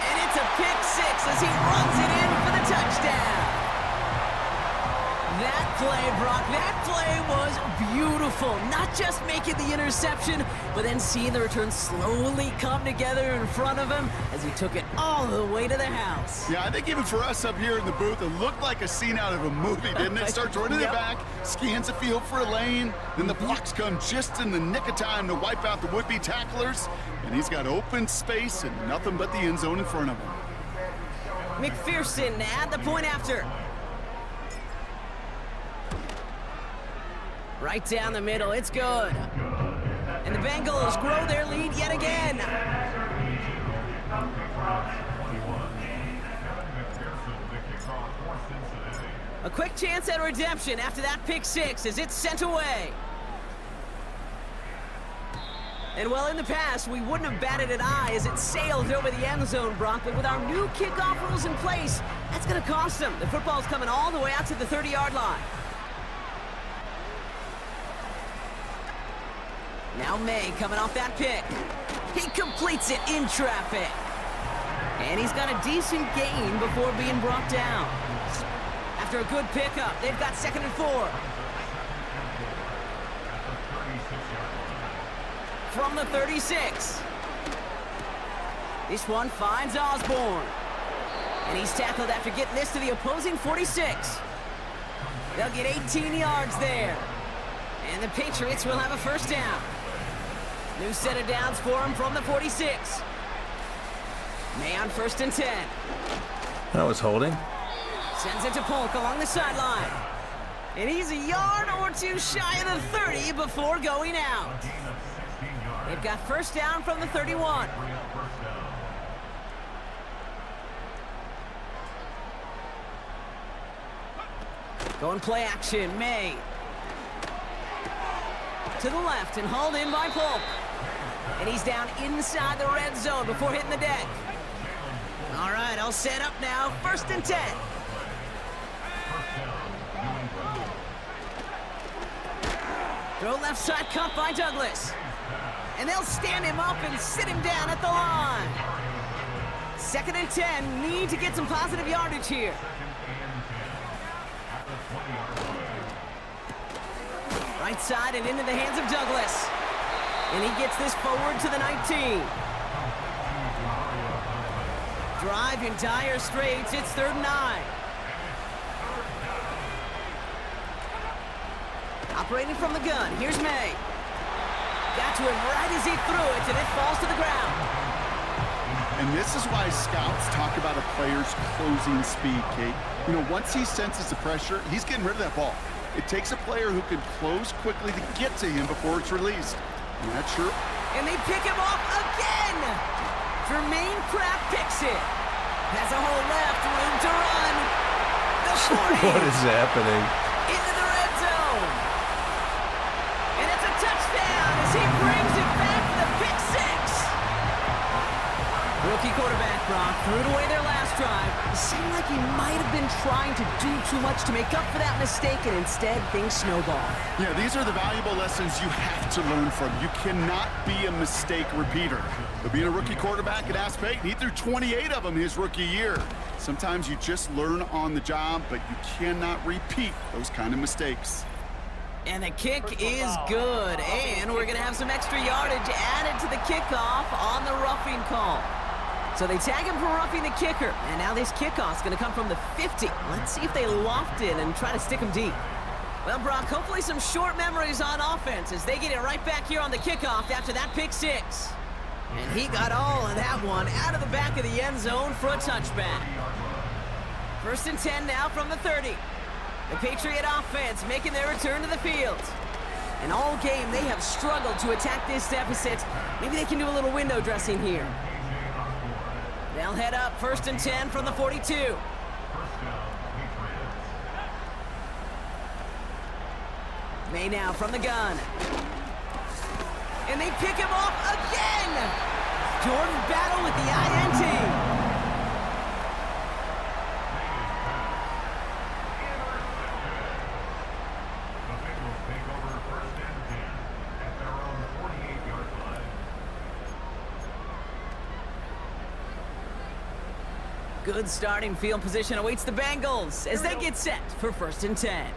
P: And it's a pick 6 as he runs it in for the touchdown. That play, Brock, that play was beautiful. Not just making the interception, but then seeing the return slowly come together in front of him as he took it all the way to the house.
Q: Yeah, I think even for us up here in the booth, it looked like a scene out of a movie, didn't it? Starts running it back, scans the field for a lane, then the blocks come just in the nick of time to wipe out the would-be tacklers, and he's got open space and nothing but the end zone in front of him.
P: McPherson at the point after. Right down the middle, it's good. And the Bengals grow their lead yet again. A quick chance at redemption after that pick six as it's sent away. And well, in the past, we wouldn't have batted an eye as it sailed over the end zone, Brock, but with our new kickoff rules in place, that's going to cost them. The football's coming all the way out to the 30-yard line. Now May coming off that pick. He completes it in traffic. And he's got a decent gain before being brought down. After a good pickup, they've got 2nd and 4. From the 36. This one finds Osborne. And he's tackled after getting this to the opposing 46. They'll get 18 yards there. And the Patriots will have a first down. New set of downs for him from the 46. May on 1st and 10.
C: That was holding.
P: Sends it to Polk along the sideline. And he's a yard or two shy of the 30 before going out. They've got first down from the 31. Going play action, May. To the left and hauled in by Polk. And he's down inside the red zone before hitting the deck. All right, all set up now. 1st and 10. Throw left side cut by Douglas. And they'll stand him up and sit him down at the line. 2nd and 10. Need to get some positive yardage here. Right side and into the hands of Douglas. And he gets this forward to the 19. Drive in dire straits. It's 3rd and 9. Operating from the gun. Here's May. Got to him right as he threw it, and it falls to the ground.
Q: And this is why scouts talk about a player's closing speed, Kate. You know, once he senses the pressure, he's getting rid of that ball. It takes a player who can close quickly to get to him before it's released. And that's sure.
P: And they pick him off again. Jermaine Pratt picks it. Has a hole left, room to run. The 40.
C: What is happening?
P: Into the red zone. And it's a touchdown as he brings it back for the pick six. Rookie quarterback Brock threw it away their last drive. It seemed like he might have been trying to do too much to make up for that mistake, and instead things snowball.
Q: Yeah, these are the valuable lessons you have to learn from. You cannot be a mistake repeater. But being a rookie quarterback at Ask Peyton, he threw 28 of them his rookie year. Sometimes you just learn on the job, but you cannot repeat those kind of mistakes.
P: And the kick is good, and we're going to have some extra yardage added to the kickoff on the roughing call. So they tag him for roughing the kicker, and now this kickoff's going to come from the 50. Let's see if they loft in and try to stick him deep. Well, Brock, hopefully some short memories on offense as they get it right back here on the kickoff after that pick six. And he got all of that one out of the back of the end zone for a touchback. 1st and 10 now from the 30. The Patriot offense making their return to the field. And all game they have struggled to attack this deficit. Maybe they can do a little window dressing here. They'll head up 1st and 10 from the 42. May now from the gun. And they pick him off again! Jordan Battle with the INT. Good starting field position awaits the Bengals as they get set for 1st and 10.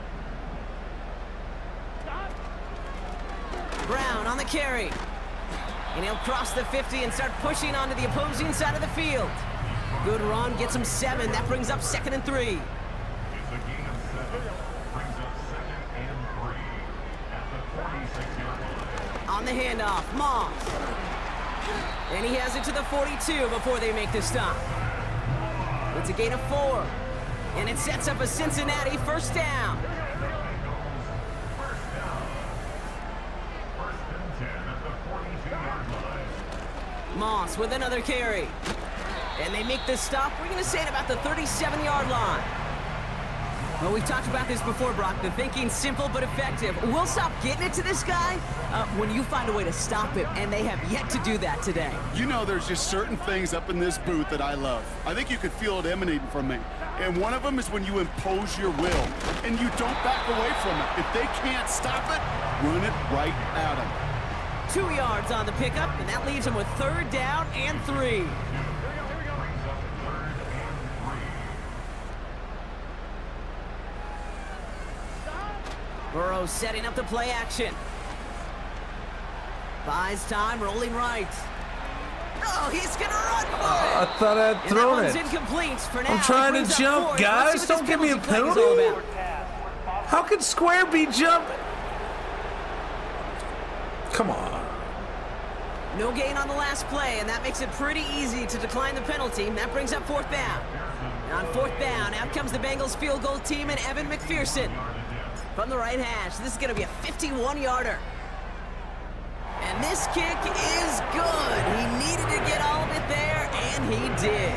P: Brown on the carry. And he'll cross the 50 and start pushing onto the opposing side of the field. Good run, gets him 7. That brings up 2nd and 3.
J: It's a gain of 7. Brings up 2nd and 3 at the 46-yard line.
P: On the handoff, Moss. And he has it to the 42 before they make the stop. It's a gain of 4. And it sets up a Cincinnati first down. Moss with another carry. And they make this stop, we're going to say, at about the 37-yard line. Well, we've talked about this before, Brock. The thinking's simple but effective. We'll stop getting it to this guy when you find a way to stop him, and they have yet to do that today.
Q: You know, there's just certain things up in this booth that I love. I think you could feel it emanating from me. And one of them is when you impose your will, and you don't back away from it. If they can't stop it, run it right at them.
P: 2 yards on the pickup, and that leaves him with 3rd down and 3. Burrow setting up the play action. Buys time, rolling right. Oh, he's gonna run for it!
C: I thought I had thrown it.
P: Incomplete for now.
C: I'm trying to jump, guys. Don't give me a penalty. How can square be jumping? Come on.
P: No gain on the last play, and that makes it pretty easy to decline the penalty. That brings up 4th down. And on 4th down, out comes the Bengals field goal team and Evan McPherson. From the right hash, this is going to be a 51-yarder. And this kick is good. He needed to get all of it there, and he did.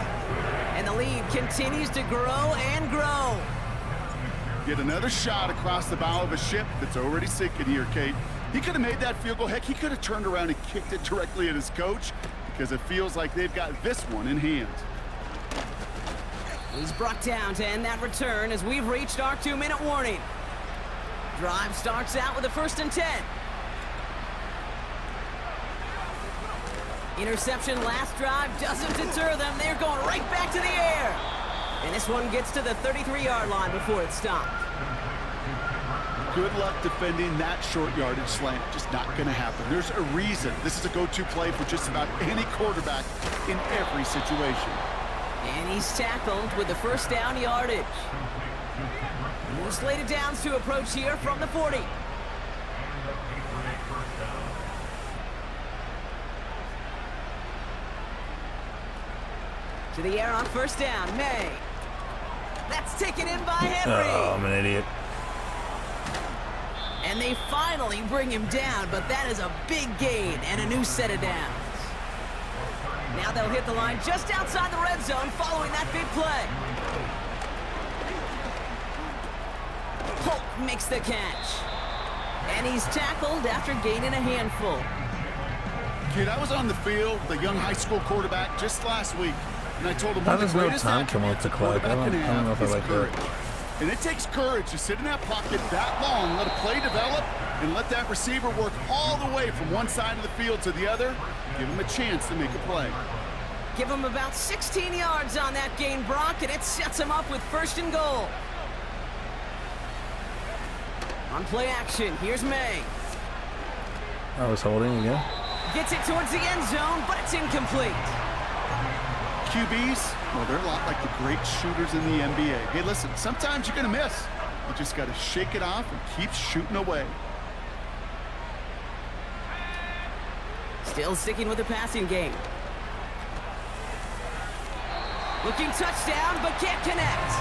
P: And the lead continues to grow and grow.
Q: Get another shot across the bow of a ship that's already sinking here, Kate. He could have made that field goal. Heck, he could have turned around and kicked it directly at his coach because it feels like they've got this one in hand.
P: He's brought down to end that return as we've reached our 2-minute warning. Drive starts out with a 1st and 10. Interception last drive doesn't deter them. They're going right back to the air. And this one gets to the 33-yard line before it's stopped.
Q: Good luck defending that short yardage slant. Just not going to happen. There's a reason this is a go-to play for just about any quarterback in every situation.
P: And he's tackled with the 1st down yardage. More slated downs to approach here from the 40. To the air on 1st down, May. That's taken in by Henry.
C: Oh, I'm an idiot.
P: And they finally bring him down, but that is a big gain and a new set of downs. Now they'll hit the line just outside the red zone following that big play. Polk makes the catch. And he's tackled after gaining a handful.
Q: Kid, I was on the field, the young high school quarterback, just last week. And I told him
C: How
Q: one of
C: does
Q: the
C: no
Q: greatest
C: time come with the clock? I don't know if I like
Q: courage.
C: that.
Q: And it takes courage to sit in that pocket that long, let a play develop, and let that receiver work all the way from one side of the field to the other. Give him a chance to make a play.
P: Give him about 16 yards on that gain, Brock, and it sets him up with 1st and goal. On play action, here's May.
C: I was holding again.
P: Gets it towards the end zone, but it's incomplete.
Q: QBs, well, they're a lot like the great shooters in the NBA. Hey, listen, sometimes you're going to miss. You just got to shake it off and keep shooting away.
P: Still sticking with the passing game. Looking touchdown, but can't connect.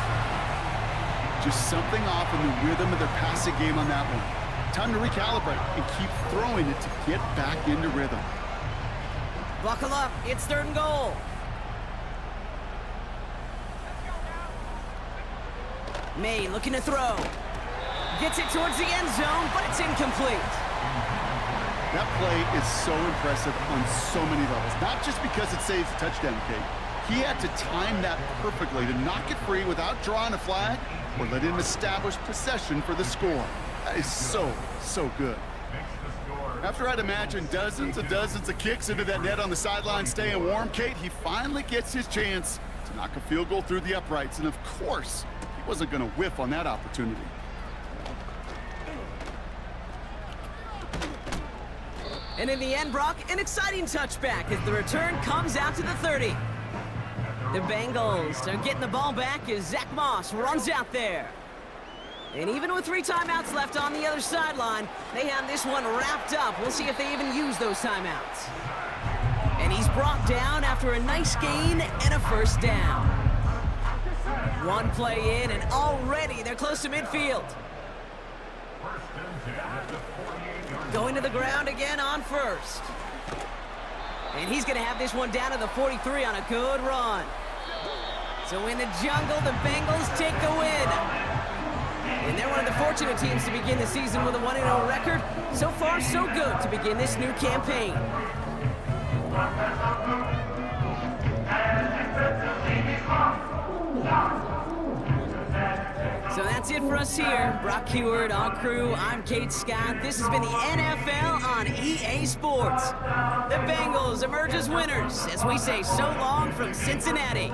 Q: Just something off in the rhythm of their passing game on that one. Time to recalibrate and keep throwing it to get back into rhythm.
P: Buckle up, it's 3rd and goal. May looking to throw. Gets it towards the end zone, but it's incomplete.
Q: That play is so impressive on so many levels. Not just because it saves a touchdown, Kate. He had to time that perfectly to knock it free without drawing a flag or let him establish possession for the score. That is so, so good. After I'd imagine dozens of kicks into that net on the sideline staying warm, Kate, he finally gets his chance to knock a field goal through the uprights. And of course, he wasn't going to whiff on that opportunity.
P: And in the end, Brock, an exciting touchback as the return comes out to the 30. The Bengals are getting the ball back as Zach Moss runs out there. And even with 3 timeouts left on the other sideline, they have this one wrapped up. We'll see if they even use those timeouts. And he's brought down after a nice gain and a 1st down. One play in, and already they're close to midfield. Going to the ground again on first. And he's going to have this one down to the 43 on a good run. So in the jungle, the Bengals take the win. And they're one of the fortunate teams to begin the season with a 1-0 record. So far, so good to begin this new campaign. So that's it for us here. Brock Heward, our crew, I'm Kate Scott. This has been the NFL on EA Sports. The Bengals emerge as winners as we say so long from Cincinnati.